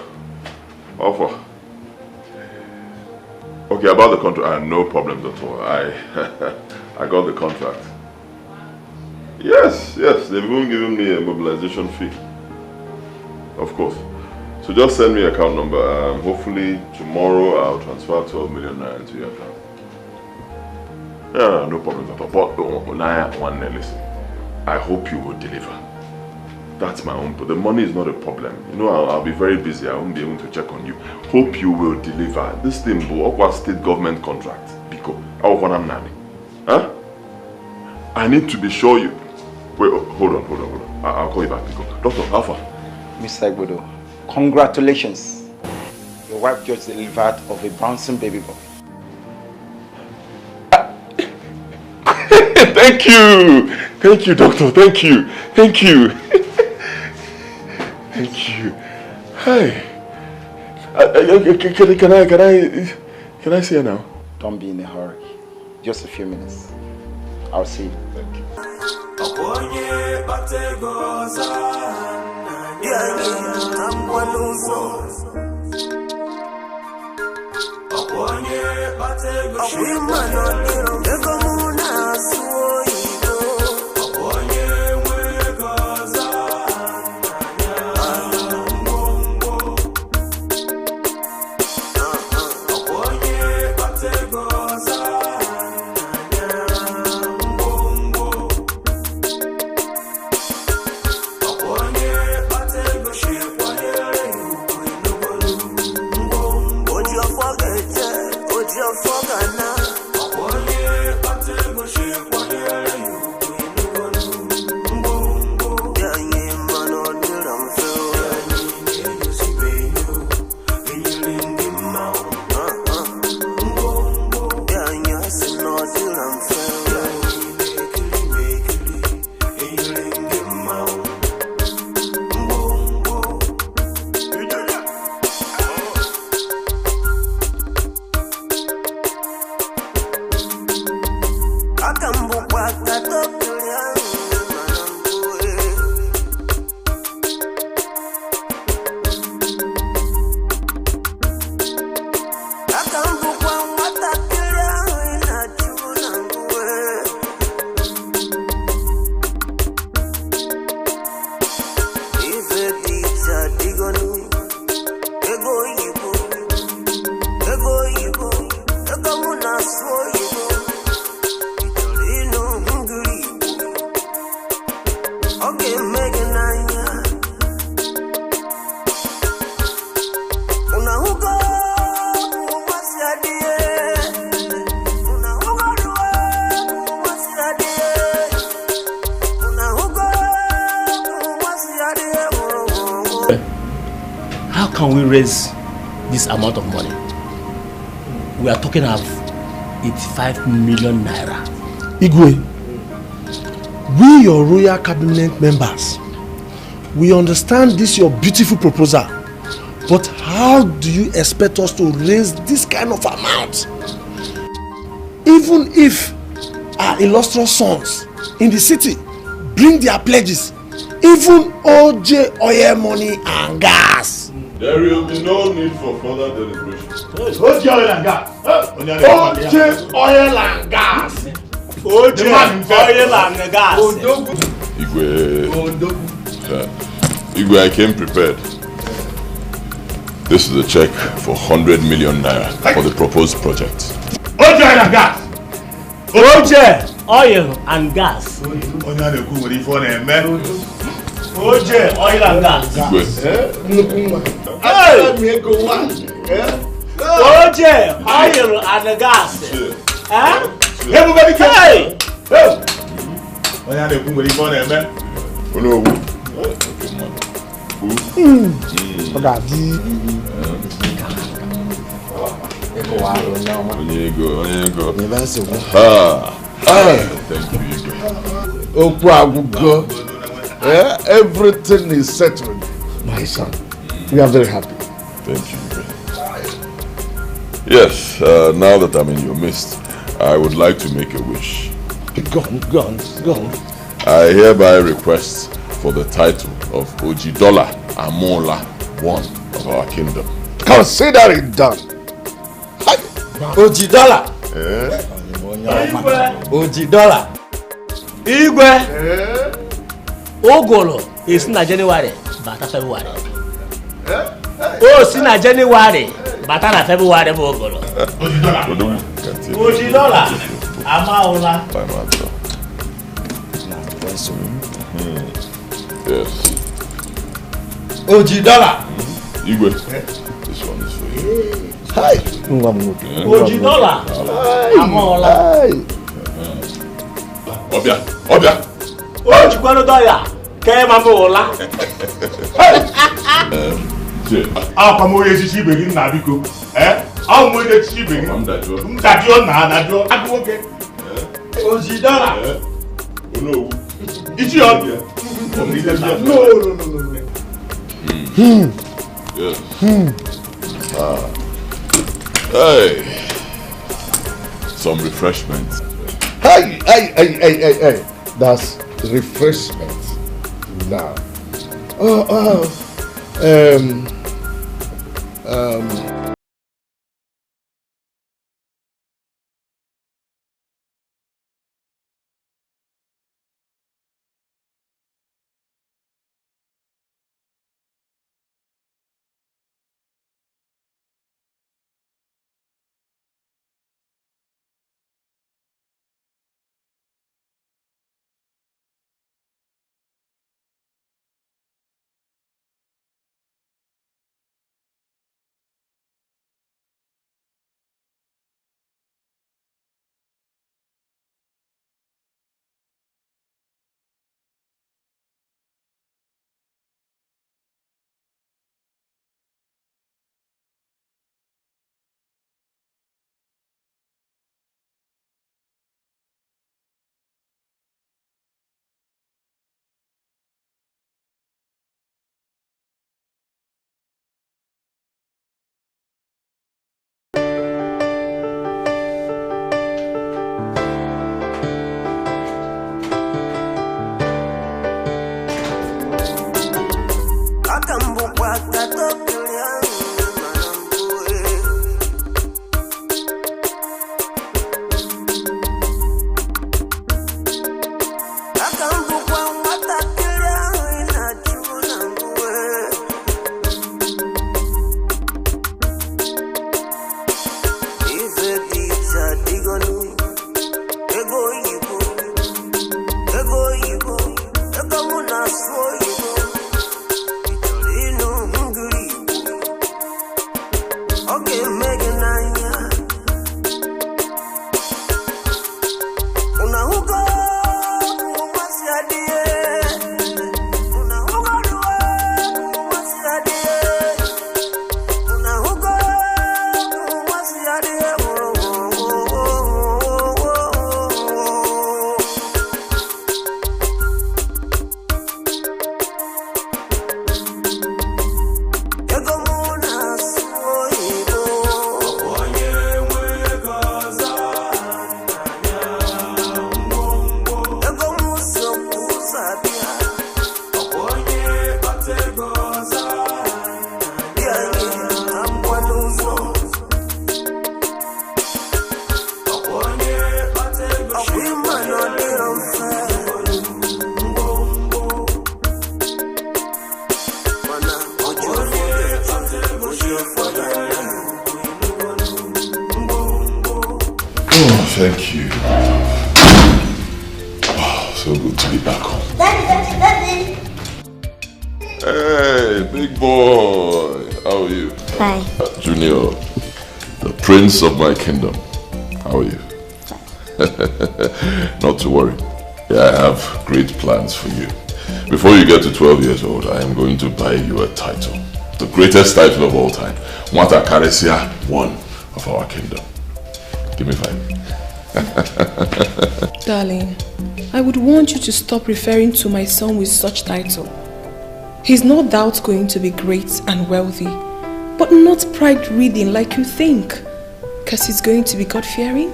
[SPEAKER 13] offer. Okay, about the contract, no problems at all. I got the contract. Yes, they've even given me a mobilization fee. Of course. So just send me your account number. Hopefully tomorrow I'll transfer 12 million naira into your account. Yeah, no problems at all. But Naya, listen, I hope you will deliver. That's my own, but the money is not a problem. You know, I'll be very busy. I won't be able to check on you. Hope you will deliver. This thing, Okwa state government contract. Biko, huh? I need to be sure you... Wait, hold on. I'll call you back, Biko. Doctor, Alpha.
[SPEAKER 8] Mr. Igbodo, congratulations. Your wife just delivered of a bouncing baby boy.
[SPEAKER 13] Thank you, doctor. Thank you. Thank you. Hey. Can I see her now?
[SPEAKER 8] Don't be in a hurry. Just a few minutes. I'll see you.
[SPEAKER 13] Thank you.
[SPEAKER 18] can we raise this amount of money? We are talking of 85 million naira.
[SPEAKER 22] Igwe, we your royal cabinet members, we understand this your beautiful proposal, but how do you expect us to raise this kind of amount? Even if our illustrious sons in the city bring their pledges, even OJ oil money and gas.
[SPEAKER 13] There will be no need for further deliberation.
[SPEAKER 22] OJ oil and gas. OJ oil and gas. OJ oil and gas.
[SPEAKER 13] Igwe, I came prepared. This is a check for 100 million naira for the proposed project.
[SPEAKER 22] OJ oil and gas.
[SPEAKER 18] OJ oil and gas. OJ oil and gas.
[SPEAKER 13] Igwe.
[SPEAKER 18] Hey! OJ oil and gas.
[SPEAKER 22] Everybody
[SPEAKER 18] hey!
[SPEAKER 13] Thank you,
[SPEAKER 1] Everything is settled. My son, we are very happy.
[SPEAKER 13] Thank you. Yes, now that I'm in your midst, I would like to make a wish.
[SPEAKER 1] Go on.
[SPEAKER 13] I hereby request for the title of Ojidola Amola, one of our kingdom.
[SPEAKER 1] Consider it done.
[SPEAKER 18] Ojidola. Ojidola. Igwe. Ogolo is na January, bata February. Oh, si na January, bata na February bo ogolo. Ojidola. Amaola.
[SPEAKER 13] Yes.
[SPEAKER 18] Ojidola.
[SPEAKER 13] Igwe, this one is for you.
[SPEAKER 1] Hi.
[SPEAKER 18] Ojidola. Amaola.
[SPEAKER 13] Obia.
[SPEAKER 18] Ojikwano doya. Kema mola.
[SPEAKER 22] Apa mo yesi si begin na biko. How mo dey si begin? Mdadio na adadio. Aduoke. Ojidola.
[SPEAKER 13] No.
[SPEAKER 22] Ichi on. No.
[SPEAKER 13] Yes. Hey. Some refreshments.
[SPEAKER 1] Hey. That's refreshment. Now.
[SPEAKER 13] Thank you. Wow, so good to be back home.
[SPEAKER 17] Daddy.
[SPEAKER 13] Hey, big boy. How are you?
[SPEAKER 17] Fine.
[SPEAKER 13] Junior, the prince of my kingdom. How are you? Not to worry. Yeah, I have great plans for you. Before you get to 12 years old, I am going to buy you a title. The greatest title of all time. Nwata Karisia, one of our kingdom. Give me 5.
[SPEAKER 5] Darling, I would want you to stop referring to my son with such title. He's no doubt going to be great and wealthy, but not pride-ridden like you think. Because he's going to be God-fearing,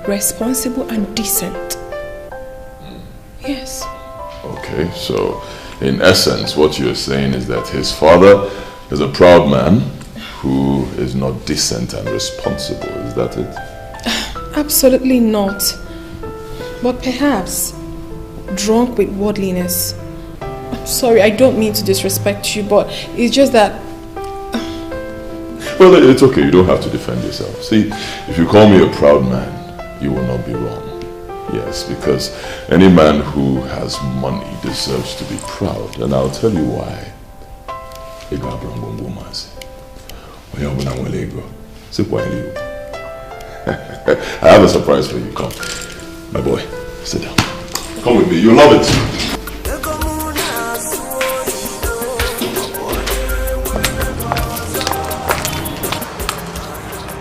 [SPEAKER 5] responsible and decent. Yes.
[SPEAKER 13] Okay, so in essence, what you're saying is that his father is a proud man who is not decent and responsible. Is that it?
[SPEAKER 5] Absolutely not. But perhaps drunk with worldliness. I'm sorry, I don't mean to disrespect you, but it's just that...
[SPEAKER 13] Well, it's okay. You don't have to defend yourself. See, if you call me a proud man, you will not be wrong. Yes, because any man who has money deserves to be proud. And I'll tell you why. I have a surprise for you. Come. My boy, sit down. Come with me. You'll love it.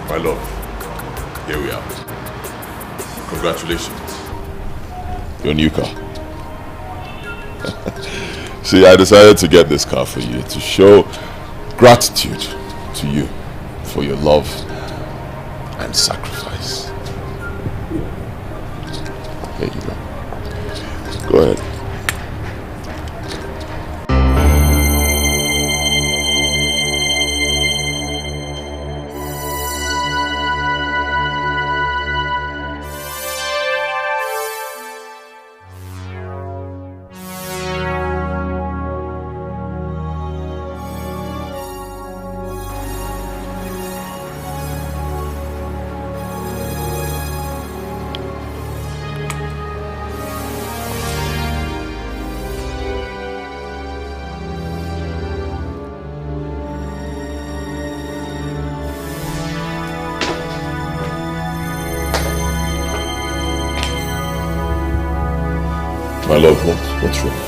[SPEAKER 13] My love, here we are. Congratulations. Your new car. See, I decided to get this car for you to show gratitude to you for your love and sacrifice. There you go. Go ahead. My love, what's wrong?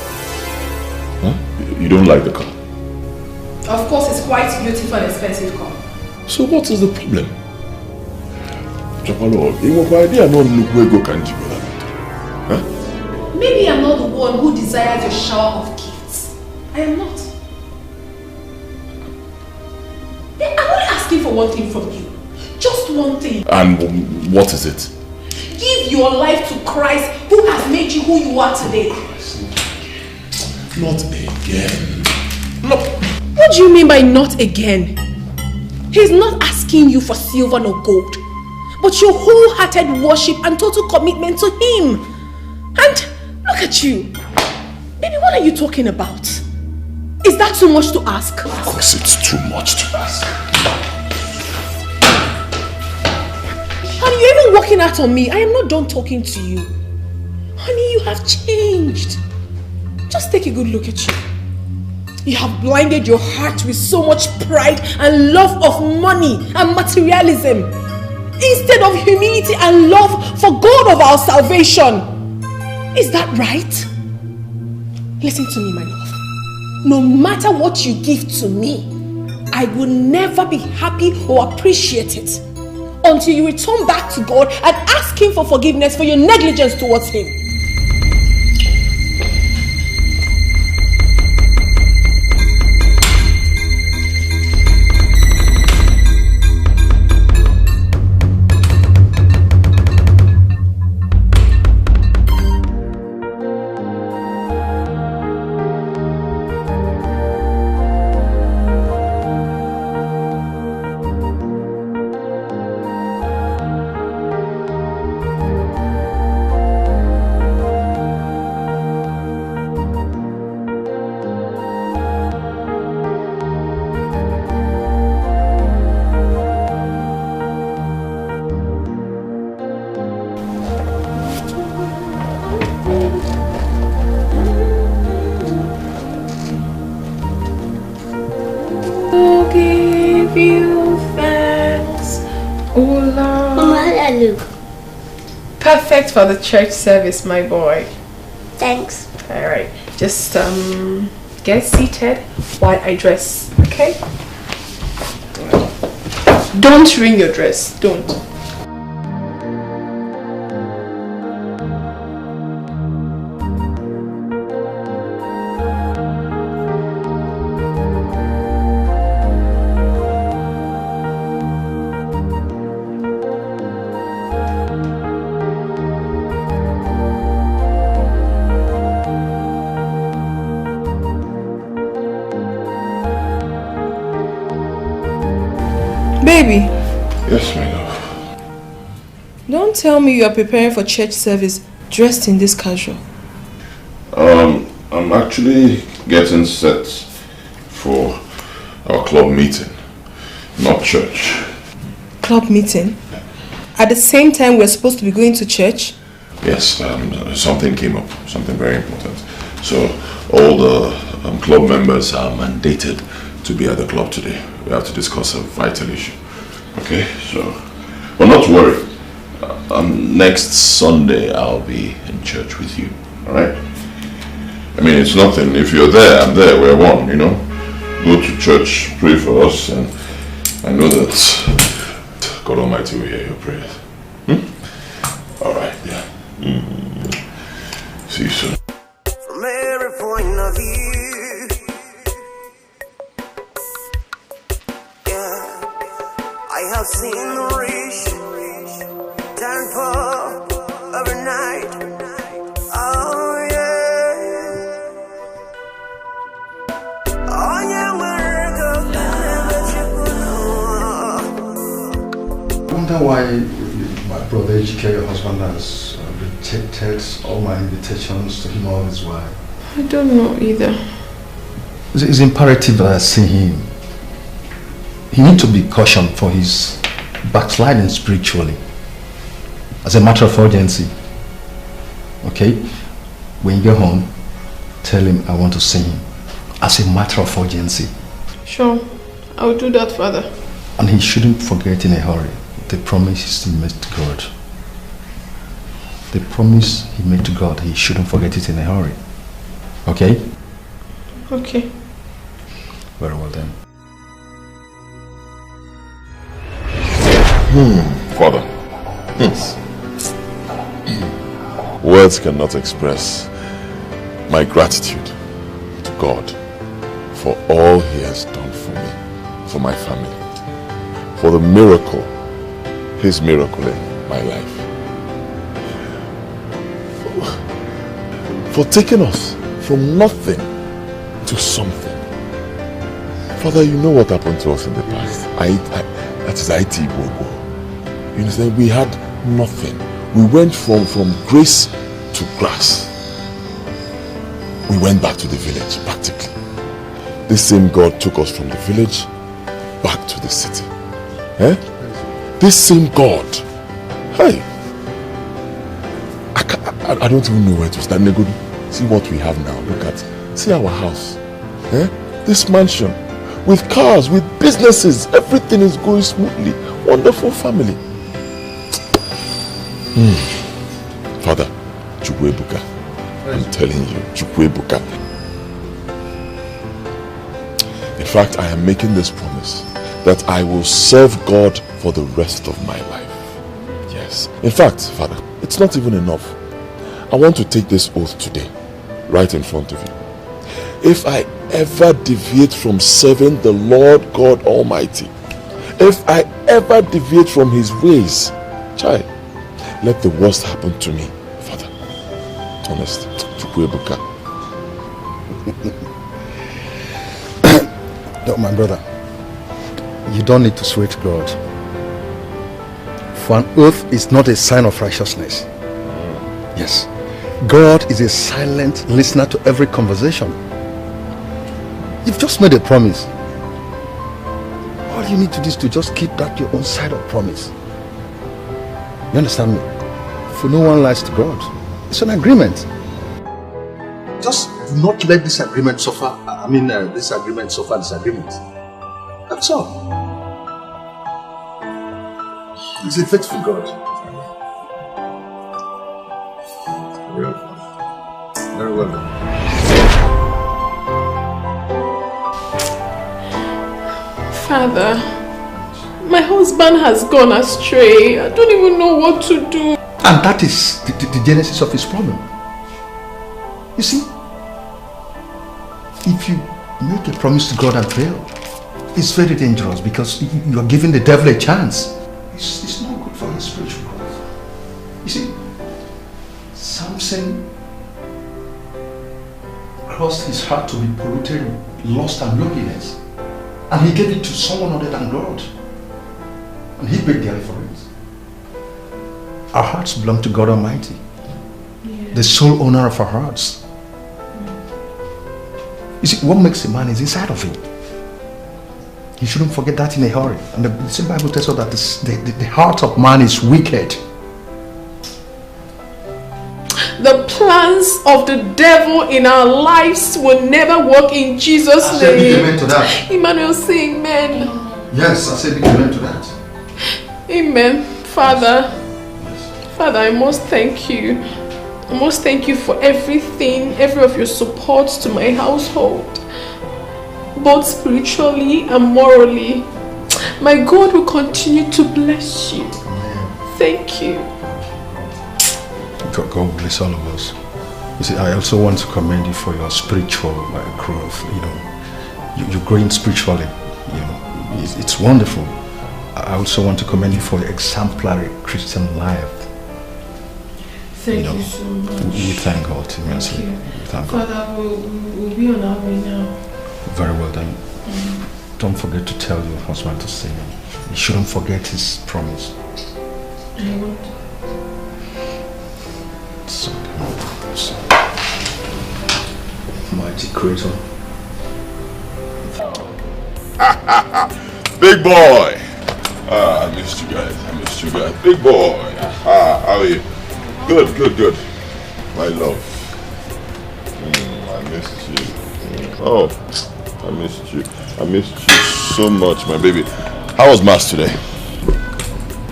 [SPEAKER 13] Huh? You don't like the car?
[SPEAKER 5] Of course, it's quite beautiful and expensive car.
[SPEAKER 13] So what is the problem? Chapalo, idea no go kanji.
[SPEAKER 5] Maybe I'm not the one who desires your shower of gifts. I am not. I'm only asking for one thing from you. Just one thing.
[SPEAKER 13] And what is it?
[SPEAKER 5] Give your life to Christ who has made you who you are today.
[SPEAKER 13] Not again. No.
[SPEAKER 5] What do you mean by not again? He's not asking you for silver nor gold, but your wholehearted worship and total commitment to him. And look at you. Baby, what are you talking about? Is that too much to ask?
[SPEAKER 13] Of course it's too much to ask.
[SPEAKER 5] Honey, you're even walking out on me. I am not done talking to you. Honey, you have changed. Just take a good look at you. You have blinded your heart with so much pride and love of money and materialism, instead of humility and love for God of our salvation. Is that right? Listen to me, my love. No matter what you give to me, I will never be happy or appreciate it until you return back to God and ask him for forgiveness for your negligence towards him. give you thanks, oh Lord.
[SPEAKER 17] Mama, how do I look?
[SPEAKER 5] Perfect for the church service, my boy.
[SPEAKER 17] Thanks.
[SPEAKER 5] Alright, just get seated while I dress, okay? Don't ring your dress, don't. Baby.
[SPEAKER 3] Yes, my love.
[SPEAKER 5] Don't tell me you are preparing for church service dressed in this casual.
[SPEAKER 3] I'm actually getting set for our club meeting, not church.
[SPEAKER 5] Club meeting? At the same time we're supposed to be going to church?
[SPEAKER 3] Yes, something came up, something very important. So all the club members are mandated to be at the club today. We have to discuss a vital issue. Okay, so, but not to worry. Next Sunday I'll be in church with you. All right. I mean, it's nothing. If you're there, I'm there. We're one. You know. Go to church, pray for us, and I know that God Almighty will hear your prayers. All right. Yeah. See you soon.
[SPEAKER 20] From every point of view. I have seen the rich turn poor overnight. Oh yeah. Oh yeah,
[SPEAKER 6] I wonder why my brother Ejike, your husband, has rejected all my invitations to him all his while.
[SPEAKER 5] I don't know either.
[SPEAKER 6] It's imperative that I see him. He needs to be cautioned for his backsliding spiritually. As a matter of urgency. Okay? When you get home, tell him I want to see him. As a matter of urgency.
[SPEAKER 5] Sure. I'll do that, Father.
[SPEAKER 6] And he shouldn't forget in a hurry the promise he made to God. The promise he made to God, he shouldn't forget it in a hurry. Okay?
[SPEAKER 5] Okay.
[SPEAKER 6] Very well then.
[SPEAKER 3] Father, words cannot express my gratitude to God for all He has done for me, for my family, for the miracle, His miracle in my life, for taking us from nothing to something. Father, you know what happened to us in the past. That is IT Bobo. You understand? We had nothing. We went from grace to grass. We went back to the village, practically. This same God took us from the village back to the city. Eh? This same God. Hey! I don't even know where to start. See what we have now. Look at. See our house. Eh? This mansion. With cars, with businesses. Everything is going smoothly. Wonderful family. Father, Chukwuebuka, I'm telling you, Chukwuebuka. In fact, I am making this promise that I will serve God for the rest of my life. Yes. In fact, Father, it's not even enough. I want to take this oath today, right in front of you. If I ever deviate from serving the Lord God Almighty, if I ever deviate from His ways, child, let the worst happen to me, Father. Honest. Chukwuebuka.
[SPEAKER 6] No, my brother, you don't need to swear to God. For an oath is not a sign of righteousness. Yes. God is a silent listener to every conversation. You've just made a promise. All you need to do is to just keep that your own side of promise. You understand me? For no one lies to God. It's an agreement. Just do not let this agreement suffer. This agreement suffer disagreement. That's all.
[SPEAKER 3] He's a faithful God. Very well.
[SPEAKER 5] Father, my husband has gone astray. I don't even know what to do.
[SPEAKER 6] And that is the genesis of his problem. You see, if you make a promise to God and fail, it's very dangerous because you are giving the devil a chance. It's not good for his spiritual growth. You see, Samson caused his heart to be polluted with lust and loneliness. And he gave it to someone other than God. And he paid dearly for it. Our hearts belong to God Almighty. Yeah. The sole owner of our hearts. You see, what makes a man is inside of him. You shouldn't forget that in a hurry. And the same Bible tells us that the heart of man is wicked.
[SPEAKER 5] The plans of the devil in our lives will never work in Jesus' name. I said big amen to that. Emmanuel, say amen.
[SPEAKER 6] Yes, I said big amen to that.
[SPEAKER 5] Amen. Father, Father, I must thank you. I must thank you for everything, every of your support to my household, both spiritually and morally. My God will continue to bless you. Thank you.
[SPEAKER 6] God bless all of us. You see, I also want to commend you for your spiritual growth. You know, you're growing spiritually. You know, it's wonderful. I also want to commend you for your exemplary Christian life.
[SPEAKER 5] Thank you so much.
[SPEAKER 6] We thank God immensely. Thank God.
[SPEAKER 5] Father, we'll be on our way now.
[SPEAKER 6] Very well done. Don't forget to tell your husband to say he shouldn't forget his promise.
[SPEAKER 5] I won't.
[SPEAKER 6] So, mighty creator.
[SPEAKER 13] Big boy! I missed you guys. Big boy! How are you? Good. My love. I missed you. Oh, I missed you. I missed you so much, my baby. How was Mass today?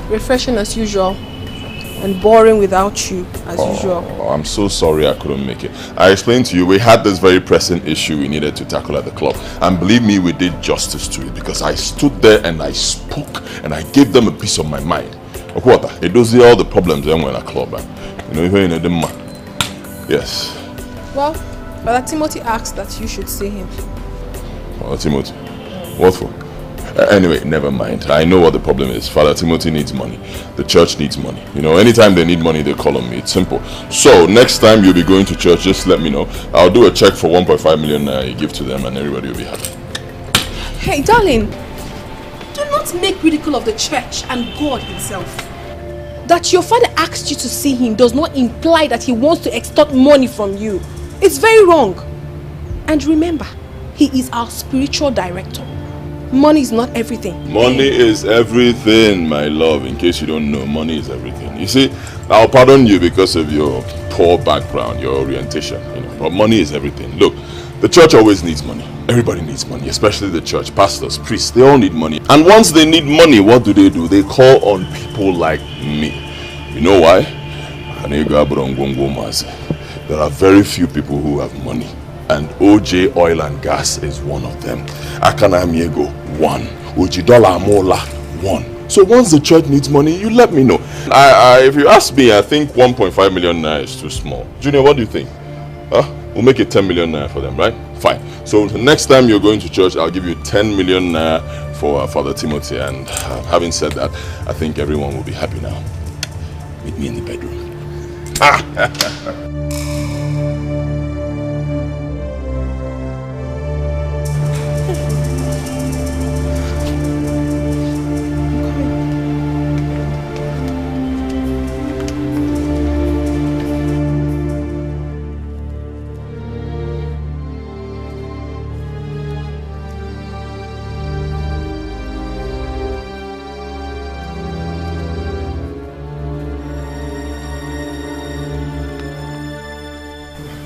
[SPEAKER 5] Refreshing as usual. And boring without you, as usual.
[SPEAKER 13] I'm so sorry I couldn't make it. I explained to you, we had this very pressing issue we needed to tackle at the club. And believe me, we did justice to it because I stood there and I spoke and I gave them a piece of my mind. What? It does all the problems when we're in a club. You know, yes.
[SPEAKER 5] Well, Brother Timothy asked that you should see him.
[SPEAKER 13] Father Timothy? What for? Anyway, never mind. I know what the problem is. Father Timothy needs money. The church needs money. You know, anytime they need money, they call on me. It's simple. So, next time you'll be going to church, just let me know. I'll do a check for 1.5 million you give to them and everybody will be happy.
[SPEAKER 5] Hey, darling. Do not make ridicule of the church and God himself. That your father asked you to see him does not imply that he wants to extort money from you. It's very wrong. And remember, he is our spiritual director. Money is not everything.
[SPEAKER 13] Money is everything, my love. In case you don't know, money is everything. You see, I'll pardon you because of your poor background, your orientation. You know, but money is everything. Look, the church always needs money. Everybody needs money, especially the church. Pastors, priests, they all need money. And once they need money, what do? They call on people like me. You know why? There are very few people who have money. And OJ Oil and Gas is one of them. Akana Miego, one. Ojidola Amola, one. So once the church needs money, you let me know. If you ask me, I think 1.5 million naira is too small. Junior, what do you think? We'll make it 10 million naira for them, right? Fine. So the next time you're going to church, I'll give you 10 million naira for Father Timothy. And having said that, I think everyone will be happy now. Meet me in the bedroom.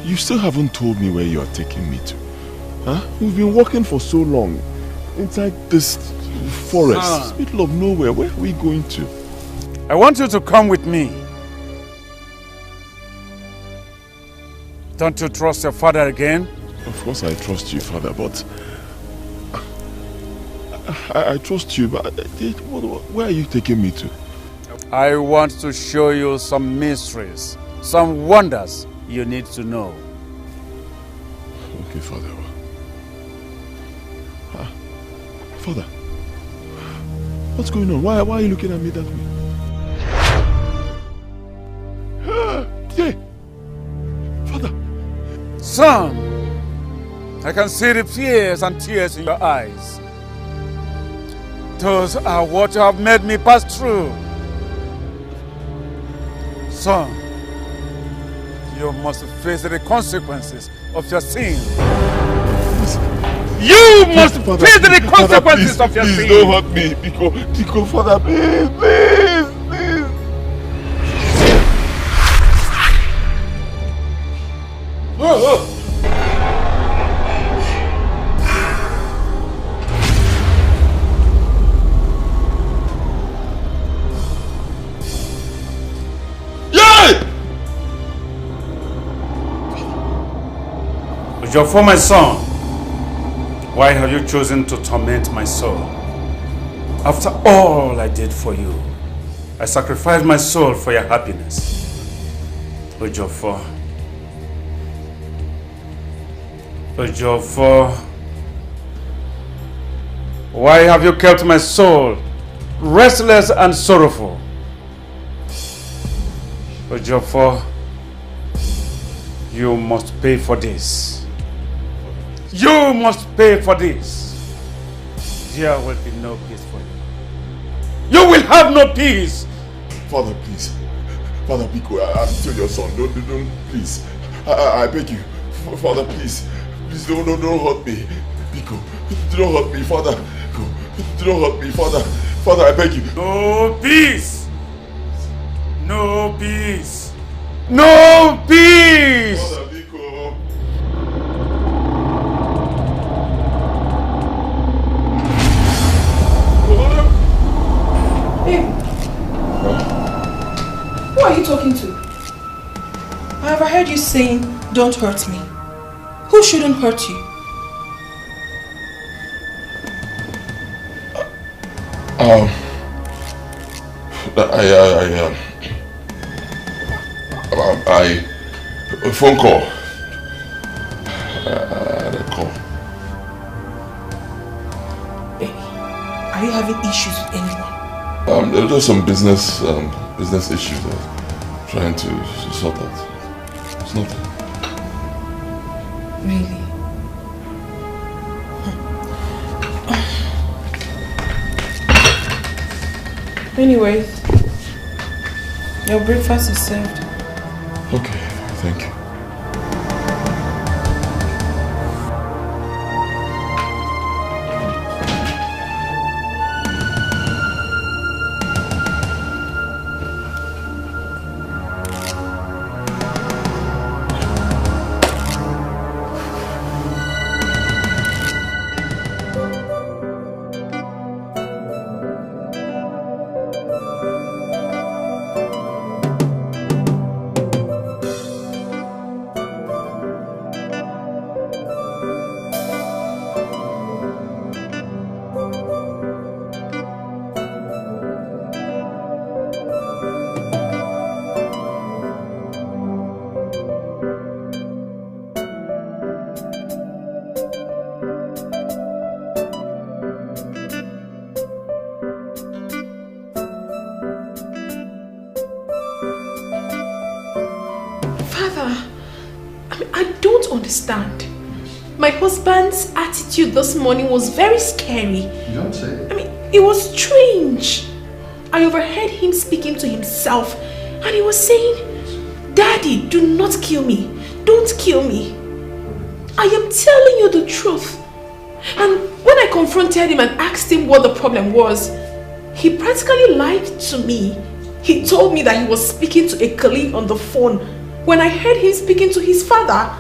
[SPEAKER 13] You still haven't told me where you are taking me to. Huh? We've been walking for so long. Inside this forest, middle of nowhere. Where are we going to?
[SPEAKER 2] I want you to come with me. Don't you trust your father again?
[SPEAKER 13] Of course I trust you, Father, but... I trust you, but where are you taking me to?
[SPEAKER 2] I want to show you some mysteries, some wonders you need to know.
[SPEAKER 13] Okay, Father. Father, what's going on? Why are you looking at me that way? Yeah. Father.
[SPEAKER 2] Son, I can see the fears and tears in your eyes. Those are what you have made me pass through. Son, you must face the consequences of your sin. You must face the consequences of your sin.
[SPEAKER 13] Please don't hurt me. Pico, Father, please.
[SPEAKER 2] For my son, why have you chosen to torment my soul? After all I did for you, I sacrificed my soul for your happiness. Ejiofor, why have you kept my soul restless and sorrowful? Ejiofor, you must pay for this. You must pay for this. There will be no peace for you. You will have no peace.
[SPEAKER 13] Father, please. Father, Pico, I'm still your son. Don't, please. I beg you. Father, please. Please don't hurt me. Pico, don't hurt me, Father. Don't hurt me, Father. Father, I beg you.
[SPEAKER 2] No peace. No peace. No peace.
[SPEAKER 13] Father, Pico.
[SPEAKER 5] Who are you talking to? I have heard you saying, don't hurt me. Who shouldn't hurt you?
[SPEAKER 13] A phone call. A call.
[SPEAKER 5] Baby, are you having issues with anyone?
[SPEAKER 13] There are just some business issues I'm trying to sort out. It's nothing.
[SPEAKER 5] Really? Anyway, your breakfast is served.
[SPEAKER 13] Okay, thank you.
[SPEAKER 5] My husband's attitude this morning was very scary.
[SPEAKER 6] You don't say.
[SPEAKER 5] I mean, it was strange. I overheard him speaking to himself and he was saying, Daddy, do not kill me. Don't kill me. I am telling you the truth. And when I confronted him and asked him what the problem was, he practically lied to me. He told me that he was speaking to a colleague on the phone when I heard him speaking to his father.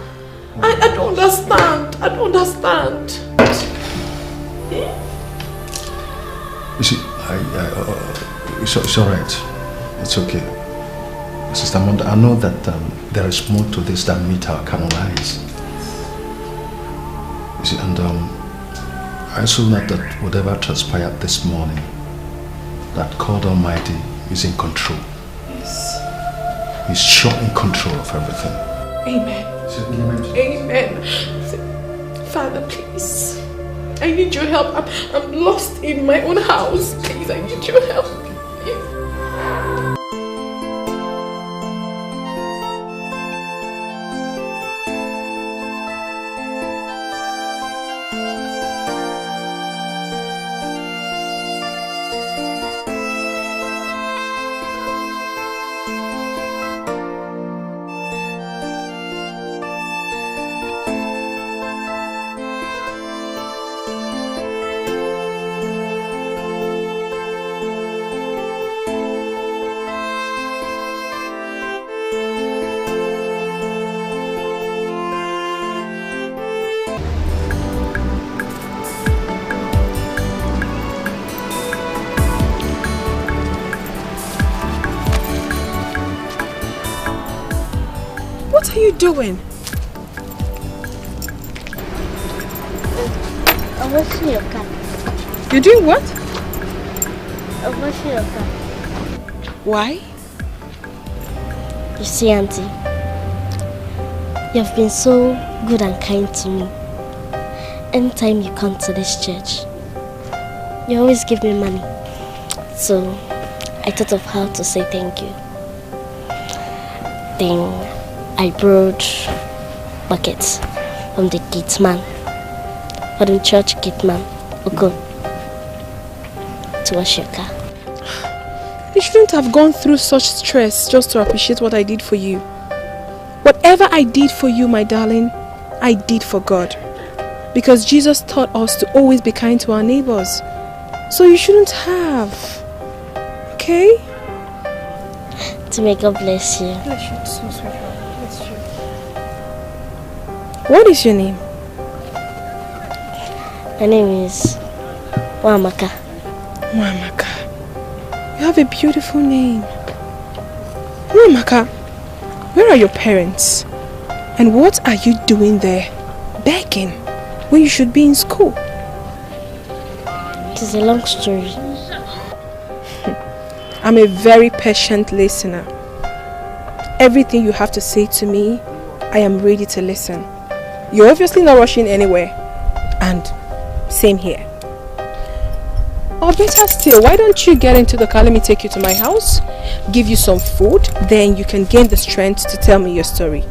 [SPEAKER 5] I don't understand. I don't understand.
[SPEAKER 6] You see, it's alright. It's okay. Sister Amanda, I know that there is more to this than meet our carnal eyes. You see, and I also know that whatever transpired this morning, that God Almighty is in control.
[SPEAKER 5] Yes.
[SPEAKER 6] He's sure in control of everything.
[SPEAKER 5] Amen. Amen. Father, please. I need your help. I'm lost in my own house. Please, I need your help. Yes. What are you doing?
[SPEAKER 17] I'm washing your car.
[SPEAKER 5] You're doing what?
[SPEAKER 17] I'm washing your car.
[SPEAKER 5] Why?
[SPEAKER 17] You see, Auntie, you've been so good and kind to me. Anytime you come to this church, you always give me money. So I thought of how to say thank you. Then I borrowed buckets from the gate man, or the church gate man, Oko, to wash your car.
[SPEAKER 5] You shouldn't have gone through such stress just to appreciate what I did for you. Whatever I did for you, my darling, I did for God. Because Jesus taught us to always be kind to our neighbors. So you shouldn't have. Okay?
[SPEAKER 17] To may God bless you.
[SPEAKER 5] Bless you too, sweetheart. Bless you. What is your name?
[SPEAKER 17] My name is Wamaka.
[SPEAKER 5] Wamaka. You have a beautiful name. Wamaka, where are your parents? And what are you doing there? Begging when you should be in school?
[SPEAKER 17] It is a long story.
[SPEAKER 5] I'm a very patient listener. Everything you have to say to me, I am ready to listen. You're obviously not rushing anywhere. And same here. Or better still, why don't you get into the car, let me take you to my house, give you some food, then you can gain the strength to tell me your story.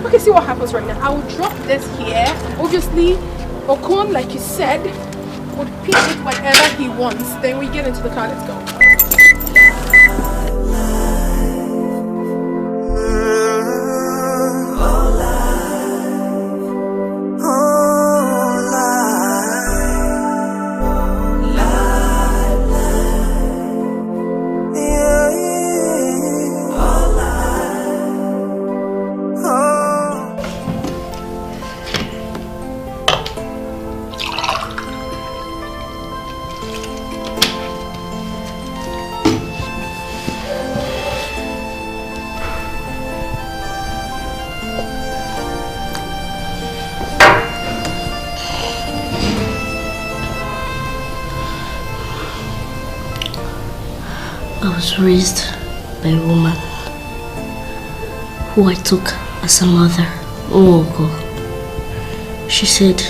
[SPEAKER 5] Okay, see what happens right now. I will drop this here. Obviously, Okon, like you said, would pick it whatever he wants. Then we get into the car, let's go.
[SPEAKER 17] I was raised by a woman who I took as a mother long ago. She said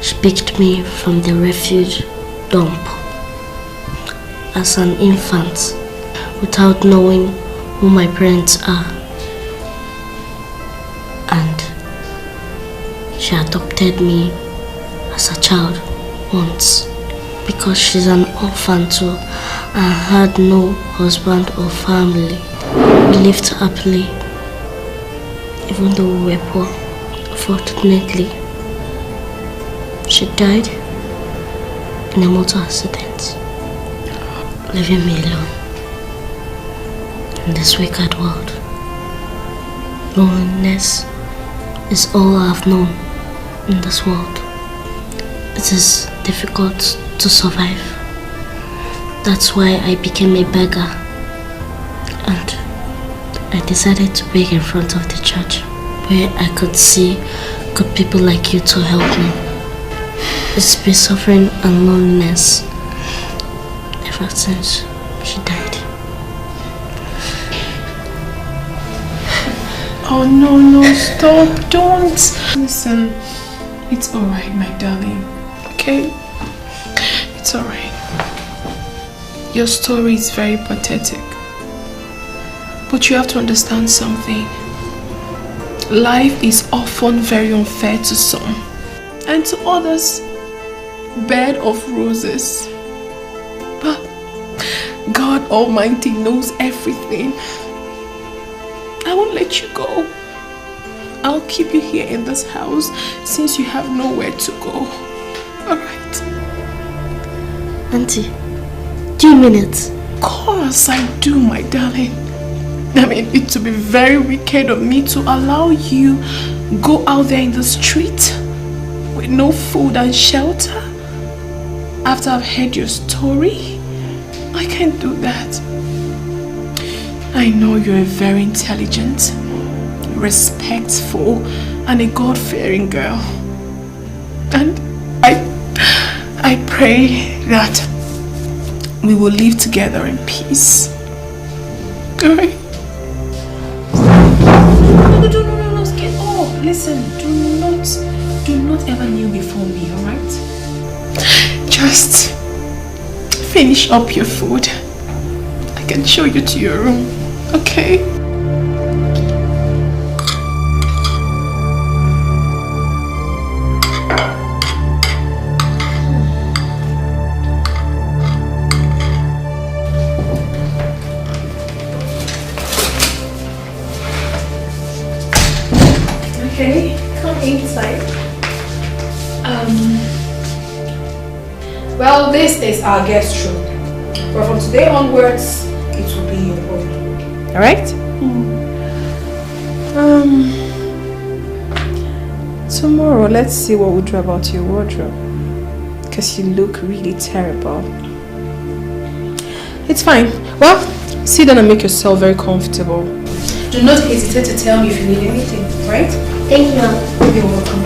[SPEAKER 17] she picked me from the refuge dump as an infant without knowing who my parents are. And she adopted me as a child once because she's an orphan too and had no husband or family. We lived happily, even though we were poor. Unfortunately, she died in a motor accident, leaving me alone in this wicked world. Loneliness is all I have known in this world. It is difficult to survive. That's why I became a beggar. And I decided to beg in front of the church, where I could see good people like you to help me. It's been suffering and loneliness ever since she died.
[SPEAKER 5] Oh no, stop, don't. Listen, it's alright, my darling, okay? It's alright. Your story is very pathetic. But you have to understand something. Life is often very unfair to some, and to others, bed of roses. But God Almighty knows everything. I won't let you go. I'll keep you here in this house since you have nowhere to go. Alright?
[SPEAKER 17] Auntie, do you mean it?
[SPEAKER 5] Of course I do, my darling. I mean, it would be very wicked of me to allow you go out there in the street with no food and shelter after I've heard your story. I can't do that. I know you're a very intelligent, respectful, and a God-fearing girl. And I pray that we will live together in peace. Alright? No, get up. Listen, do not ever kneel before me, alright? Just finish up your food. I can show you to your room, okay? Okay, come inside. Well, this is our guest room. But from today onwards, it will be your own. Alright? Tomorrow, let's see what we'll do about your wardrobe. Because you look really terrible. It's fine. Well, sit down and make yourself very comfortable. Do not hesitate to tell me if you need anything, right?
[SPEAKER 17] Thank you.
[SPEAKER 5] You're welcome.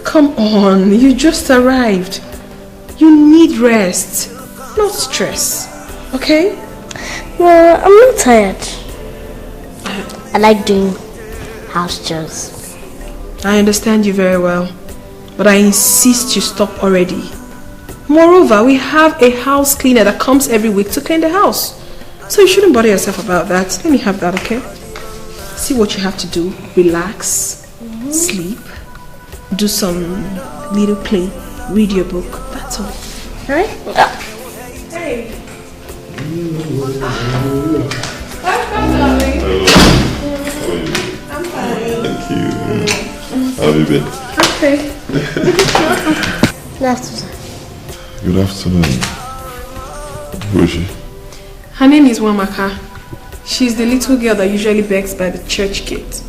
[SPEAKER 5] Come on, you just arrived. You need rest, not stress, okay?
[SPEAKER 17] No, I'm not tired. I like doing house chores.
[SPEAKER 5] I understand you very well, but I insist you stop already. Moreover, we have a house cleaner that comes every week to clean the house. So you shouldn't bother yourself about that. Let me have that, okay? See what you have to do. Relax, sleep, do some little play, read your book. That's all. Alright? Hey. Welcome, darling. I'm fine.
[SPEAKER 13] Thank you. How have you been?
[SPEAKER 5] Okay.
[SPEAKER 17] Good afternoon.
[SPEAKER 13] Good afternoon. Who is she?
[SPEAKER 5] Her name is Wamaka. She's the little girl that usually begs by the church gate.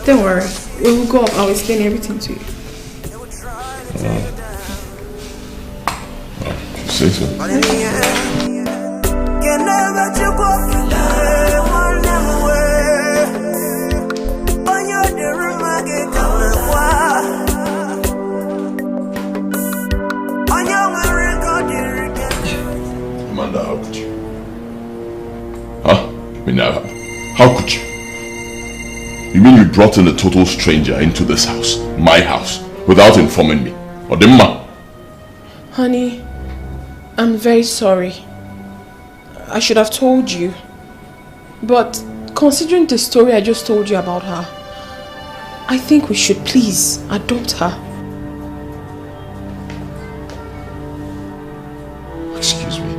[SPEAKER 5] Don't worry. When we go up, I'll explain everything to you.
[SPEAKER 13] Say so. Amanda, how could you? Huh? How could you? You mean you brought in a total stranger into this house, my house, without informing me? Odemma?
[SPEAKER 5] Honey, I'm very sorry. I should have told you. But considering the story I just told you about her, I think we should please adopt her.
[SPEAKER 13] Excuse me.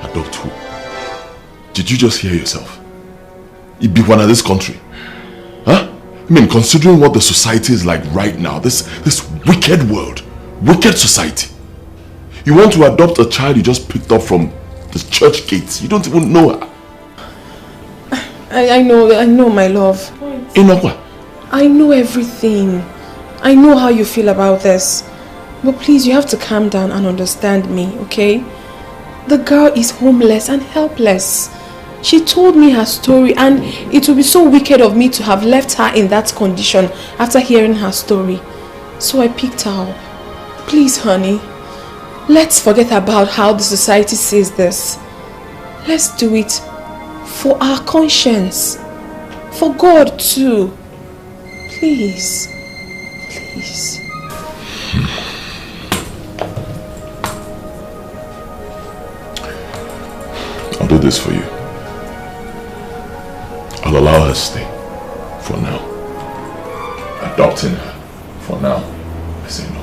[SPEAKER 13] Adopt who? Did you just hear yourself? It be one of this country. Huh? I mean, considering what the society is like right now, this wicked world, wicked society. You want to adopt a child you just picked up from the church gates. You don't even know her.
[SPEAKER 5] I know, my love.
[SPEAKER 13] Inokwa.
[SPEAKER 5] I know everything. I know how you feel about this. But please, you have to calm down and understand me, okay? The girl is homeless and helpless. She told me her story, and it would be so wicked of me to have left her in that condition after hearing her story. So I picked her up. Please, honey, let's forget about how the society says this. Let's do it for our conscience. For God too. Please. Please.
[SPEAKER 13] I'll do this for you. I'll allow her to stay. For now. Adopting her. For now. I say no.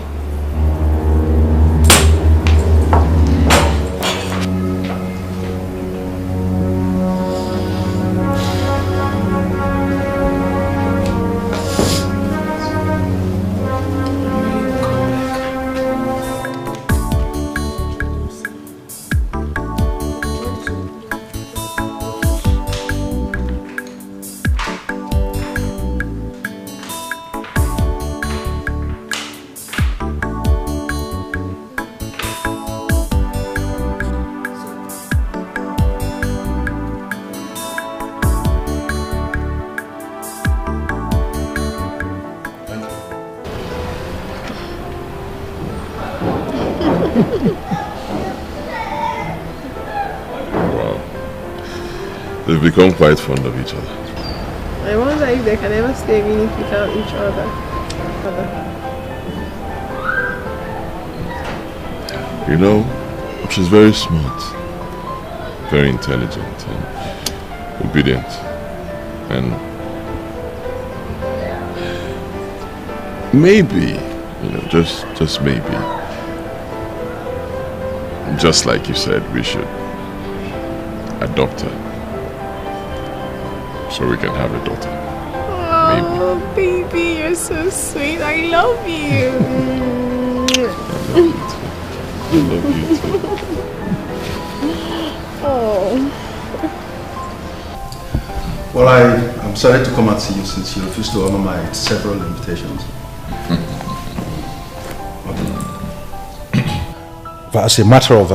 [SPEAKER 13] They've become quite fond of each other.
[SPEAKER 5] I wonder if they can ever stay a minute without each other.
[SPEAKER 13] You know, she's very smart, very intelligent and obedient. And maybe, you know, just maybe, just like you said, we should adopt her. So we can have a daughter.
[SPEAKER 5] Oh, baby, you're so sweet. I love you.
[SPEAKER 13] I love you too.
[SPEAKER 5] Oh.
[SPEAKER 6] Well, I'm sorry to come and see you since you refused to honor my several invitations. But as a matter of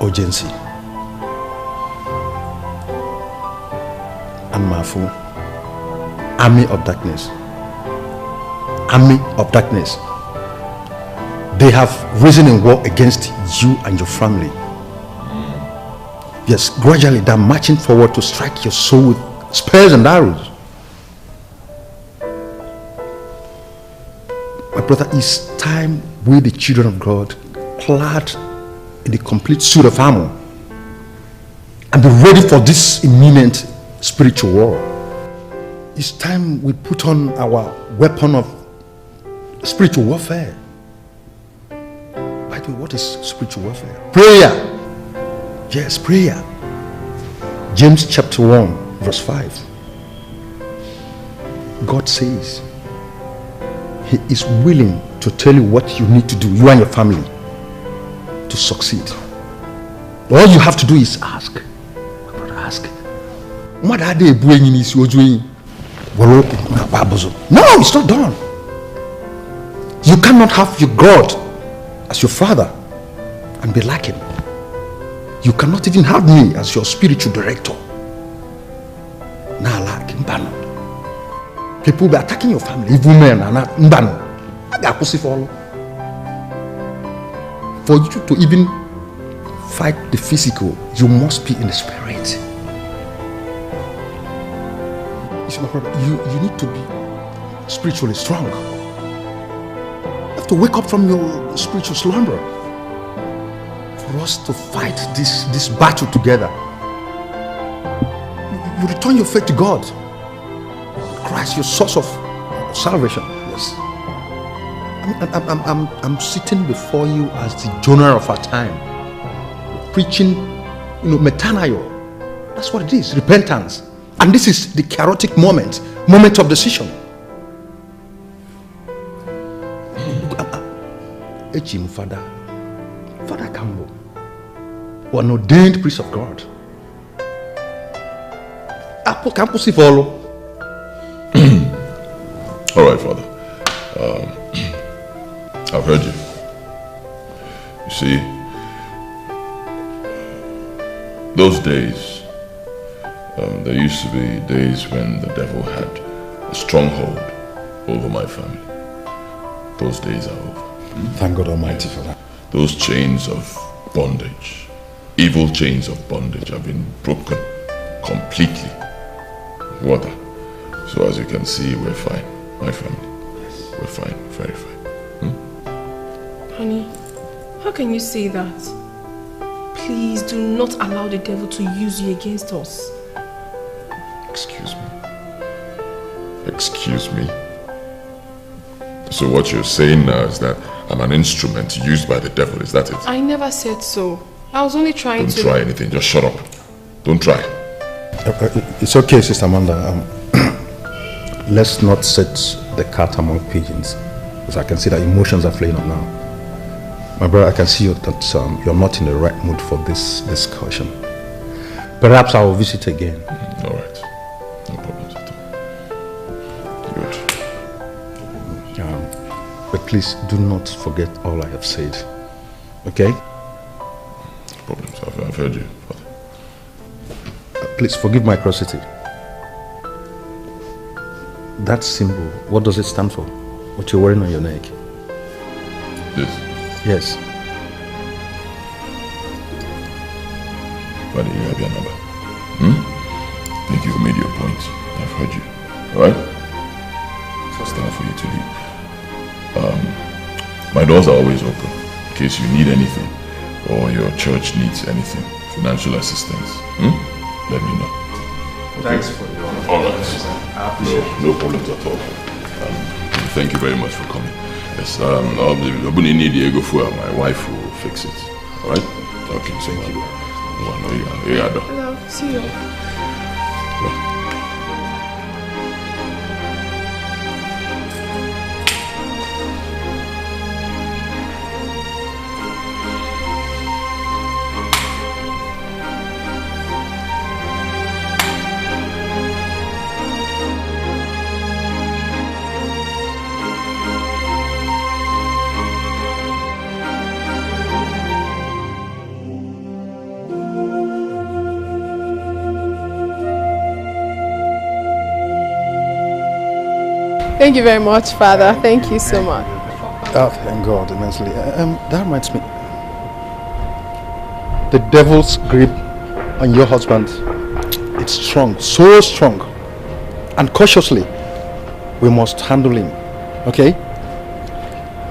[SPEAKER 6] urgency, and Mafu, army of darkness, they have risen in war against you and your family. Yes, gradually they're marching forward to strike your soul with spears and arrows. My brother, it's time we, the children of God, clad in the complete suit of armor and be ready for this imminent spiritual war. It's time we put on our weapon of spiritual warfare. By the way, what is spiritual warfare? Prayer. Yes, prayer. James chapter 1 verse 5. God says He is willing to tell you what you need to do, you and your family, to succeed. All you have to do is ask. My brother, ask. No, it's not done. You cannot have your God as your father and be lacking. You cannot even have me as your spiritual director. People will be attacking your family, evil men and mbano. For you to even fight the physical, you must be in the spirit. see, my brother, you need to be spiritually strong. You have to wake up from your spiritual slumber for us to fight this battle together. You return your faith to God. Christ, your source of salvation. Yes. I'm sitting before you as the Jonah of our time, preaching, metanoia. That's what it is, repentance. And this is the chaotic moment of decision. Ejim Father Campbell, an ordained priest of God.
[SPEAKER 13] All right, Father. I've heard you. You see, those days, there used to be days when the devil had a stronghold over my family. Those days are over.
[SPEAKER 6] Thank God Almighty for that.
[SPEAKER 13] Those chains of bondage, evil chains of bondage have been broken completely. Water. So as you can see, we're fine. My family. Yes. We're fine. Very fine.
[SPEAKER 5] Honey, how can you say that? Please do not allow the devil to use you against us.
[SPEAKER 13] Excuse me. Excuse me. So what you're saying now is that I'm an instrument used by the devil, is that it?
[SPEAKER 5] I never said so. I was only trying to...
[SPEAKER 13] Don't try anything, just shut up. Don't try.
[SPEAKER 6] It's okay, Sister Amanda. Let's not set the cat among pigeons, because I can see that emotions are flaring up now. My brother, I can see that you're not in the right mood for this discussion. Perhaps I will visit again.
[SPEAKER 13] All right. No problems at all. Good.
[SPEAKER 6] But please do not forget all I have said. Okay?
[SPEAKER 13] No problems. I've heard you, Father.
[SPEAKER 6] Please forgive my curiosity. That symbol, what does it stand for? What you're wearing on your neck?
[SPEAKER 13] This?
[SPEAKER 6] Yes.
[SPEAKER 13] Father, you have your number. I think you've made your point. I've heard you. Alright? It's time for you to leave. My doors are always open in case you need anything or your church needs anything. Financial assistance. Let me know. Okay?
[SPEAKER 10] Thanks for your...
[SPEAKER 13] Alright.
[SPEAKER 10] I appreciate it.
[SPEAKER 13] No problems at all. Thank you very much for coming. Yes, my wife will fix it. Alright? Okay, thank you.
[SPEAKER 5] Hello, see you. Thank you very much, Father. Thank you so much.
[SPEAKER 6] Oh, thank God immensely. That reminds me. The devil's grip on your husband, it's strong, so strong. And cautiously, we must handle him. Okay?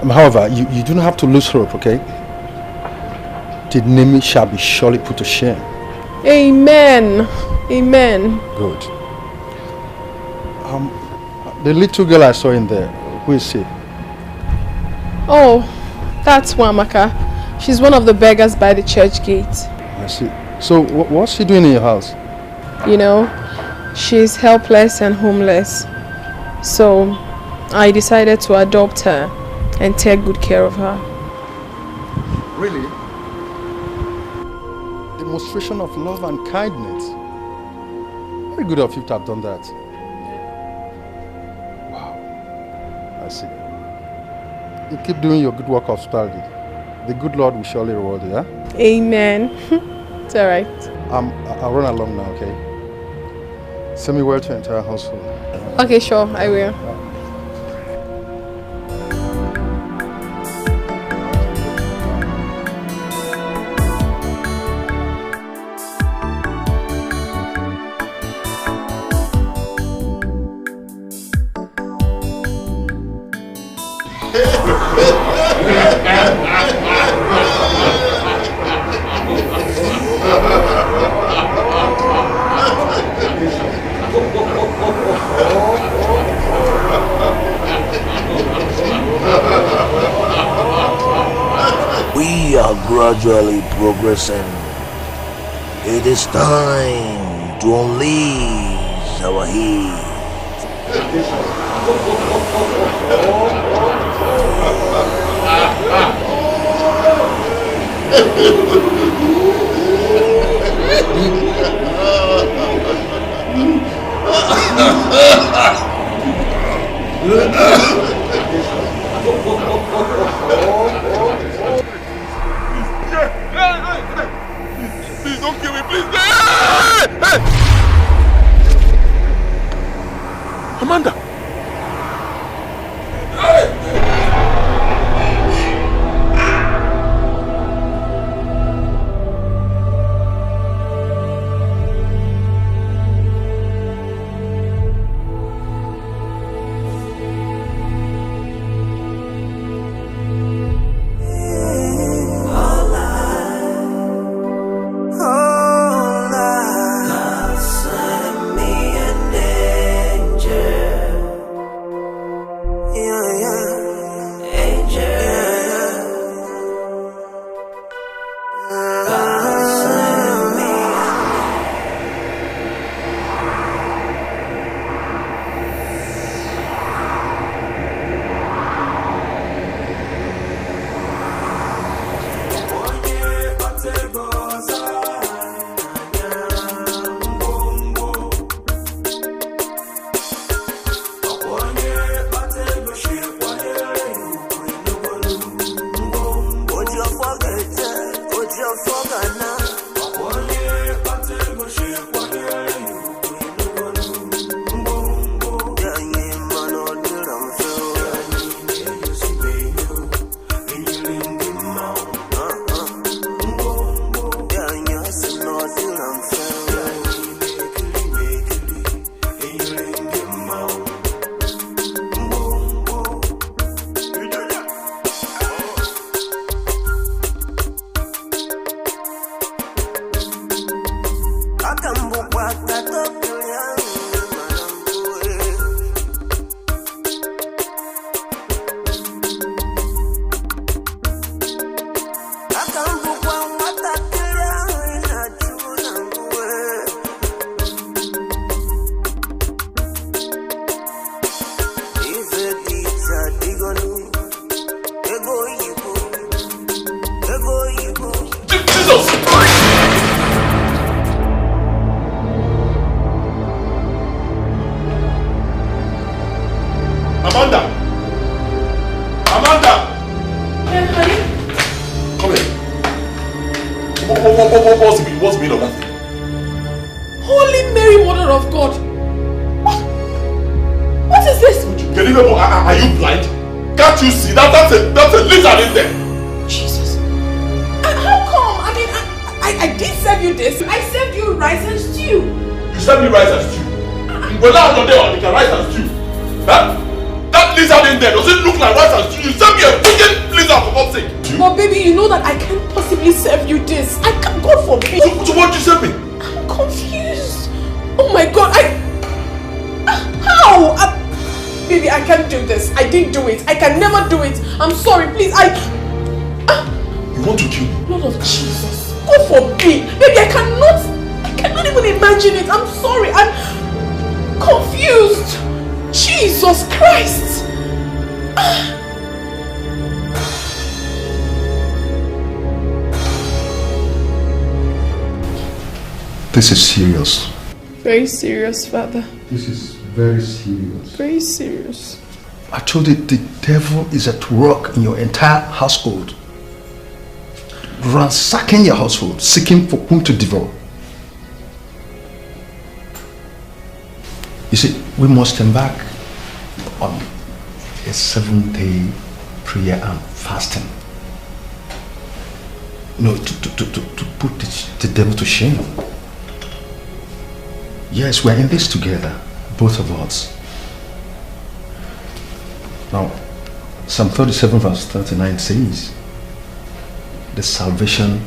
[SPEAKER 6] However, you don't have to lose hope, okay? The enemy shall be surely put to shame.
[SPEAKER 5] Amen. Amen.
[SPEAKER 6] Good. The little girl I saw in there, who is she?
[SPEAKER 5] Oh, that's Wamaka. She's one of the beggars by the church gate.
[SPEAKER 6] I see. So, what's she doing in your house?
[SPEAKER 5] You know, she's helpless and homeless. So, I decided to adopt her and take good care of her.
[SPEAKER 6] Really? Demonstration of love and kindness. Very good of you to have done that. I see. You keep doing your good work of hospitality. The good Lord will surely reward you, huh?
[SPEAKER 5] Amen. It's alright.
[SPEAKER 6] I'll run along now, okay? Send me word to your entire household.
[SPEAKER 5] Okay, sure, I will.
[SPEAKER 7] We are gradually progressing. It is time to unleash our heat.
[SPEAKER 1] Please don't kill me, please. Hey! Amanda! What's the meaning of that thing?
[SPEAKER 5] Holy Mary, Mother of God! What is this?
[SPEAKER 1] Are you blind? Can't you see? That's a lizard in there!
[SPEAKER 5] Jesus. How come? I mean, I did serve you this. I served you rice and stew.
[SPEAKER 1] You served me rice and stew? Well, now I'm not there, I can rice and stew. Huh? That lizard in there, does it look like rice and stew? You served me a freaking lizard for God's sake.
[SPEAKER 5] But baby, you know that I can't possibly serve you this. I can't, God forbid.
[SPEAKER 1] So what did you serve me?
[SPEAKER 5] I'm confused. Oh my God, how? Baby, I can't do this. I didn't do it. I can never do it. I'm sorry, please.
[SPEAKER 1] You want to kill me?
[SPEAKER 5] Lord of Jesus. God forbid. Baby, I cannot even imagine it. I'm sorry. I'm confused. Jesus Christ.
[SPEAKER 6] This is serious.
[SPEAKER 5] Very serious, Father.
[SPEAKER 6] This is very serious.
[SPEAKER 5] Very serious.
[SPEAKER 6] I told you the devil is at work in your entire household. Ransacking your household, seeking for whom to devour. You see, we must embark on a 7-day prayer and fasting. You know, to put the devil to shame. Yes, we're in this together, both of us. Now, Psalm 37 verse 39 says, the salvation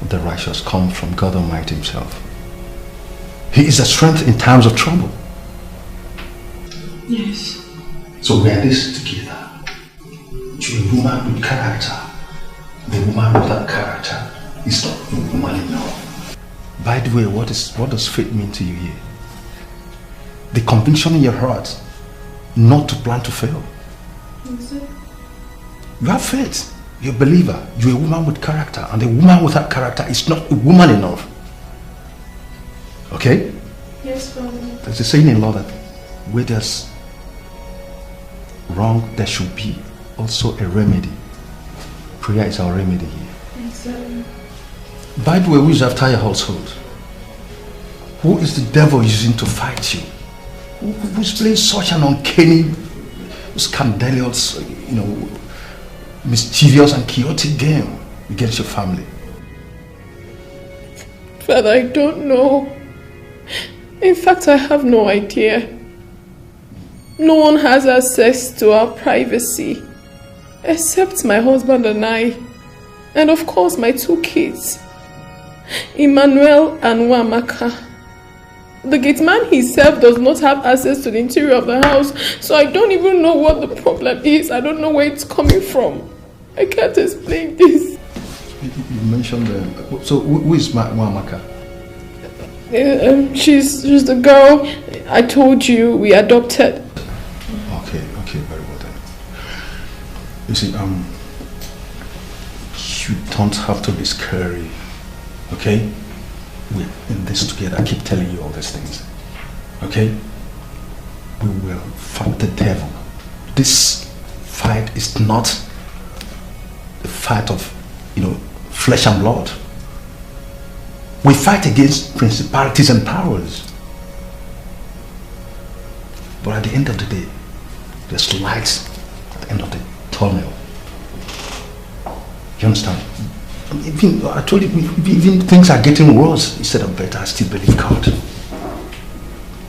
[SPEAKER 6] of the righteous comes from God Almighty Himself. He is a strength in times of trouble.
[SPEAKER 5] Yes.
[SPEAKER 6] So we are this together. To a woman with character, the woman without character is not a woman enough. By the way, what does faith mean to you here? The conviction in your heart not to plan to fail. You have faith. You're a believer. You're a woman with character, and a woman without character is not a woman enough. Okay?
[SPEAKER 5] Yes, Father.
[SPEAKER 6] There's a saying in law that where there's wrong, there should be also a remedy. Prayer is our remedy here.
[SPEAKER 5] Exactly.
[SPEAKER 6] By the way, who is after your household? Who is the devil using to fight you? Who's playing such an uncanny, scandalous, mischievous and chaotic game against your family?
[SPEAKER 5] Father, I don't know. In fact, I have no idea. No one has access to our privacy except my husband and I, and of course my 2 kids, Emmanuel and Wamaka. The gate man himself does not have access to the interior of the house, so I don't even know what the problem is. I don't know where it's coming from. I can't explain this.
[SPEAKER 6] You mentioned so who is Wamaka?
[SPEAKER 5] She's the girl I told you we adopted.
[SPEAKER 6] Okay, very well then. You see, you don't have to be scary, okay? We're in this together. I keep telling you all these things, okay? We will fight the devil. This fight is not the fight of, flesh and blood. We fight against principalities and powers. But at the end of the day, there's light at the end of the tunnel. You understand? I told you, even things are getting worse instead of better. I still believe God.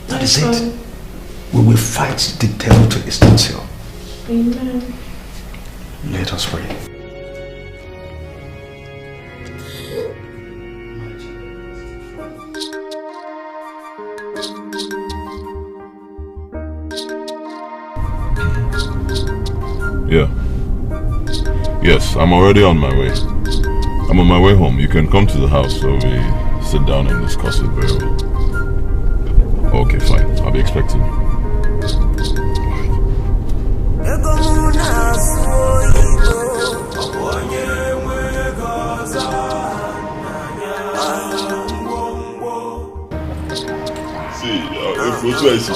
[SPEAKER 6] That is it. We will fight the devil to his extinction.
[SPEAKER 5] Amen.
[SPEAKER 6] Let us pray.
[SPEAKER 13] Yeah. Yes, I'm already on my way. I'm on my way home. You can come to the house so we sit down and discuss it very well. Okay, fine. I'll be expecting you. See, if we try to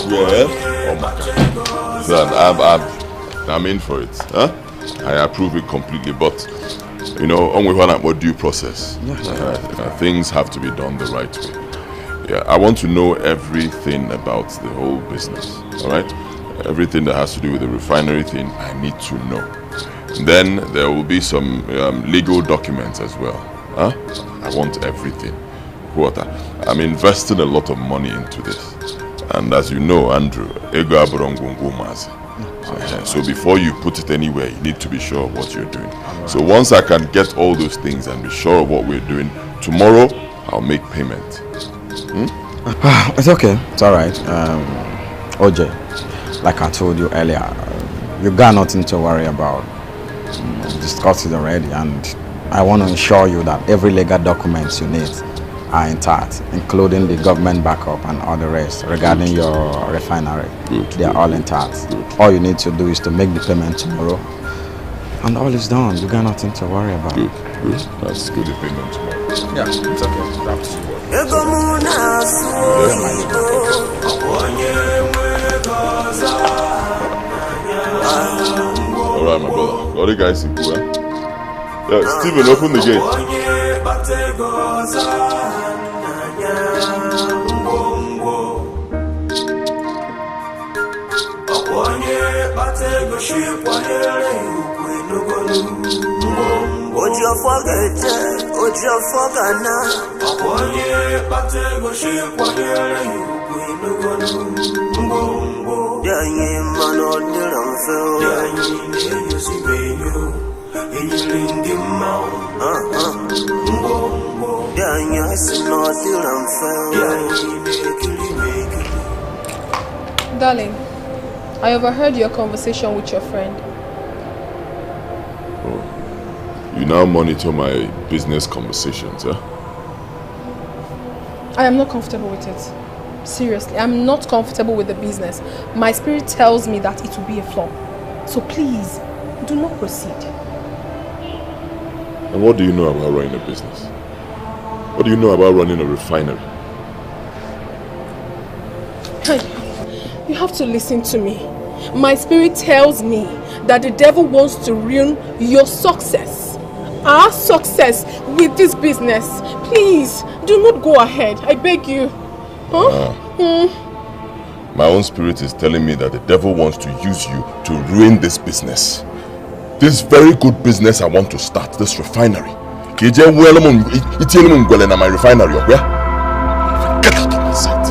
[SPEAKER 13] oh my God. So I'm in for it. Huh? I approve it completely, but only when I'm due process. Things have to be done the right way. Yeah, I want to know everything about the whole business. All right, everything that has to do with the refinery thing, I need to know. Then there will be some legal documents as well. Huh? I want everything. I'm investing a lot of money into this, and as you know, Andrew, ego aburongungu mazi. So before you put it anywhere, you need to be sure of what you're doing. Right. So once I can get all those things and be sure of what we're doing, tomorrow I'll make payment.
[SPEAKER 9] It's okay. It's alright. OJ, like I told you earlier, you got nothing to worry about. Discussed it already, and I want to ensure you that every legal documents you need are intact, including the government backup and all the rest regarding your refinery. They are all intact. All you need to do is to make the payment tomorrow, and all is done. You got nothing to worry about.
[SPEAKER 13] Good. That's good. The payment tomorrow.
[SPEAKER 9] Yeah, it's okay. That's
[SPEAKER 13] all right, my brother. All the guys in cool, eh? Yeah, Stephen, open the gate.
[SPEAKER 5] Darling, I overheard your conversation with your friend.
[SPEAKER 13] You now monitor my business conversations, huh?
[SPEAKER 5] I am not comfortable with it. Seriously, I'm not comfortable with the business. My spirit tells me that it will be a flop. So please, do not proceed.
[SPEAKER 13] And what do you know about running a business? What do you know about running a refinery?
[SPEAKER 5] You have to listen to me. My spirit tells me that the devil wants to ruin your success. Our success with this business. Please, do not go ahead. I beg you. Huh?
[SPEAKER 13] My own spirit is telling me that the devil wants to use you to ruin this business. This very good business I want to start, this refinery. My refinery, okay? Get out of my sight.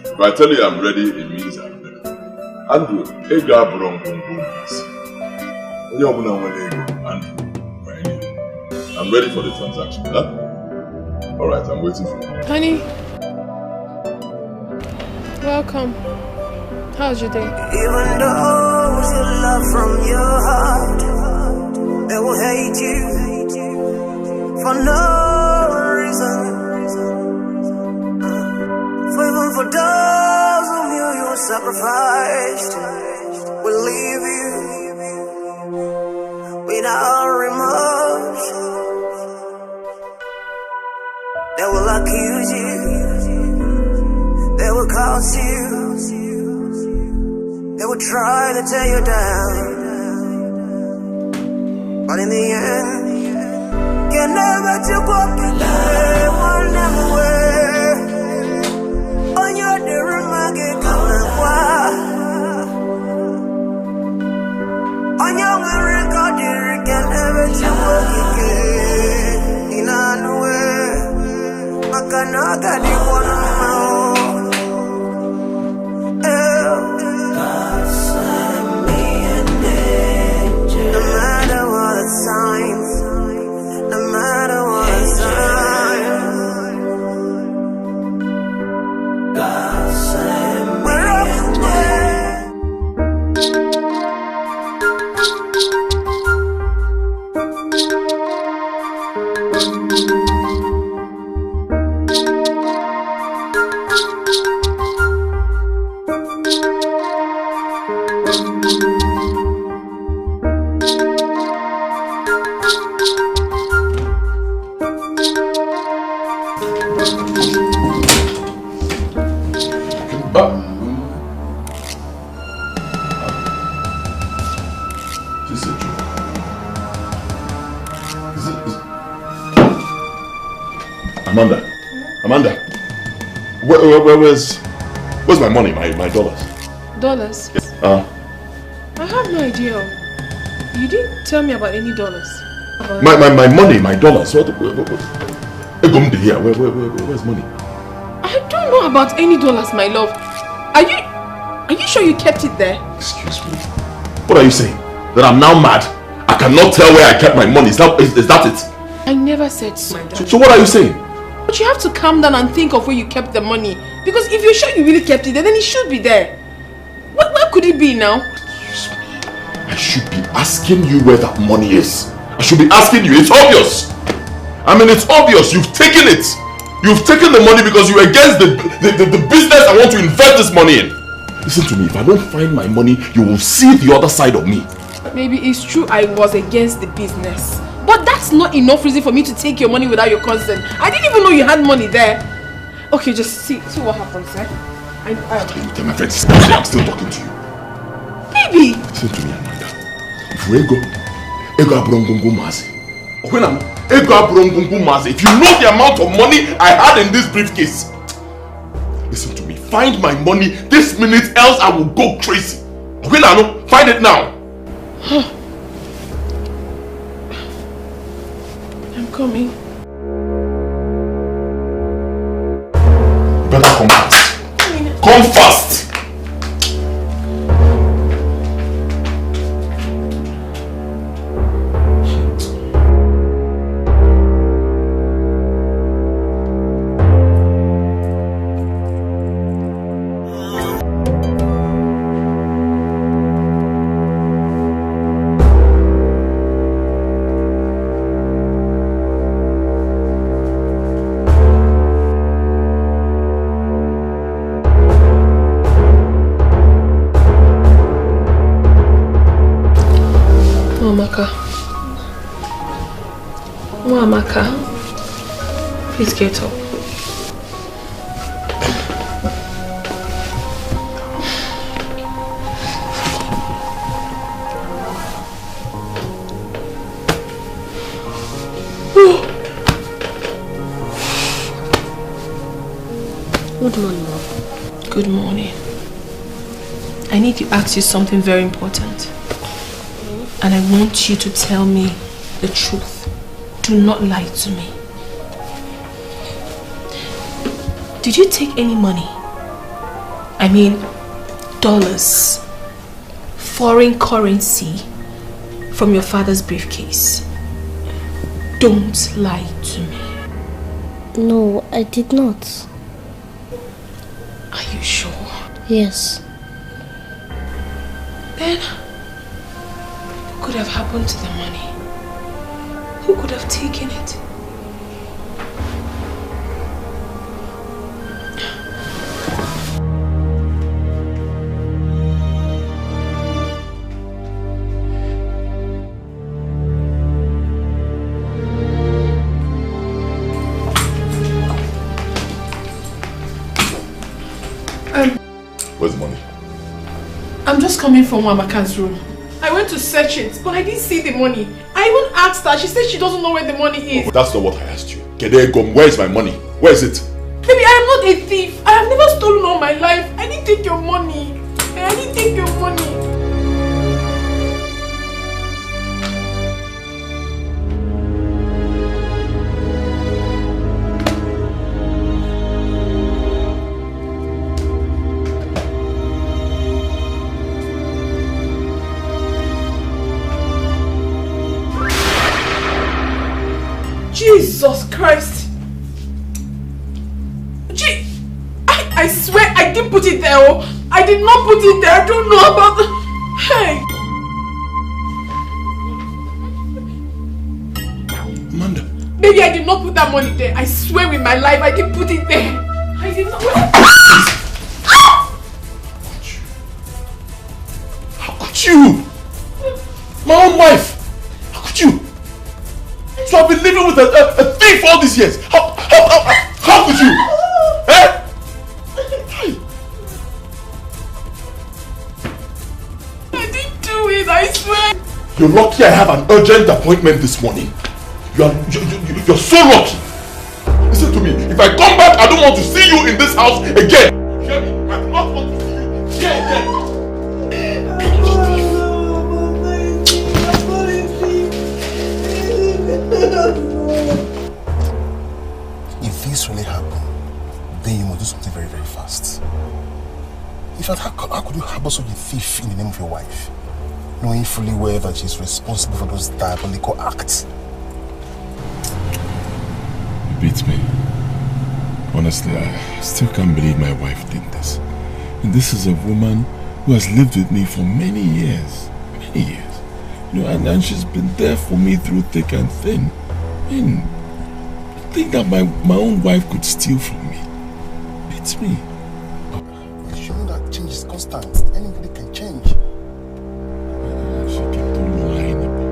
[SPEAKER 13] If I tell you I'm ready, it means I'm ready. Andrew, I'm ready for the transaction, huh? Alright, I'm waiting for you.
[SPEAKER 5] Honey, welcome. How's your day?
[SPEAKER 20] Even those you love from your heart, they will hate you for no reason. Even for those whom you sacrificed, will leave you without remorse. They will accuse you, they will curse you, they will try to tear you down, but in the end, can never to walk away, one never way. On your derumage kamawa, on your record, you can never walk again. In a way, Makanaga di one God send me an angel. No matter what the signs, no matter what the signs. God send me an
[SPEAKER 13] Amanda, where's my money, my dollars?
[SPEAKER 5] Dollars?
[SPEAKER 13] Yes.
[SPEAKER 5] I have no idea. You didn't tell me about any dollars.
[SPEAKER 13] My money, my dollars. Where's money?
[SPEAKER 5] I don't know about any dollars, my love. Are you sure you kept it there?
[SPEAKER 13] Excuse me. What are you saying? That I'm now mad? I cannot tell where I kept my money. Is that it?
[SPEAKER 5] I never said so.
[SPEAKER 13] So what are you saying?
[SPEAKER 5] But you have to calm down and think of where you kept the money. Because if you're sure you really kept it there, then it should be there. Where could it be now?
[SPEAKER 13] Excuse me. I should be asking you where that money is. I should be asking you. It's obvious. I mean, it's obvious. You've taken it. You've taken the money because you're against the business I want to invest this money in. Listen to me. If I don't find my money, you will see the other side of me.
[SPEAKER 5] Maybe it's true I was against the business. But that's not enough reason for me to take your money without your consent. I didn't even know you had money there. Okay, just see what happens, eh?
[SPEAKER 13] Tell my friend, I'm still talking to you.
[SPEAKER 5] Baby!
[SPEAKER 13] Listen to me, Amanda. If we ego abrongungu mazi. If you know the amount of money I had in this briefcase, listen to me. Find my money this minute, else I will go crazy. Find it now.
[SPEAKER 5] I'm coming.
[SPEAKER 13] You better come fast. Come fast.
[SPEAKER 5] Amaka, please get up.
[SPEAKER 17] Good morning, Mom.
[SPEAKER 5] Good morning. I need to ask you something very important. And I want you to tell me the truth. Do not lie to me. Did you take any money? I mean, dollars, foreign currency from your father's briefcase? Don't lie to me.
[SPEAKER 17] No, I did not.
[SPEAKER 5] Are you sure?
[SPEAKER 17] Yes.
[SPEAKER 5] Then, what could have happened to the money? Who could have taken it?
[SPEAKER 13] Where's the money?
[SPEAKER 5] I'm just coming from Amaka's room. I went to search it, but I didn't see the money. I even asked her. She said she doesn't know where the money is.
[SPEAKER 13] Oh, that's not what I asked you. Kedegom, where is my money? Where is it?
[SPEAKER 5] Baby, I am not a thief. I have never stolen all my life. I didn't take your money. I didn't take your money. Jesus Christ! I swear I didn't put it there. Oh. I did not put it there. I don't know about the... Hey!
[SPEAKER 13] Amanda.
[SPEAKER 5] Baby, I did not put that money there. I swear with my life I didn't put it there. I did not...
[SPEAKER 13] How could you? My own wife! How could you? So I've been living with a thief all these years. How could you? Eh?
[SPEAKER 5] I didn't do it, I swear.
[SPEAKER 13] You're lucky I have an urgent appointment this morning. You're so lucky. Listen to me. If I come back, I don't want to see you in this house again. You hear me? I do not want to see you here again.
[SPEAKER 6] If this really happened, then you must do something very, very fast. In fact, how could you harbor such a thief in the name of your wife, knowing fully well that she's responsible for those diabolical acts?
[SPEAKER 13] It beats me. Honestly, I still can't believe my wife did this. And this is a woman who has lived with me for many years. Many years. You know, and she's been there for me through thick and thin. I mean, the thing that my own wife could steal from me. Beats me.
[SPEAKER 6] You know that change is constant. Anybody can change.
[SPEAKER 13] She kept on lying about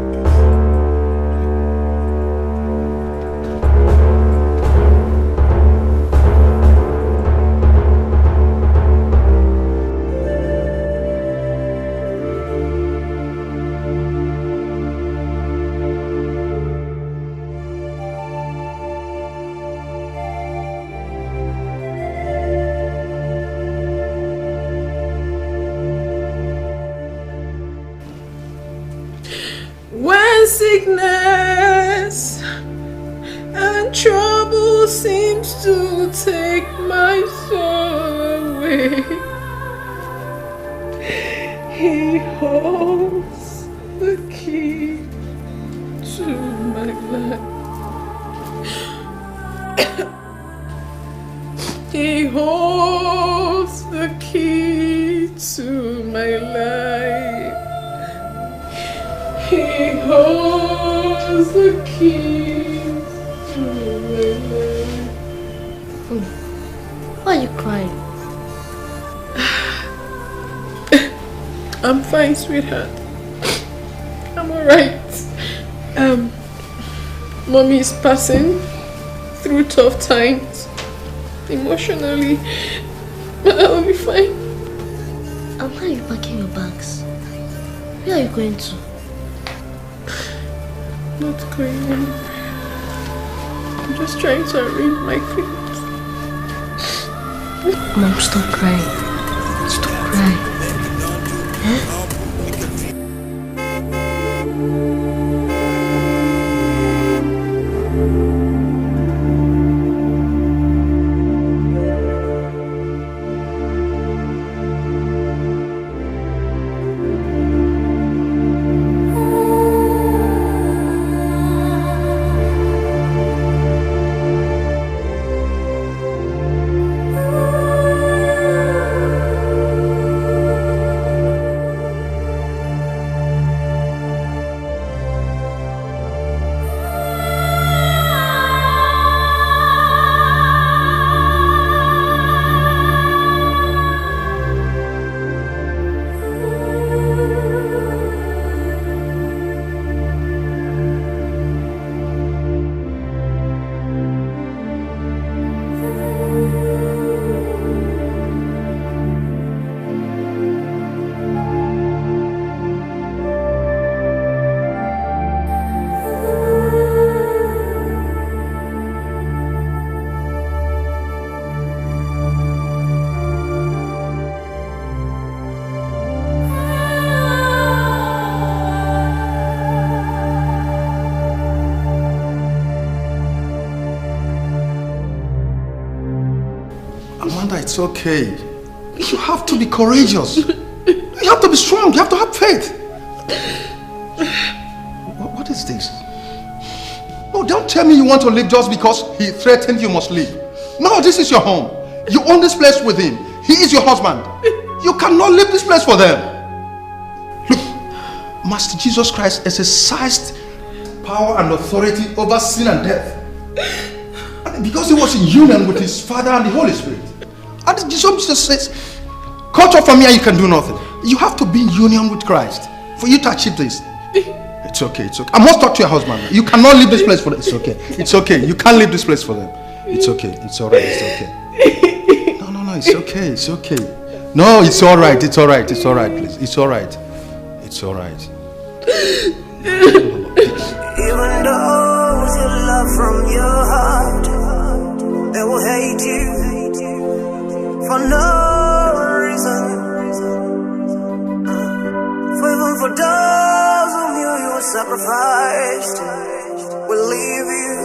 [SPEAKER 5] sickness and trouble seems to take my soul away. He holds the key to my life. He holds the key to my life. He holds the key to my life.
[SPEAKER 17] Why are you crying?
[SPEAKER 5] I'm fine, sweetheart. I'm alright. Mommy is passing through tough times. Emotionally, but I will be fine.
[SPEAKER 17] And why are you packing your bags? Where are you going to?
[SPEAKER 5] Not going anywhere. I'm just trying to arrange my things.
[SPEAKER 17] Mom, stop crying. Stop crying. Huh?
[SPEAKER 6] It's okay. You have to be courageous. You have to be strong. You have to have faith. What is this? No, don't tell me you want to leave just because he threatened you must leave. No, this is your home. You own this place with him. He is your husband. You cannot leave this place for them. Look, Master Jesus Christ exercised power and authority over sin and death. And because he was in union with his Father and the Holy Spirit. And Jesus says, cut off from here, you can do nothing. You have to be in union with Christ for you to achieve this. It's okay, it's okay. I must talk to your husband. You cannot leave this place for them. It's okay. It's okay. You can't leave this place for them. It's okay. It's alright. It's okay. No, it's okay. It's okay. No, it's alright. It's alright. It's alright, please. It's alright. It's alright.
[SPEAKER 20] Even those you love from your heart, they will hate you for no reason. Even for those whom you sacrificed, will leave you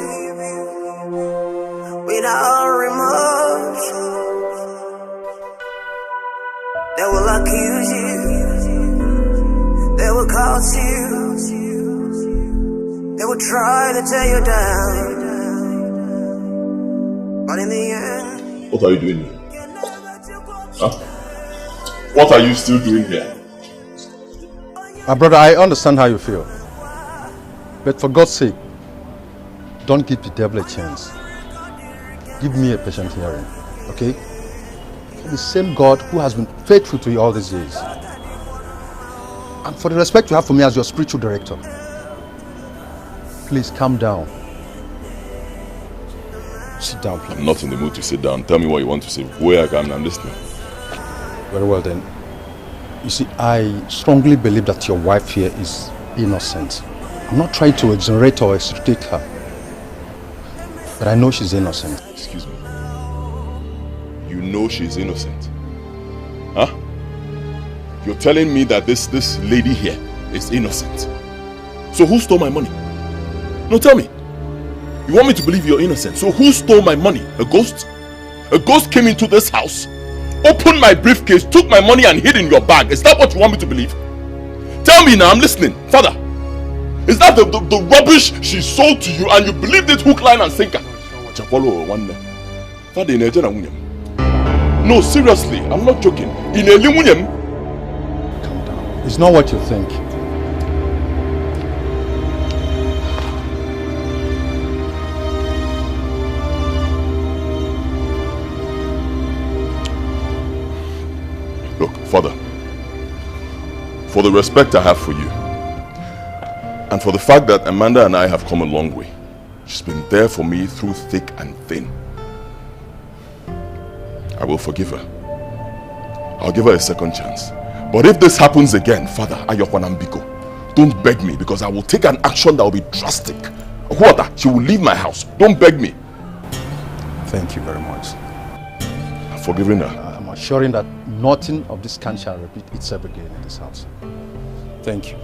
[SPEAKER 20] without remorse. They will accuse you, they will curse you, they will try to tear you down, but in the end,
[SPEAKER 13] what are you doing here? Huh? What are you still doing here?
[SPEAKER 6] My brother, I understand how you feel. But for God's sake, don't give the devil a chance. Give me a patient hearing, okay? The same God who has been faithful to you all these years. And for the respect you have for me as your spiritual director, please calm down. Sit down, please.
[SPEAKER 13] I'm not in the mood to sit down. Tell me what you want to say. Where I'm listening.
[SPEAKER 6] Very well then. You see, I strongly believe that your wife here is innocent. I'm not trying to exonerate or extricate her, but I know she's innocent.
[SPEAKER 13] Excuse me. You know she's innocent? Huh? You're telling me that this lady here is innocent. So who stole my money? No, tell me. You want me to believe you're innocent? So who stole my money? A ghost? A ghost came into this house, opened my briefcase, took my money and hid in your bag. Is that what you want me to believe? Tell me now, I'm listening. Father, is that the rubbish she sold to you and you believed it hook, line and sinker? Father, no, seriously, I'm not joking. Calm
[SPEAKER 6] down. It's not what you think.
[SPEAKER 13] Look, Father, for the respect I have for you, and for the fact that Amanda and I have come a long way, she's been there for me through thick and thin, I will forgive her. I'll give her a second chance. But if this happens again, Father, Ayokwanambiko, don't beg me, because I will take an action that will be drastic. What? She will leave my house. Don't beg me.
[SPEAKER 6] Thank you very much.
[SPEAKER 13] I'm forgiving her.
[SPEAKER 6] I'm assuring that nothing of this kind shall repeat itself again in this house. Thank you.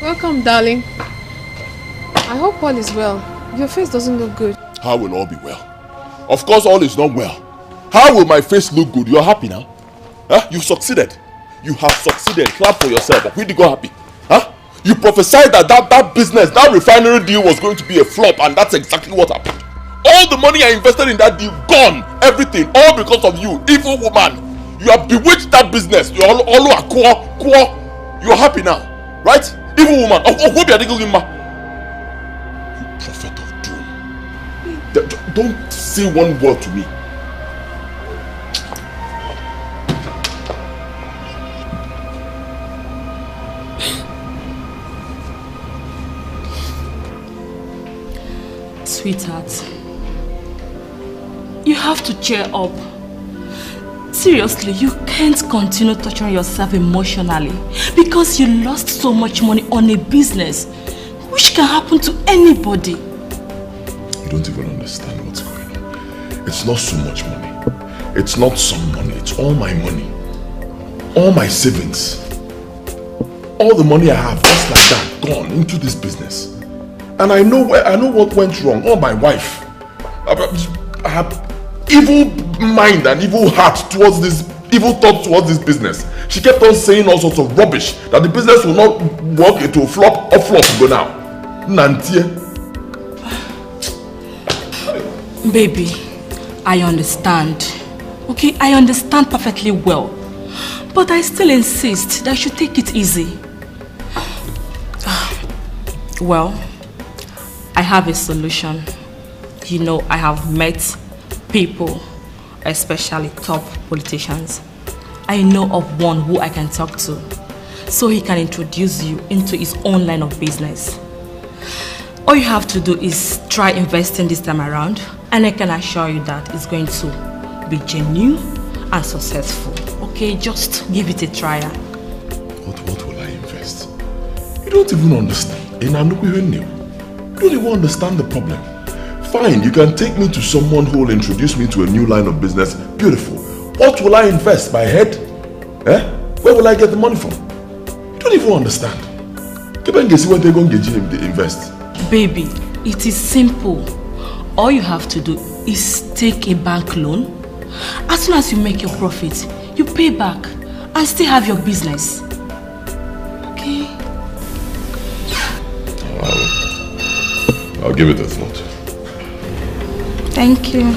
[SPEAKER 5] Welcome, darling. I hope all is well. Your face doesn't look good.
[SPEAKER 13] How will all be well? Of course all is not well. How will my face look good? You're happy now? Huh? You've succeeded. You have succeeded. Clap for yourself. But we did go happy. Huh? You prophesied that business, that refinery deal was going to be a flop, and that's exactly what happened. All the money I invested in that deal, gone. Everything. All because of you, evil woman. You have bewitched that business. You're happy now. Right? Evil woman. You prophet of doom. Don't say one word to me.
[SPEAKER 11] Sweetheart, you have to cheer up. Seriously, you can't continue torturing yourself emotionally because you lost so much money on a business which can happen to anybody.
[SPEAKER 13] You don't even understand what's going on. It's not so much money. It's not some money. It's all my money. All my savings. All the money I have, just like that, gone into this business. And I know what went wrong. Oh, my wife. I have evil mind and evil heart towards this, evil thoughts towards this business. She kept on saying all sorts of rubbish, that the business will not work, it will flop, or flop go now. Nantie.
[SPEAKER 11] Baby, I understand. Okay, I understand perfectly well. But I still insist that you should take it easy. Well, I have a solution. You know, I have met people, especially top politicians. I know of one who I can talk to, so he can introduce you into his own line of business. All you have to do is try investing this time around, and I can assure you that it's going to be genuine and successful. Okay, just give it a try.
[SPEAKER 13] What will I invest? You don't even understand. You don't even understand the problem. Fine, you can take me to someone who will introduce me to a new line of business. Beautiful. What will I invest? My head? Where will I get the money from? You don't even understand. See what they're going to invest.
[SPEAKER 11] Baby, it is simple. All you have to do is take a bank loan. As soon as you make your profit, you pay back and still have your business. Okay?
[SPEAKER 13] I'll give it a thought.
[SPEAKER 11] Thank you.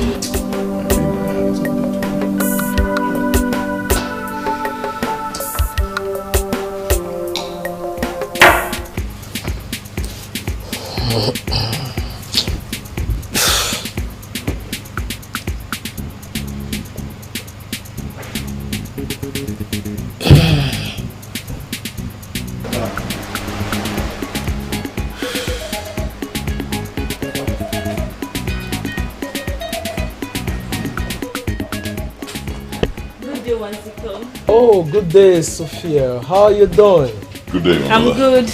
[SPEAKER 22] Oh, good day, Sophia. How are you doing?
[SPEAKER 13] Good day, my
[SPEAKER 11] I'm
[SPEAKER 13] brother.
[SPEAKER 11] good.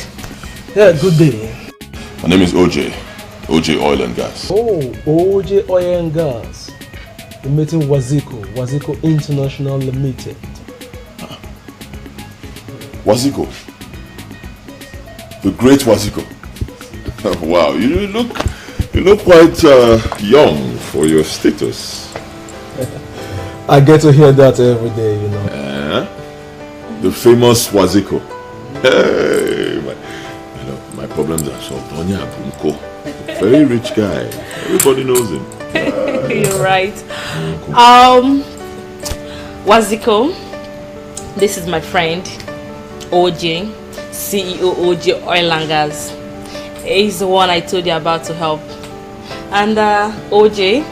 [SPEAKER 22] Yeah, good day.
[SPEAKER 13] My name is OJ. OJ Oil and Gas.
[SPEAKER 22] Oh, OJ Oil and Gas. You're meeting Waziko International Limited.
[SPEAKER 13] Waziko. The great Waziko. Wow, you look quite young for your status.
[SPEAKER 22] I get to hear that every day, you know.
[SPEAKER 13] The famous Waziko. Hey, my problems are solved. Onya Abunko. Very rich guy. Everybody knows him.
[SPEAKER 11] You're right. Waziko, this is my friend, OJ, CEO OJ Oil and Gas. He's the one I told you about to help. And OJ,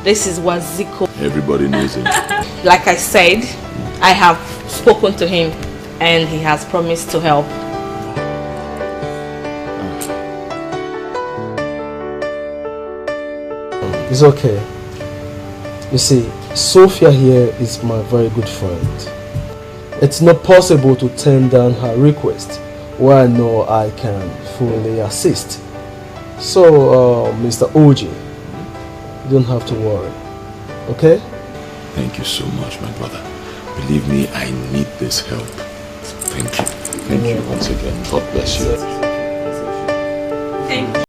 [SPEAKER 11] this is Waziko.
[SPEAKER 13] Everybody knows him.
[SPEAKER 11] Like I said, I have spoken to him and he has promised to help.
[SPEAKER 22] It's okay. You see, Sophia here is my very good friend. It's not possible to turn down her request where I know I can fully assist. So, Mr. OJ, you don't have to worry. Okay?
[SPEAKER 13] Thank you so much, my brother. Believe me, I need this help. Thank you. Thank you once again. God bless you.
[SPEAKER 11] Thank you.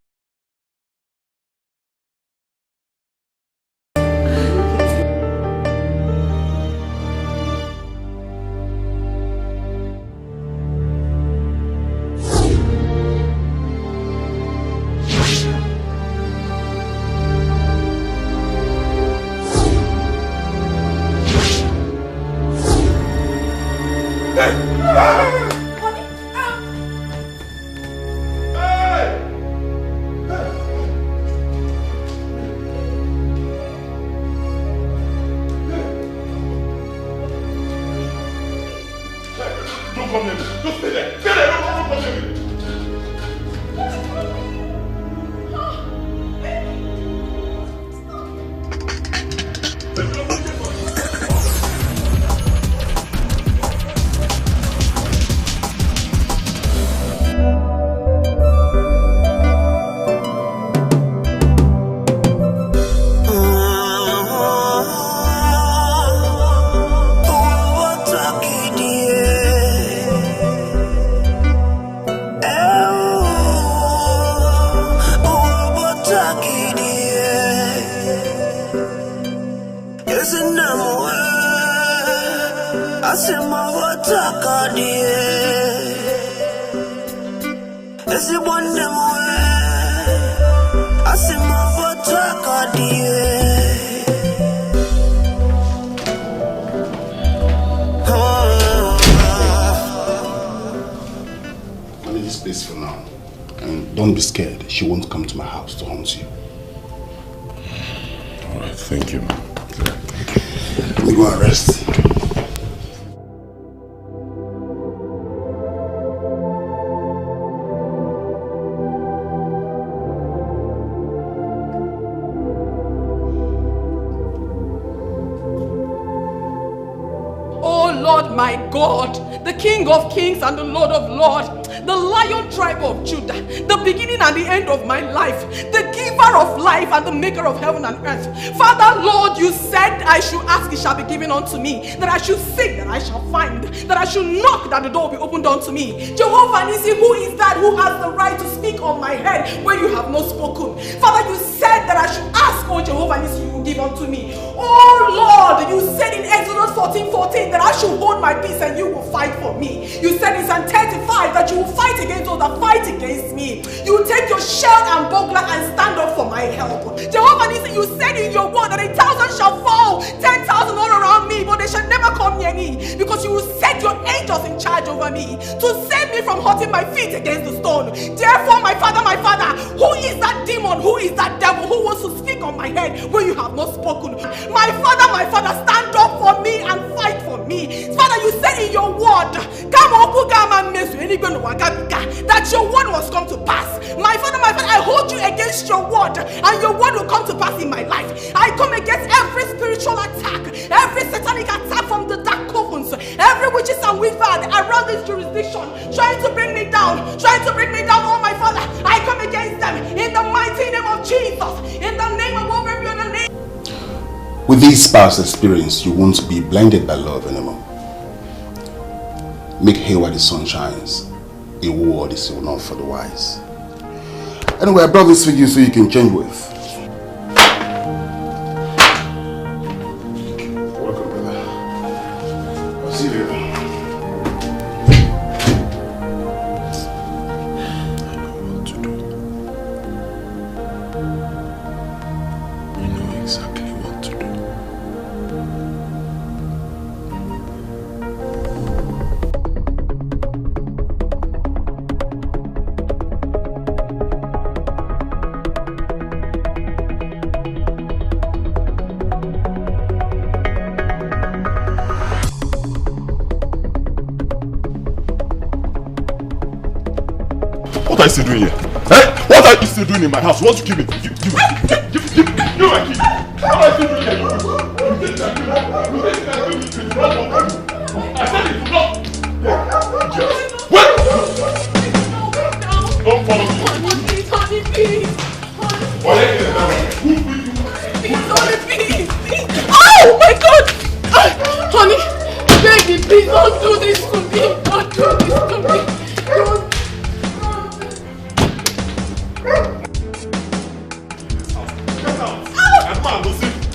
[SPEAKER 21] She won't come to my house to haunt you.
[SPEAKER 13] All right, thank you, man.
[SPEAKER 21] Let me go and rest.
[SPEAKER 5] Oh Lord my God, the King of Kings and the Lord of Lords, the Lion tribe of Judah, the beginning and the end of my life, the giver of life and the maker of heaven and earth. Father, Lord, you said I should ask, it shall be given unto me, that I should seek, that I shall find, that I should knock, that the door will be opened unto me. Jehovah Nissi, who is that who has the right to speak on my head when you have not spoken? Father, you said that I should ask, oh Jehovah Nissi, you will give unto me. Oh Lord, you said in Exodus 14:14 that I should hold my peace and you will fight for me. You said in Psalm 35 that you will fight against those that fight against me. You will take your shield and buckler and stand up for my help. Jehovah Nissi, you said in your word that 1,000 shall fall, 10,000 all around me, but they shall never come near me, because you will set your angels in charge over me to save me from hurting my feet against the stone. Therefore, my father, who is that demon? Who is that devil who wants to speak on my head when you have not spoken? My father, stand up for me and fight for me.
[SPEAKER 11] be. Father, you said in your word, that your word must come to pass. My Father, I hold you against your word, and your word will come to pass in my life. I come against every spiritual attack, every satanic attack from the dark covens, every witches and wizards around this jurisdiction, trying to bring me down, oh my Father. I come against them in the mighty name of Jesus, in the name of over every other name.
[SPEAKER 12] With this past experience, you won't be blinded by love anymore. Make hay while the sun shines. A word is enough for the wise. Anyway, I brought this for you so you can change with. Welcome, brother. I'll see you later.
[SPEAKER 13] What are you still doing here? Eh? What are you still doing in my house? You want to kill me? Give my key. What are you still doing here? I said it, no! Wait! Don't follow me.
[SPEAKER 11] Honey, please. Please. Oh my God! Honey, baby, please don't do this to me. Don't do this to me. Don't.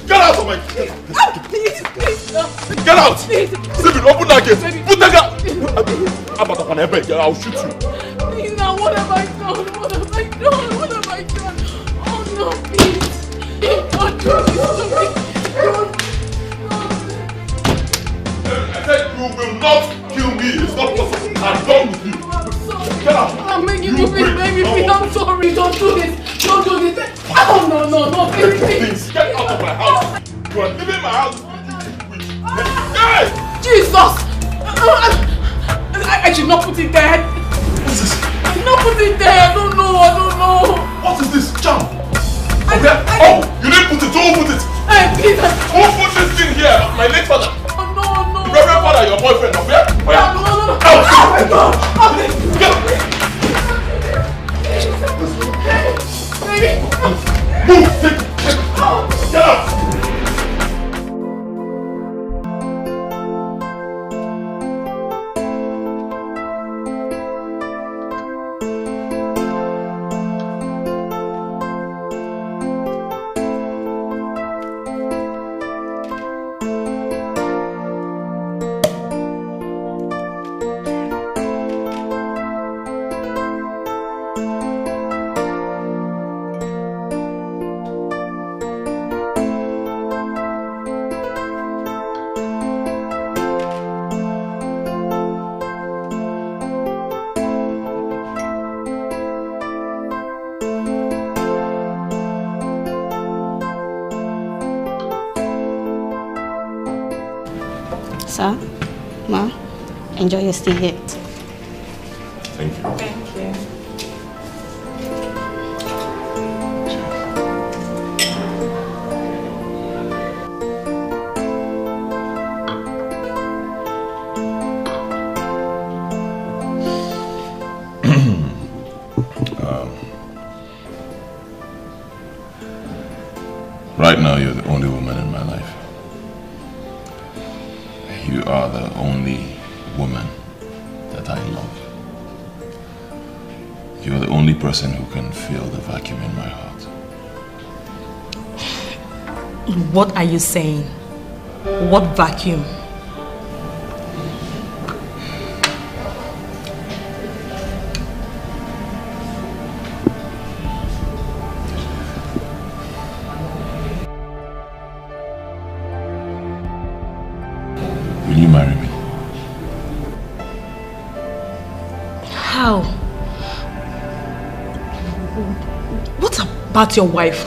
[SPEAKER 13] Get out of my...
[SPEAKER 11] Please, no.
[SPEAKER 13] Get out!
[SPEAKER 11] Please.
[SPEAKER 13] Stephen, open that gate! Put that gate! I'll shoot you.
[SPEAKER 11] Please, now, what have I done? What have I done? Oh no, please. Don't do this to me. Don't.
[SPEAKER 13] I said you will not kill me. It's not possible. I'm done with you. Get out.
[SPEAKER 11] I'm making you please, baby, please. I'm sorry. Don't do this. Don't do this. Oh no, please.
[SPEAKER 13] Get out of my house. You are leaving my house. Hey!
[SPEAKER 11] Jesus! I should not put it there.
[SPEAKER 13] What's this?
[SPEAKER 11] I should not put it there. I don't know.
[SPEAKER 13] What is this? Jam! Oh, you didn't put it. Don't put it.
[SPEAKER 11] Hey, please.
[SPEAKER 13] Who put this thing here? My late father.
[SPEAKER 11] Oh, no.
[SPEAKER 13] The Reverend Father, your boyfriend. Oh, yeah?
[SPEAKER 11] No.
[SPEAKER 13] Oh my God.
[SPEAKER 11] Baby.
[SPEAKER 13] Move. Get out.
[SPEAKER 17] Sir, Ma, enjoy your stay here.
[SPEAKER 13] Thank you.
[SPEAKER 11] Thank you.
[SPEAKER 3] Right now, you're the only woman in my life. You are the only woman that I love. You're the only person who can fill the vacuum in my heart.
[SPEAKER 11] What are you saying? What vacuum?
[SPEAKER 3] Will you marry me?
[SPEAKER 11] How? What about your wife?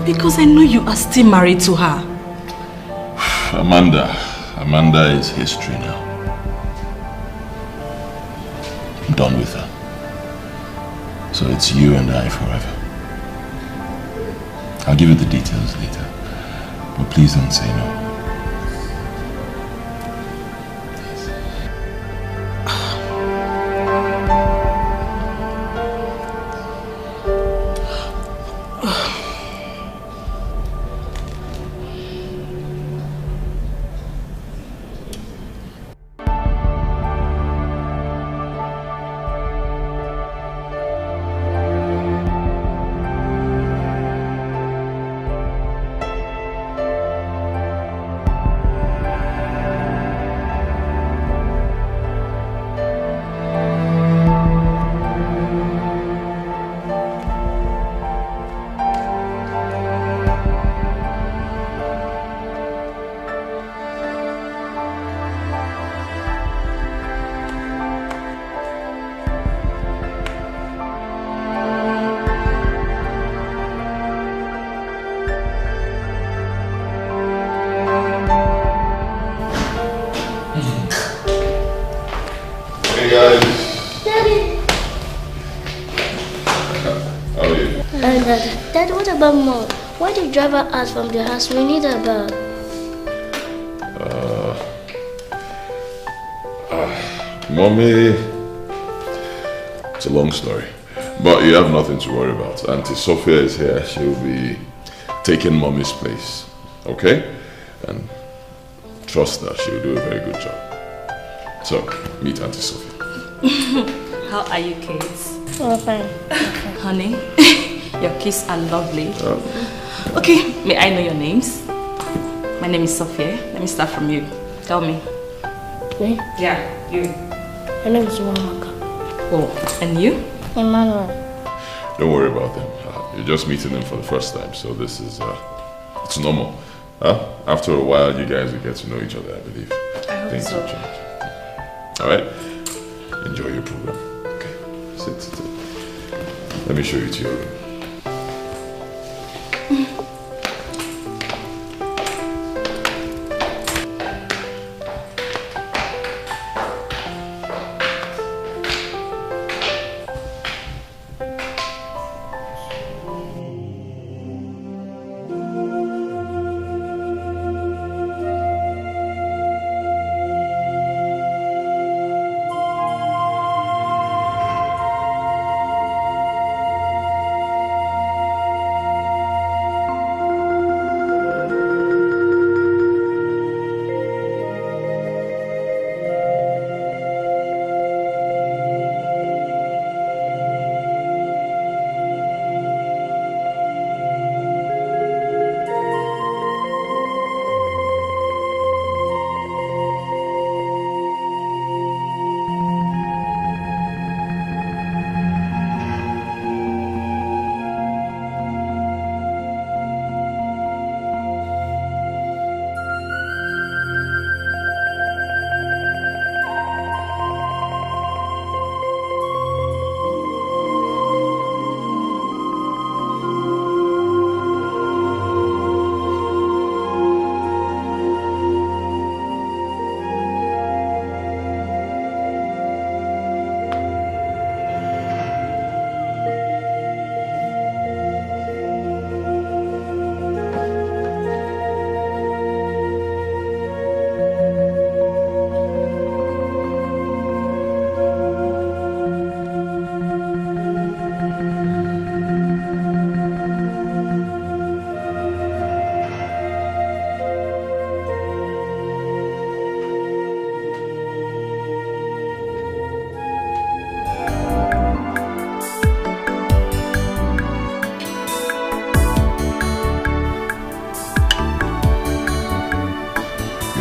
[SPEAKER 11] Because I know you are still married to her.
[SPEAKER 3] Amanda, Amanda is history now. I'm done with her. So it's you and I forever. I'll give you the details later. But please don't say no.
[SPEAKER 17] Dad, what about Mom? Why did driver ask from the house? We need a bag.
[SPEAKER 3] Mommy, it's a long story, but you have nothing to worry about. Auntie Sophia is here. She'll be taking Mommy's place, okay? And trust that she'll do a very good job. So, meet Auntie Sophia.
[SPEAKER 11] How are you kids?
[SPEAKER 17] Oh, fine.
[SPEAKER 11] Honey, your kids are lovely. Okay, may I know your names? My name is Sophia. Let me start from you. Tell me.
[SPEAKER 17] Me?
[SPEAKER 11] Yeah, you.
[SPEAKER 17] My name is Wamaka.
[SPEAKER 11] Oh, and you?
[SPEAKER 17] Emmanuel.
[SPEAKER 3] Don't worry about them. You're just meeting them for the first time, so this is, it's normal. After a while, you guys will get to know each other, I believe.
[SPEAKER 11] I hope
[SPEAKER 3] Things
[SPEAKER 11] so.
[SPEAKER 3] will change. Alright? Enjoy your program. Okay, sit. Let me show you to your room.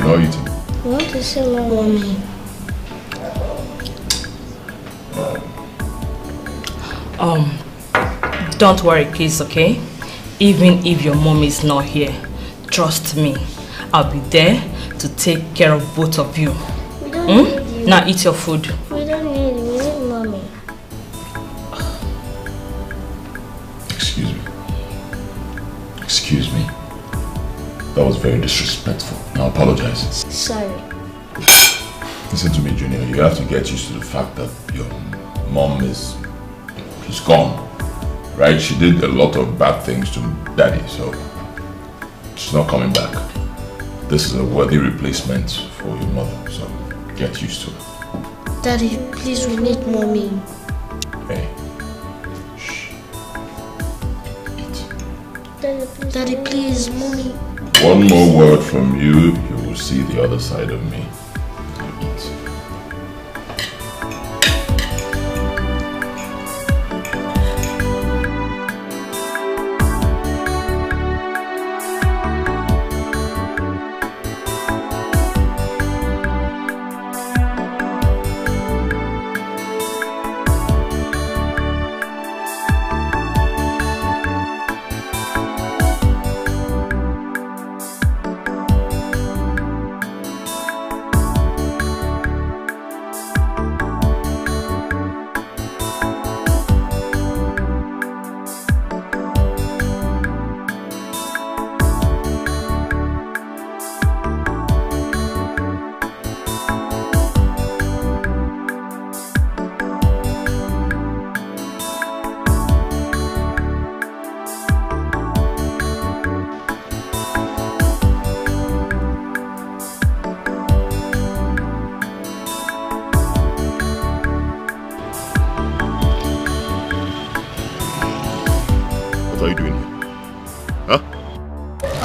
[SPEAKER 3] How are you doing?
[SPEAKER 17] I want to see my mommy.
[SPEAKER 11] Don't worry, kids, okay? Even if your mom is not here, trust me, I'll be there to take care of both of you.
[SPEAKER 17] We don't need you.
[SPEAKER 11] Now eat your food.
[SPEAKER 17] We don't need you. We need mommy.
[SPEAKER 3] Excuse me. Excuse me. That was very disrespectful. Now apologize.
[SPEAKER 17] Sorry.
[SPEAKER 3] Listen to me, Junior. You have to get used to the fact that your mom is gone. Right? She did a lot of bad things to Daddy, so she's not coming back. This is a worthy replacement for your mother, so get used to it.
[SPEAKER 17] Daddy, please, we need mommy.
[SPEAKER 3] Hey.
[SPEAKER 17] Daddy, please, mommy.
[SPEAKER 3] One more word from you, you will see the other side of me. Eat.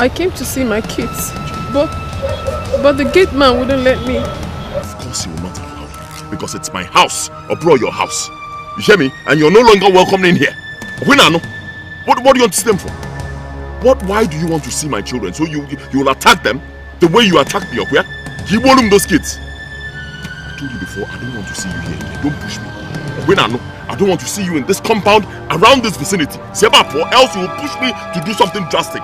[SPEAKER 5] I came to see my kids, but the gate man wouldn't let me.
[SPEAKER 1] Of course he will not allow, because it's my house, or bro, your house. You hear me? And you're no longer welcome in here. What do you want to see them for? Why do you want to see my children? So you will attack them the way you attacked me, okay? You want them those kids. I told you before, I don't want to see you here. Don't push me. I don't want to see you in this compound, around this vicinity. Or else you will push me to do something drastic.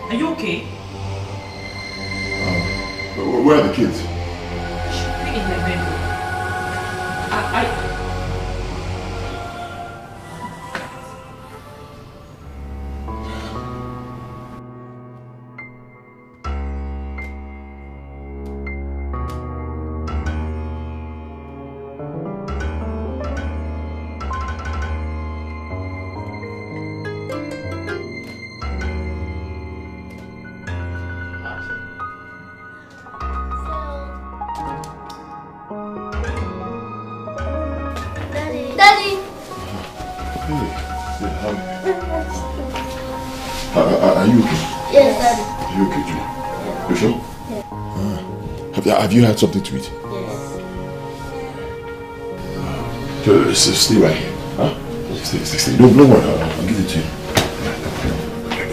[SPEAKER 1] Are you okay?
[SPEAKER 17] Yes, Daddy.
[SPEAKER 1] Are you okay, Julia? You sure?
[SPEAKER 17] Yeah.
[SPEAKER 1] Have you had something to eat?
[SPEAKER 17] Yes.
[SPEAKER 1] Stay right here. Huh? Stay. Don't worry. I'll give it to you.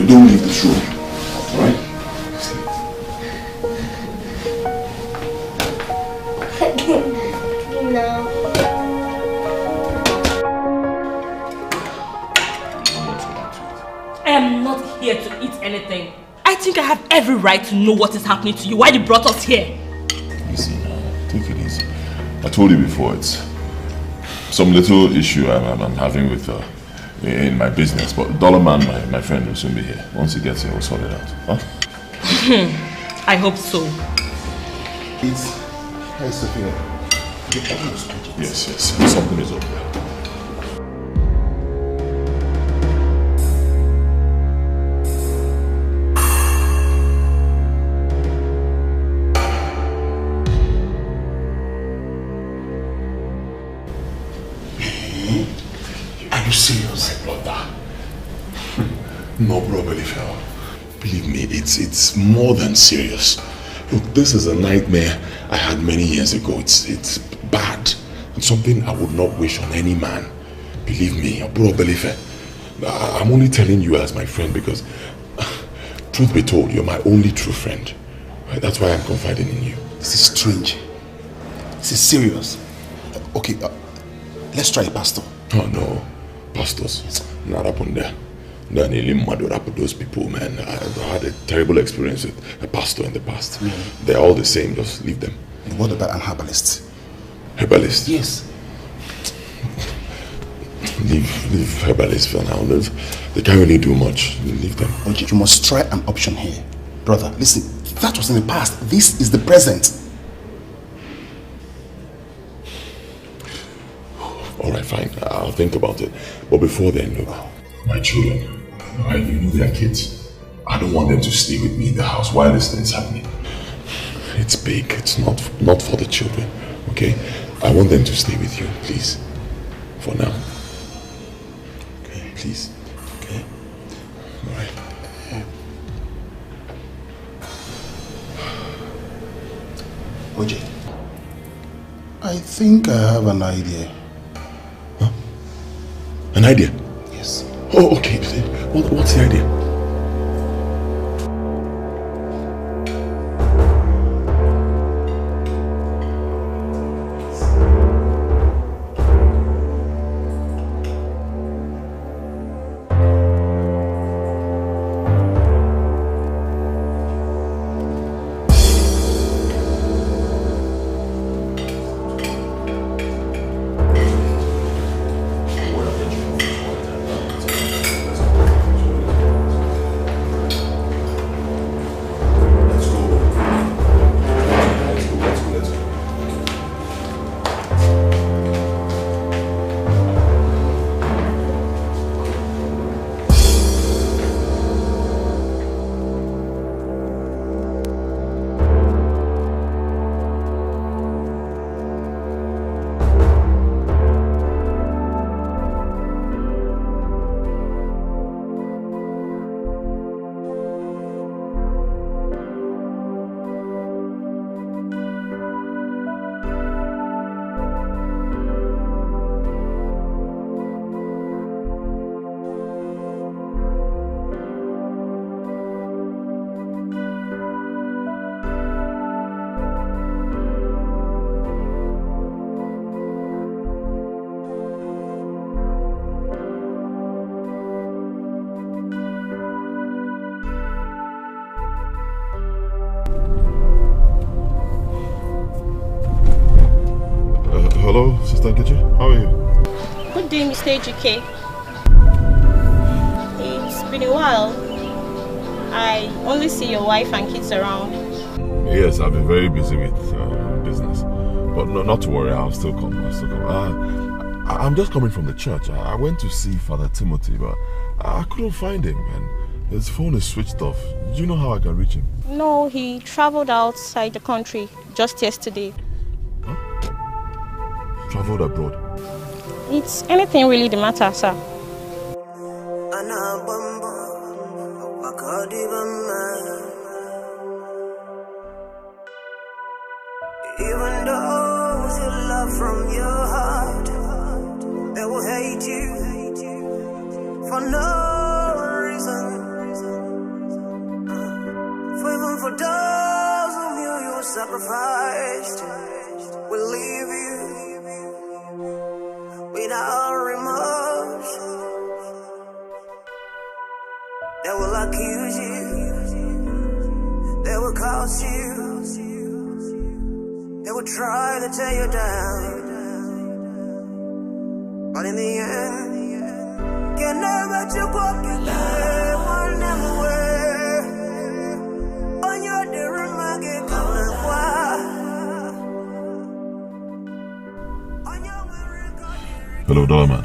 [SPEAKER 1] Don't leave this room. Alright?
[SPEAKER 17] No.
[SPEAKER 11] anything. I think I have every right to know what is happening to you. Why you brought us here?
[SPEAKER 13] Easy now. Take it easy. I told you before, it's some little issue I'm having with in my business. But Dollar Man, my friend, will soon be here. Once he gets here, we'll sort it out. Huh?
[SPEAKER 11] I hope so.
[SPEAKER 21] Hey, Sophia.
[SPEAKER 13] Yes. Something is over there.
[SPEAKER 12] Are you serious?
[SPEAKER 13] My brother.
[SPEAKER 12] No, bro, believe me, it's more than serious. Look, this is a nightmare I had many years ago. It's bad and something I would not wish on any man. Believe me, bro, I'm only telling you as my friend because, truth be told, you're my only true friend. Right? That's why I'm confiding in you. This is strange. This is serious. Okay, let's try a pastor. Oh no, pastors, not up on there. Those people, man. I've had a terrible experience with a pastor in the past. They're all the same, just leave them.
[SPEAKER 21] And what about an herbalist?
[SPEAKER 12] Herbalist?
[SPEAKER 21] Yes.
[SPEAKER 12] Leave herbalists for now. They can't really do much. Leave them.
[SPEAKER 21] Okay, you must try an option here. Brother, listen, that was in the past. This is the present.
[SPEAKER 12] Alright, fine. I'll think about it. But before then, look, my children, you know they're kids. I don't want them to stay with me in the house while this thing's happening. It's big. It's not for the children. Okay? I want them to stay with you, please. For now. Okay, please. Okay? Alright.
[SPEAKER 21] OJ, I think I have an idea.
[SPEAKER 12] Huh? An idea?
[SPEAKER 21] Yes.
[SPEAKER 12] Oh, okay. What's the idea? Hello, Sister Nkechi. How are you?
[SPEAKER 14] Good day, Mr. Ejike. It's been a while. I only see your wife and kids around.
[SPEAKER 13] Yes, I've been very busy with business. But no, not to worry, I'll still come. I'm just coming from the church. I went to see Father Timothy, but I couldn't find him, and his phone is switched off. Do you know how I can reach him?
[SPEAKER 14] No, he traveled outside the country just yesterday.
[SPEAKER 13] Traveled abroad?
[SPEAKER 14] It's anything really the matter, sir.
[SPEAKER 20] Even those you love from your heart, they will hate you for no reason. For even for those whom you sacrificed will leave you without remorse. They will accuse you was you. They would try to tear you down, but in the end, can never you walk again. One never way. On your dear magi come
[SPEAKER 13] Hello, Dollarman.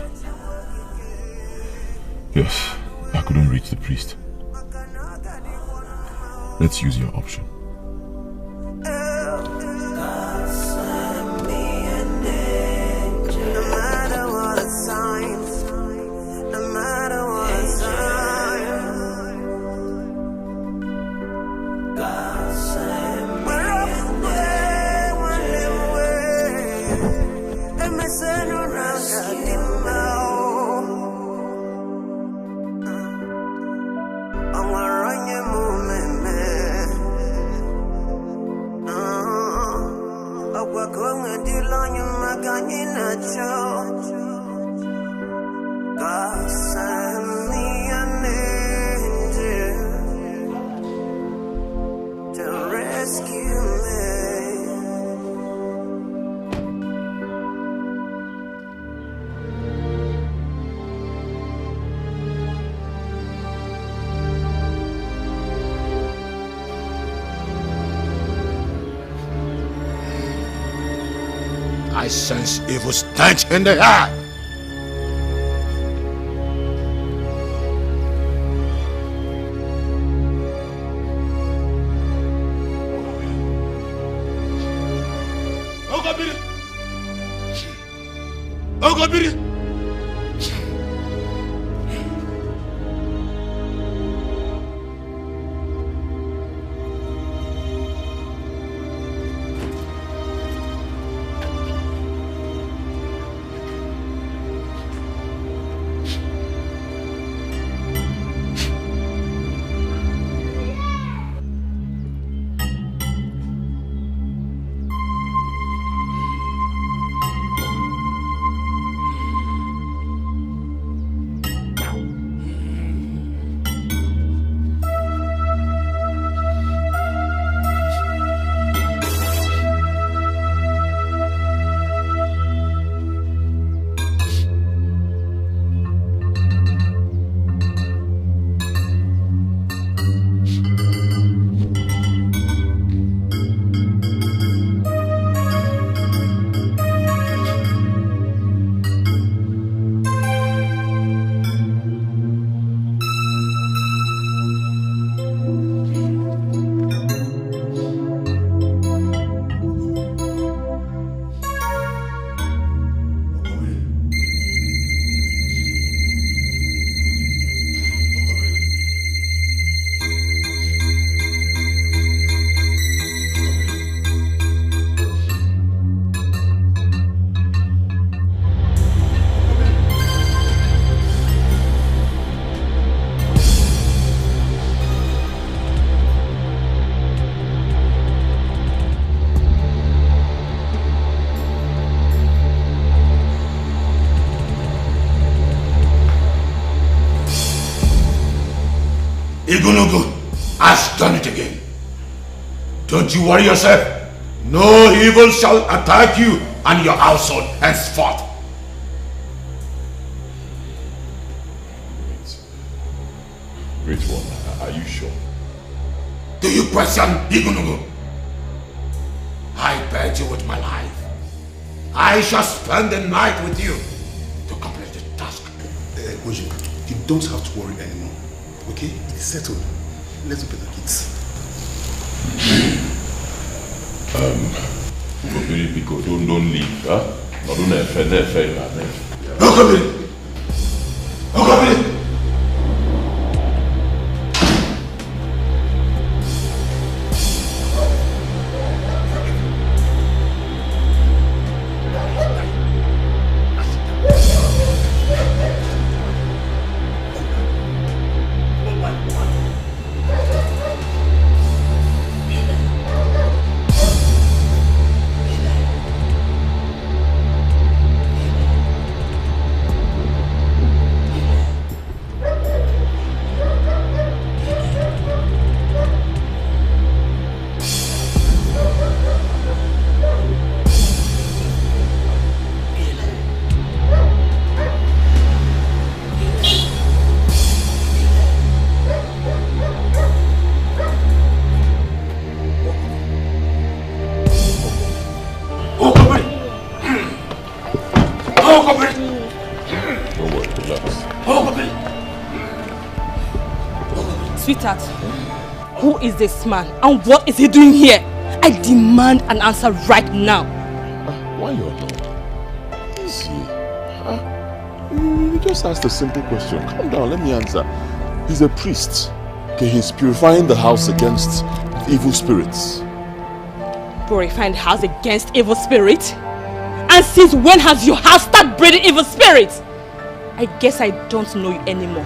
[SPEAKER 13] Yes, I couldn't reach the priest. Let's use your option.
[SPEAKER 1] I sense evil stench in the air. Ogabiri! Igunugu has done it again. Don't you worry yourself. No evil shall attack you and your household henceforth.
[SPEAKER 13] Great one, are you sure?
[SPEAKER 1] Do you question Igunugu? I bet you with my life. I shall spend the night with you to complete the task.
[SPEAKER 21] Oji, you don't have to worry anymore. Okay? It's settled. Let's open the kids.
[SPEAKER 13] Don't leave, huh? Don't
[SPEAKER 11] Sweetheart, who is this man and what is he doing here? I demand an answer right now.
[SPEAKER 3] Why you're not? Easy. You just asked a simple question. Calm down, let me answer. He's a priest. Okay, he's purifying the house against evil spirits.
[SPEAKER 11] Purifying the house against evil spirits? And since when has your house started breeding evil spirits? I guess I don't know you anymore.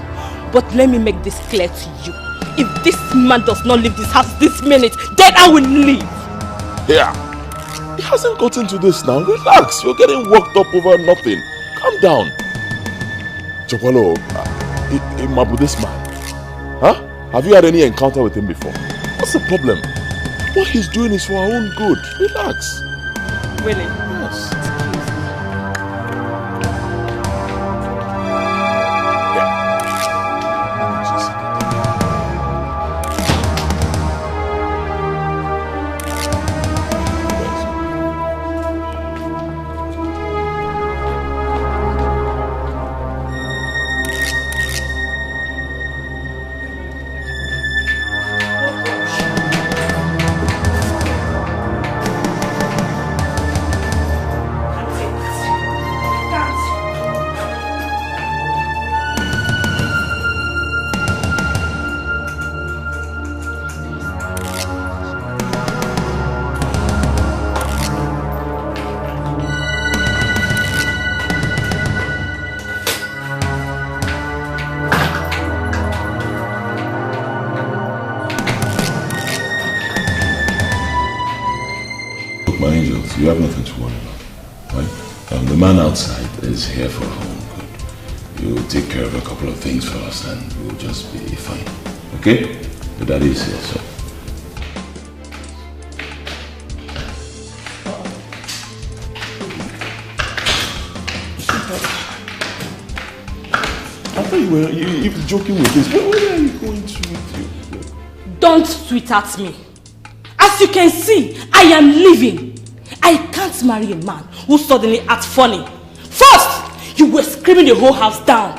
[SPEAKER 11] But let me make this clear to you. If this man does not leave this house this minute, then I will leave.
[SPEAKER 3] Yeah. He hasn't gotten to this now. Relax. You're getting worked up over nothing. Calm down. Chokwalo, Mabu, this man. Huh? Have you had any encounter with him before? What's the problem? What he's doing is for our own good. Relax.
[SPEAKER 11] Really?
[SPEAKER 3] Yes. You have nothing to worry about, right? The man outside is here for our own good. You'll take care of a couple of things for us and we'll just be fine, okay? Your daddy is here, so. I thought you were joking with this. Where are you going to with you?
[SPEAKER 11] Don't sweetheart me. As you can see, I am leaving. I can't marry a man who suddenly acts funny. First, you were screaming the whole house down.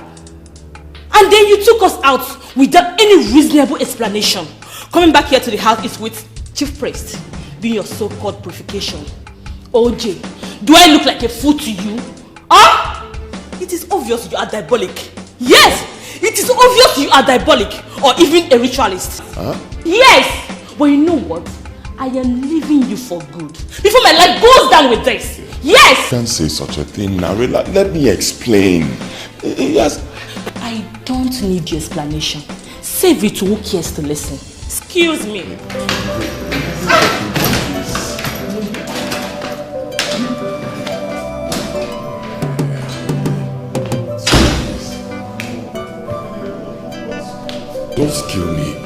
[SPEAKER 11] And then you took us out without any reasonable explanation. Coming back here to the house is with Chief Priest, doing your so-called purification. OJ, do I look like a fool to you? Huh? It is obvious you are diabolic. Yes, it is obvious you are diabolic or even a ritualist.
[SPEAKER 3] Huh?
[SPEAKER 11] Yes, but you know what? I am leaving you for good. Before my life goes down with this. Yes!
[SPEAKER 3] You can't say such a thing now. Let me explain. Yes.
[SPEAKER 11] I don't need your explanation. Save it to who cares to listen. Excuse me.
[SPEAKER 3] Don't kill me.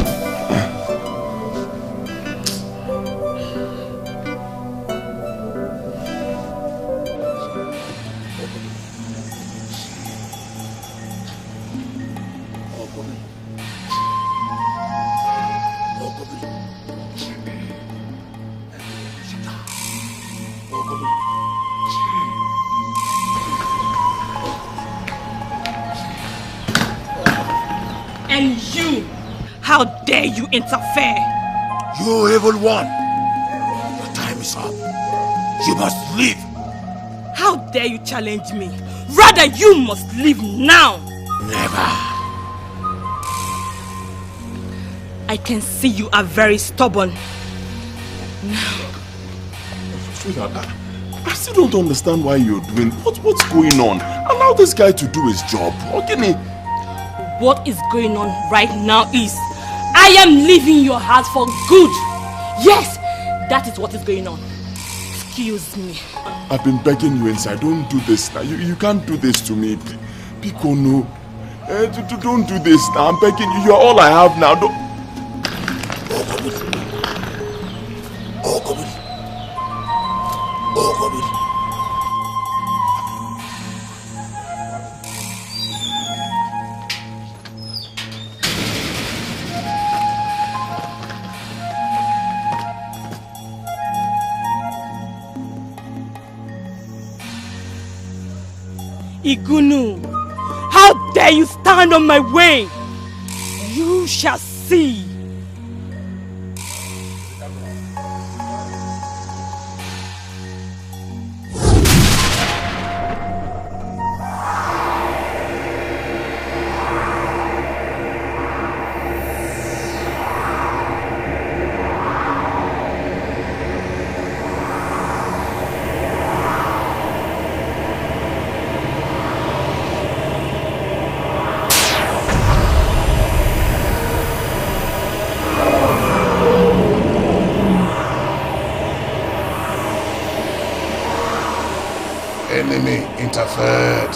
[SPEAKER 11] And you, how dare you interfere?
[SPEAKER 7] You evil one! Your time is up. You must leave.
[SPEAKER 11] How dare you challenge me? Rather, you must leave now.
[SPEAKER 7] Never.
[SPEAKER 11] I can see you are very stubborn.
[SPEAKER 3] Sweetheart, I still don't understand why you're doing. What's going on? Allow this guy to do his job. Okay?
[SPEAKER 11] What is going on right now is I am leaving your house for good. Yes, that is what is going on. Excuse me.
[SPEAKER 3] I've been begging you inside. Don't do this now. You can't do this to me. Pico, no. Don't do this now. I'm begging you. You're all I have now. Don't.
[SPEAKER 11] Igunu, how dare you stand on my way? You shall
[SPEAKER 15] see.
[SPEAKER 7] Enemy interfered.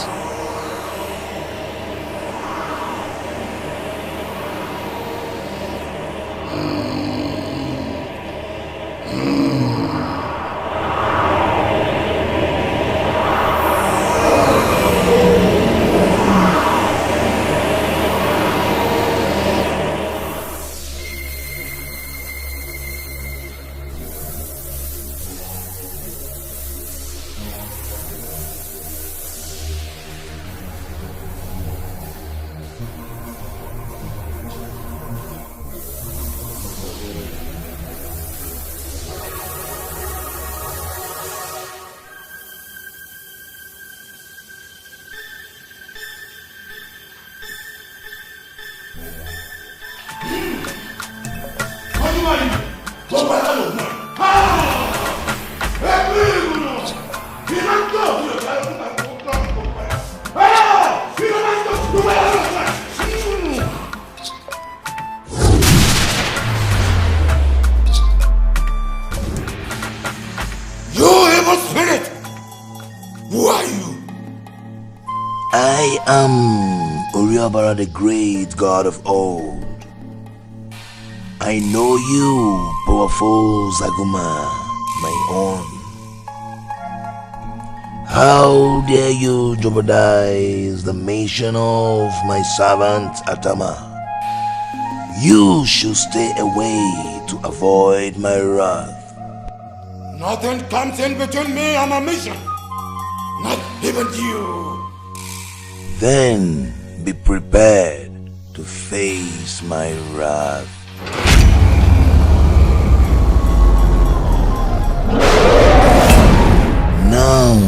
[SPEAKER 7] You evil spirit! Who are you?
[SPEAKER 16] I am Uriabara, the great god of old. I know you, powerful Zaguma, my own. How dare you jeopardize the mission of my servant Atama? You should stay away to avoid my wrath.
[SPEAKER 7] Nothing comes in between me and my mission. Not even you.
[SPEAKER 16] Then be prepared to face my wrath. Now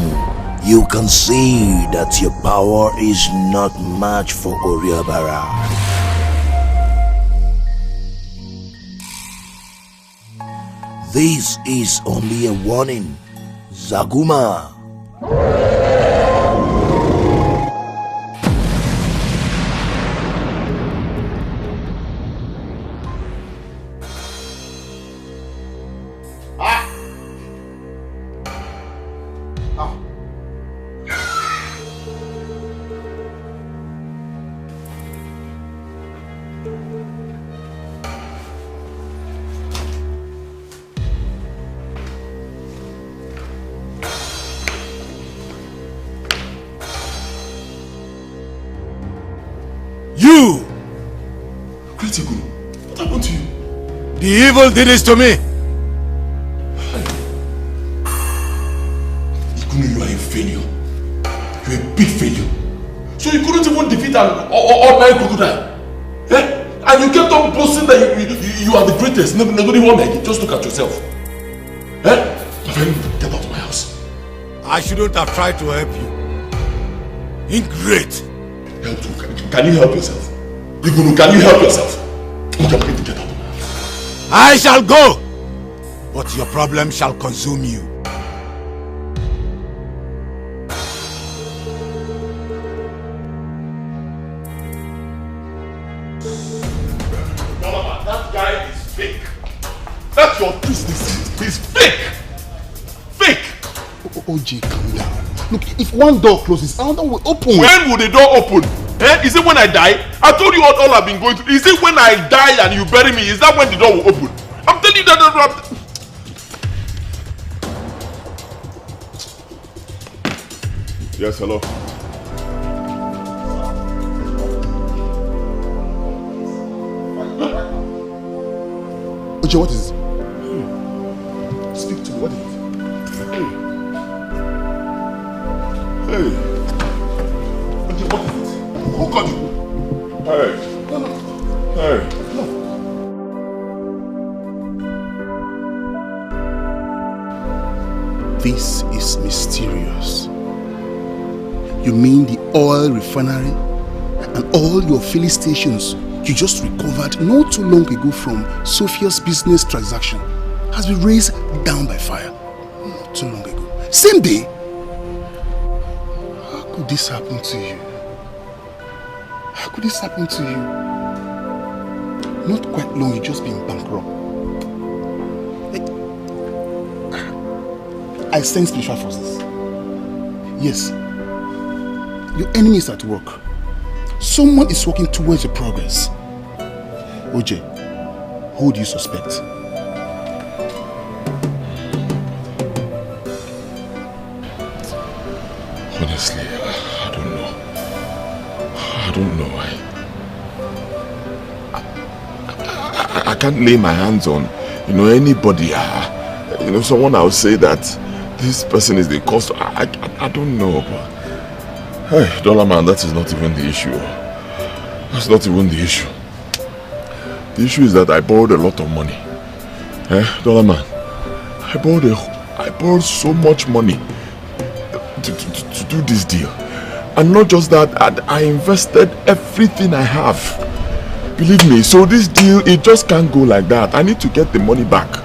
[SPEAKER 16] you can see that your power is not much for Uriabara. This is only a warning, Zaguma.
[SPEAKER 7] You!
[SPEAKER 12] Kritikunu, what happened to you?
[SPEAKER 7] The evil did this to me.
[SPEAKER 12] Ikunu, you are a failure. You are a big failure. So you couldn't even defeat an ordinary crocodile. Eh? And you kept on boasting that you are the greatest. Nobody won't make it. Just look at yourself. Eh? My friend, get out of my house.
[SPEAKER 7] I shouldn't have tried to help you. Ingrate.
[SPEAKER 12] Help you? Can you help yourself? Ikunu, can you help yourself? Look, I'm going to get out of my house.
[SPEAKER 7] I shall go, but your problem shall consume you.
[SPEAKER 12] That guy is fake. That's your business. He's fake. Fake.
[SPEAKER 21] OJ, calm down. Look, if one door closes, another will open.
[SPEAKER 12] When will the door open? Eh? Is it when I die? I told you all I've been going through. Is it when I die and you bury me? Is that when the door will open? I'm telling you that. Yes, hello.
[SPEAKER 21] OJ, what is it?
[SPEAKER 12] Speak to me. What is it? Hey. OJ, what is it? Who called you? Hey.
[SPEAKER 21] No.
[SPEAKER 12] Hey.
[SPEAKER 21] No.
[SPEAKER 7] This is mysterious. You mean the oil refinery and all your filling stations you just recovered not too long ago from Sophia's business transaction has been raised down by fire not too long ago? Same day? How could this happen to you? How could this happen to you? Not quite long, you just been bankrupt. I sense spiritual forces. Yes. Your enemy is at work. Someone is working towards your progress. OJ, who do you suspect?
[SPEAKER 3] Honestly, I don't know. I don't know. I can't lay my hands on, anybody. Someone I would say that this person is the cause. I don't know. But, hey, Dollar Man, that is not even the issue. That's not even the issue. The issue is that I borrowed a lot of money. Dollar Man, I borrowed so much money to do this deal. And not just that, I invested everything I have. Believe me, so this deal, it just can't go like that. I need to get the money back.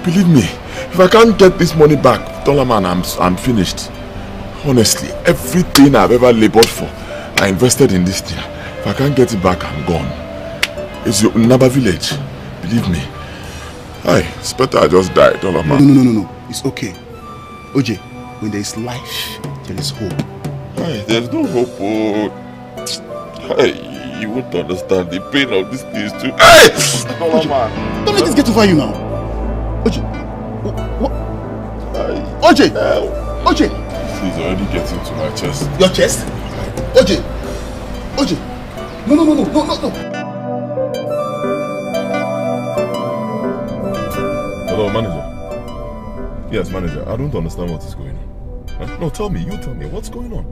[SPEAKER 3] Believe me, if I can't get this money back, Dollar Man, I'm finished. Honestly, everything I've ever labored for, I invested in this thing. If I can't get it back, I'm gone. It's your Naba village. Believe me. It's better I just die, Dollar Man.
[SPEAKER 7] No. It's okay. OJ, when there is life, there is hope.
[SPEAKER 3] There's no hope. You won't understand the pain of this thing too.
[SPEAKER 7] Dollar Man. Don't let this get over you now. OJ. What? OJ. OJ.
[SPEAKER 3] He's already getting to my chest.
[SPEAKER 7] Your chest? OJ. No.
[SPEAKER 3] Hello, manager. Yes, manager. I don't understand what is going on. No, tell me. You tell me. What's going on?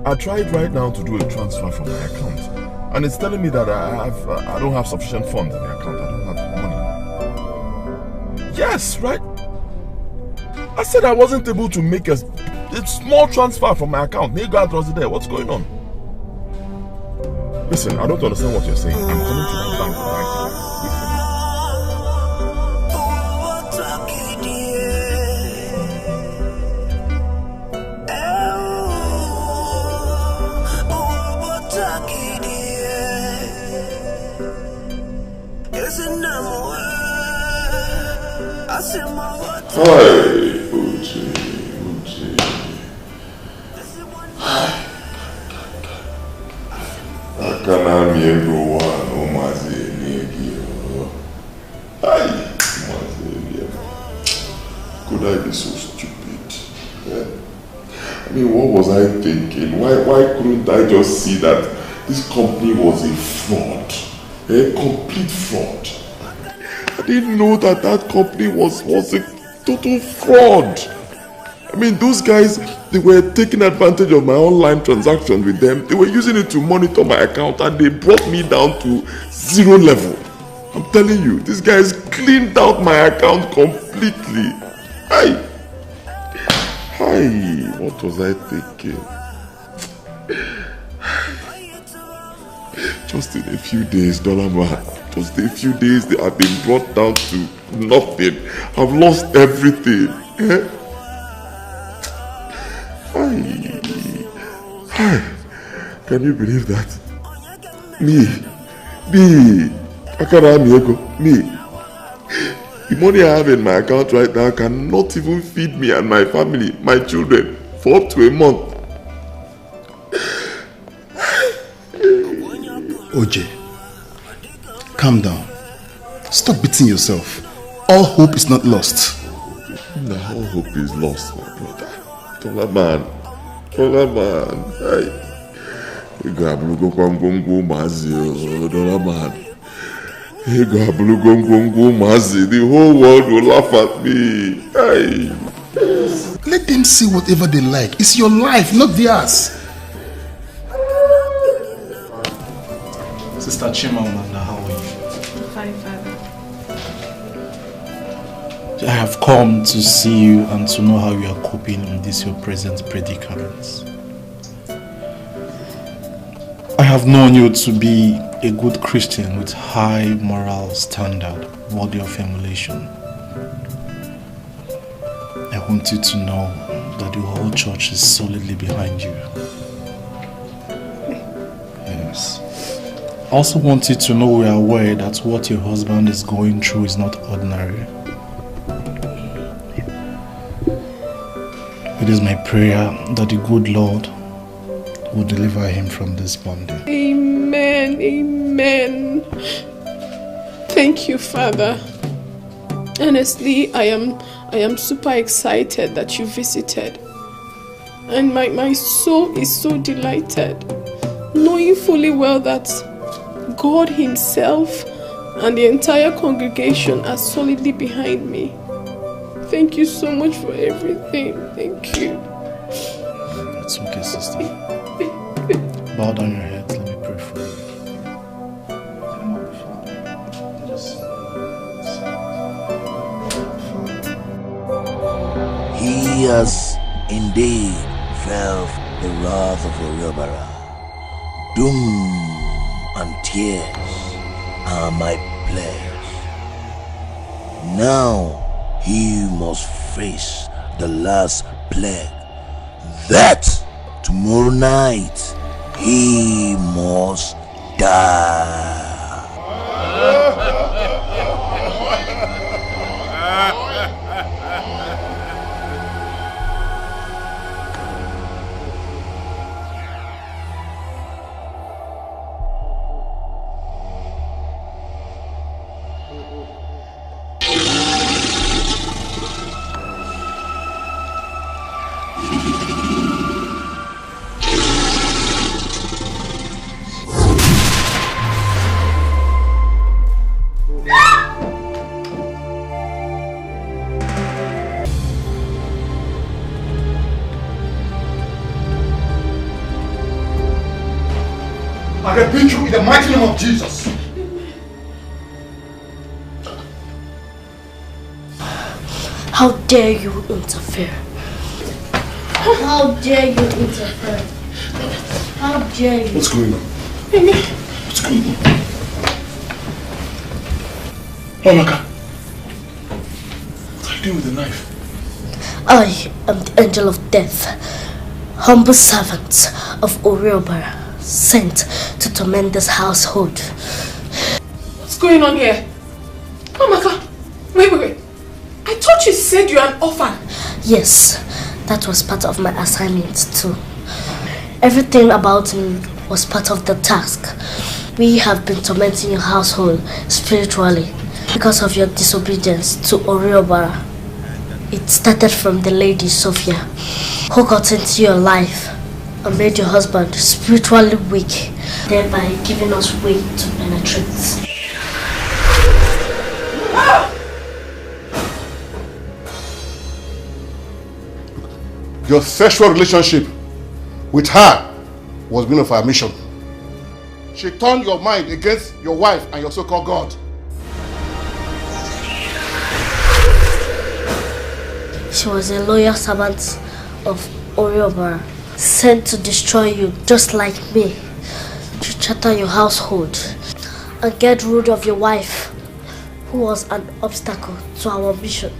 [SPEAKER 3] I tried right now to do a transfer from my account, and it's telling me that I don't have sufficient funds in the account. I don't have money. Yes, right. I said I wasn't able to make a small transfer from my account. Negad was there. What's going on? Listen, I don't understand what you're saying. I'm coming to my bank right now. Hi, Uchi. Could I be so stupid? I mean, what was I thinking? Why couldn't I just see that this company was a fraud? A complete fraud. I didn't know that company was a total fraud. I mean, those guys, they were taking advantage of my online transactions with them. They were using it to monitor my account, and they brought me down to 0 level. I'm telling you, these guys cleaned out my account completely. What was I thinking? Just in a few days, Dollar Man, just a few days, they have been brought down to nothing. I've lost everything. Can you believe that? Me, the money I have in my account right now cannot even feed me and my family, my children, for up to a month.
[SPEAKER 7] OJ, calm down. Stop beating yourself. All hope is not lost.
[SPEAKER 3] No, all hope is lost, my brother. Dollar Man. Dollar Man. Dollar Man. The whole world will laugh at me.
[SPEAKER 7] Let them say whatever they like. It's your life, not theirs.
[SPEAKER 4] Sister Chimamanda, how are you?
[SPEAKER 5] Fine, Father.
[SPEAKER 21] I have come to see you and to know how you are coping in this your present predicament. I have known you to be a good Christian with high moral standard, worthy of emulation. I want you to know that the whole church is solidly behind you. Yes. I also want you to know we are aware that what your husband is going through is not ordinary. It is my prayer that the good Lord will deliver him from this bondage.
[SPEAKER 5] Amen. Amen. Thank you, Father. Honestly, I am super excited that you visited. And my soul is so delighted, knowing fully well that God Himself and the entire congregation are solidly behind me. Thank you so much for everything. Thank you.
[SPEAKER 21] It's okay, sister. Bow down your head. Let me pray for you.
[SPEAKER 16] He has indeed felt the wrath of Oriobara. Doom and tears are my pledge. Now he must face the last plague. That tomorrow night he must die.
[SPEAKER 21] I rebuke you in the mighty name of Jesus.
[SPEAKER 4] How dare you interfere? How dare you interfere? How dare you?
[SPEAKER 21] What's going on? What's going on? Omaka, what are you doing with the knife?
[SPEAKER 4] I am the angel of death, humble servant of Oriobara, sent to torment this household.
[SPEAKER 5] What's going on here? Omaka, wait. I thought you said you're an orphan.
[SPEAKER 4] Yes, that was part of my assignment too. Everything about me was part of the task. We have been tormenting your household spiritually because of your disobedience to Oriobara. It started from the lady Sophia, who got into your life and made your husband spiritually weak, thereby giving us way to penetrate.
[SPEAKER 21] Your sexual relationship with her was one of our mission. She turned your mind against your wife and your so-called God.
[SPEAKER 4] She was a loyal servant of Oriobara, sent to destroy you just like me, to shatter your household and get rid of your wife, who was an obstacle to our mission.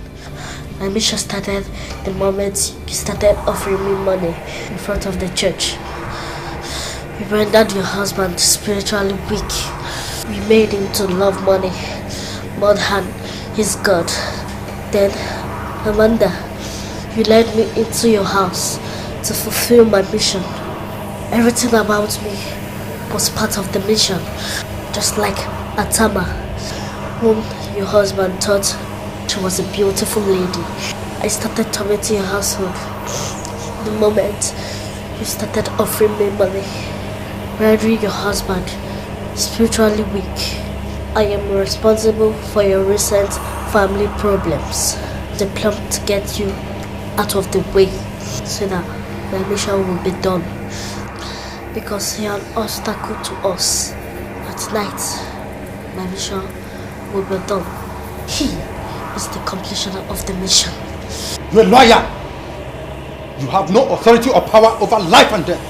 [SPEAKER 4] My mission started the moment you started offering me money in front of the church. We rendered your husband spiritually weak. We made him to love money more than his God. Then, Amanda, you led me into your house to fulfill my mission. Everything about me was part of the mission, just like Atama, whom your husband thought she was a beautiful lady. I started tormenting your household. The moment you started offering me money, rendering your husband spiritually weak, I am responsible for your recent family problems. They plan to get you out of the way so that my mission will be done. Because you are an obstacle to us. At night, my mission will be done. is the completion of the mission.
[SPEAKER 6] You're a liar. You have no authority or power over life and death.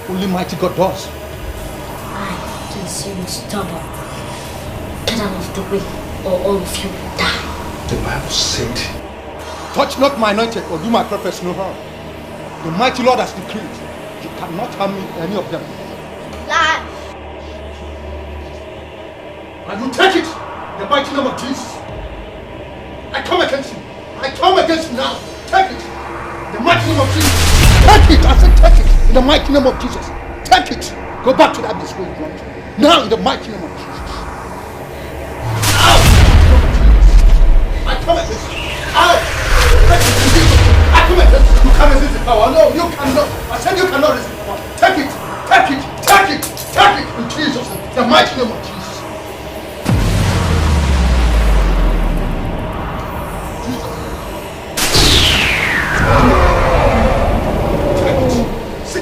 [SPEAKER 6] Only mighty God does.
[SPEAKER 4] I can see you stubborn. Get out of the way, or all of you will die.
[SPEAKER 6] The Bible said, touch not my anointed or do my prophets no harm. The mighty Lord has decreed, you cannot harm me, any of them.
[SPEAKER 4] Lie.
[SPEAKER 6] And you take it in the mighty name of Jesus. I come against you. I come against you now. Take it in the mighty name of Jesus. Take it. I said take it in the mighty name of Jesus. Take it. Go back to that place where you want to. Now in the mighty name of Jesus. Out! I come against you. Out! I come against you. You can't resist the power. No, you cannot. I said you cannot resist the power. Take it. Take it. Take it. Take it in Jesus' name. The mighty name of Jesus.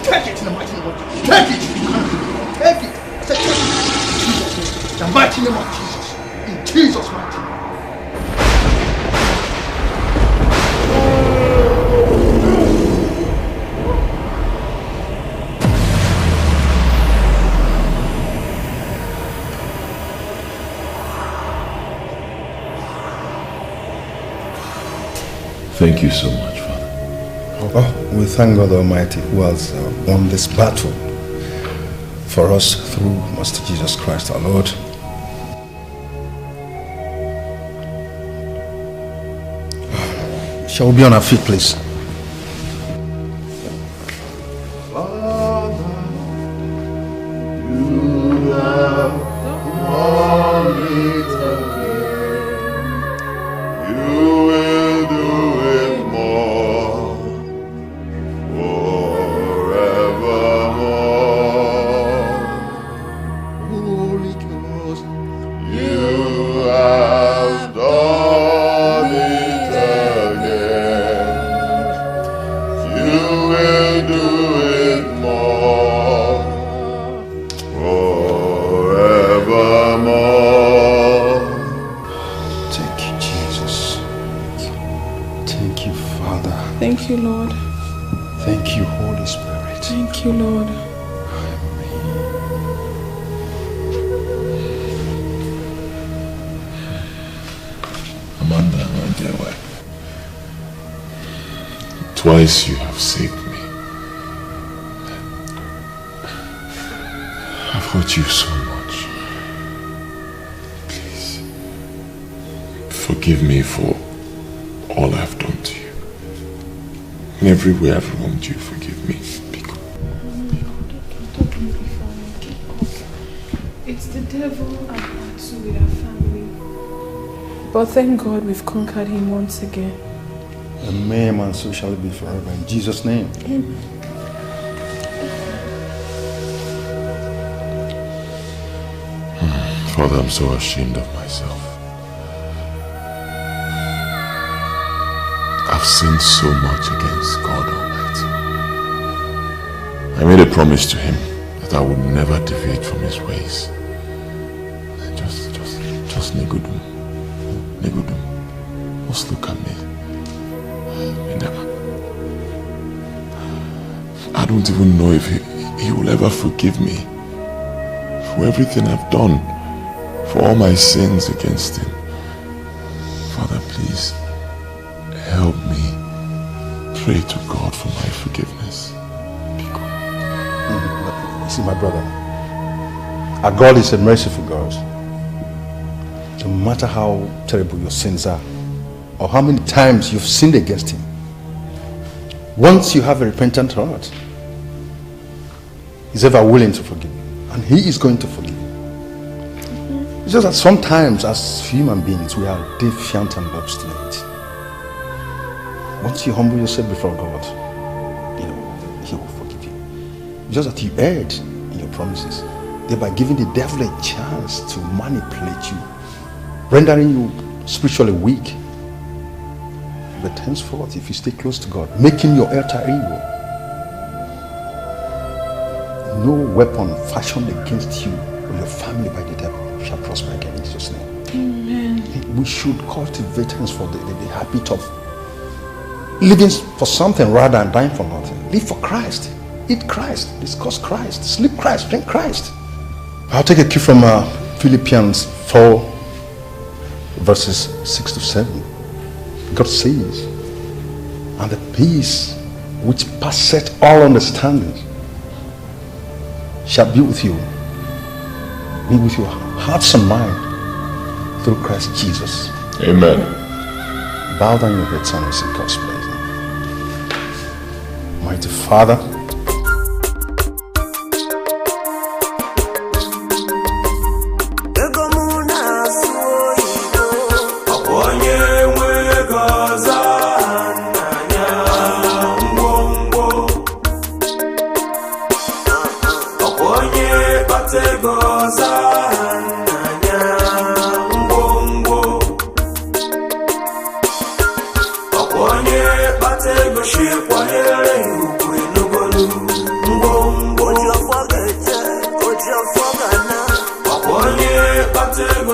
[SPEAKER 6] Take it in the mighty name of Jesus. Take it. Take it. I said take it. In Jesus' name. The mighty name of Jesus. In Jesus' mighty name.
[SPEAKER 13] Thank you so much, Father.
[SPEAKER 6] Oh, we thank God Almighty who has won this battle for us through Master Jesus Christ our Lord. Shall we be on our feet, please?
[SPEAKER 5] Thank you, Lord.
[SPEAKER 6] Thank you, Holy Spirit.
[SPEAKER 5] Thank you, Lord.
[SPEAKER 13] Amanda, my dear wife, twice you have saved me. I've hurt you so much. Please, forgive me for all I've done to you. In every way I've wronged you, forgive me.
[SPEAKER 5] It's the devil at battle with our family. But thank God we've conquered him once again.
[SPEAKER 6] Amen, and so shall it be forever. In Jesus' name.
[SPEAKER 5] Amen.
[SPEAKER 13] Father, I'm so ashamed of myself. I've sinned so much against God Almighty. I made a promise to him that I would never deviate from his ways. Just Negudum. Just look at me. I don't even know if he will ever forgive me for everything I've done, for all my sins against him. Father, please help me pray to God for my forgiveness.
[SPEAKER 6] See, my brother, our God is a merciful God. No matter how terrible your sins are, or how many times you've sinned against him, once you have a repentant heart, he's ever willing to forgive you, and he is going to forgive you. It's just that sometimes as human beings we are defiant and obstinate. Once you humble yourself before God, he will forgive you. It's just that you erred in your promises, thereby giving the devil a chance to manipulate you, rendering you spiritually weak. But henceforth, if you stay close to God, making your altar evil, no weapon fashioned against you or your family by the devil shall prosper again in Jesus' name. Amen. We should cultivate hence for the habit of living for something rather than dying for nothing. Live for Christ. Eat Christ. Discuss Christ. Sleep Christ. Drink Christ. I'll take a cue from Philippians 4 verses 6 to 7. God says, and the peace which passeth all understanding shall be with you. Be with your hearts and mind through Christ Jesus.
[SPEAKER 13] Amen.
[SPEAKER 6] Bow down your heads and receive God's blessing. Mighty Father,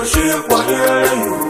[SPEAKER 20] She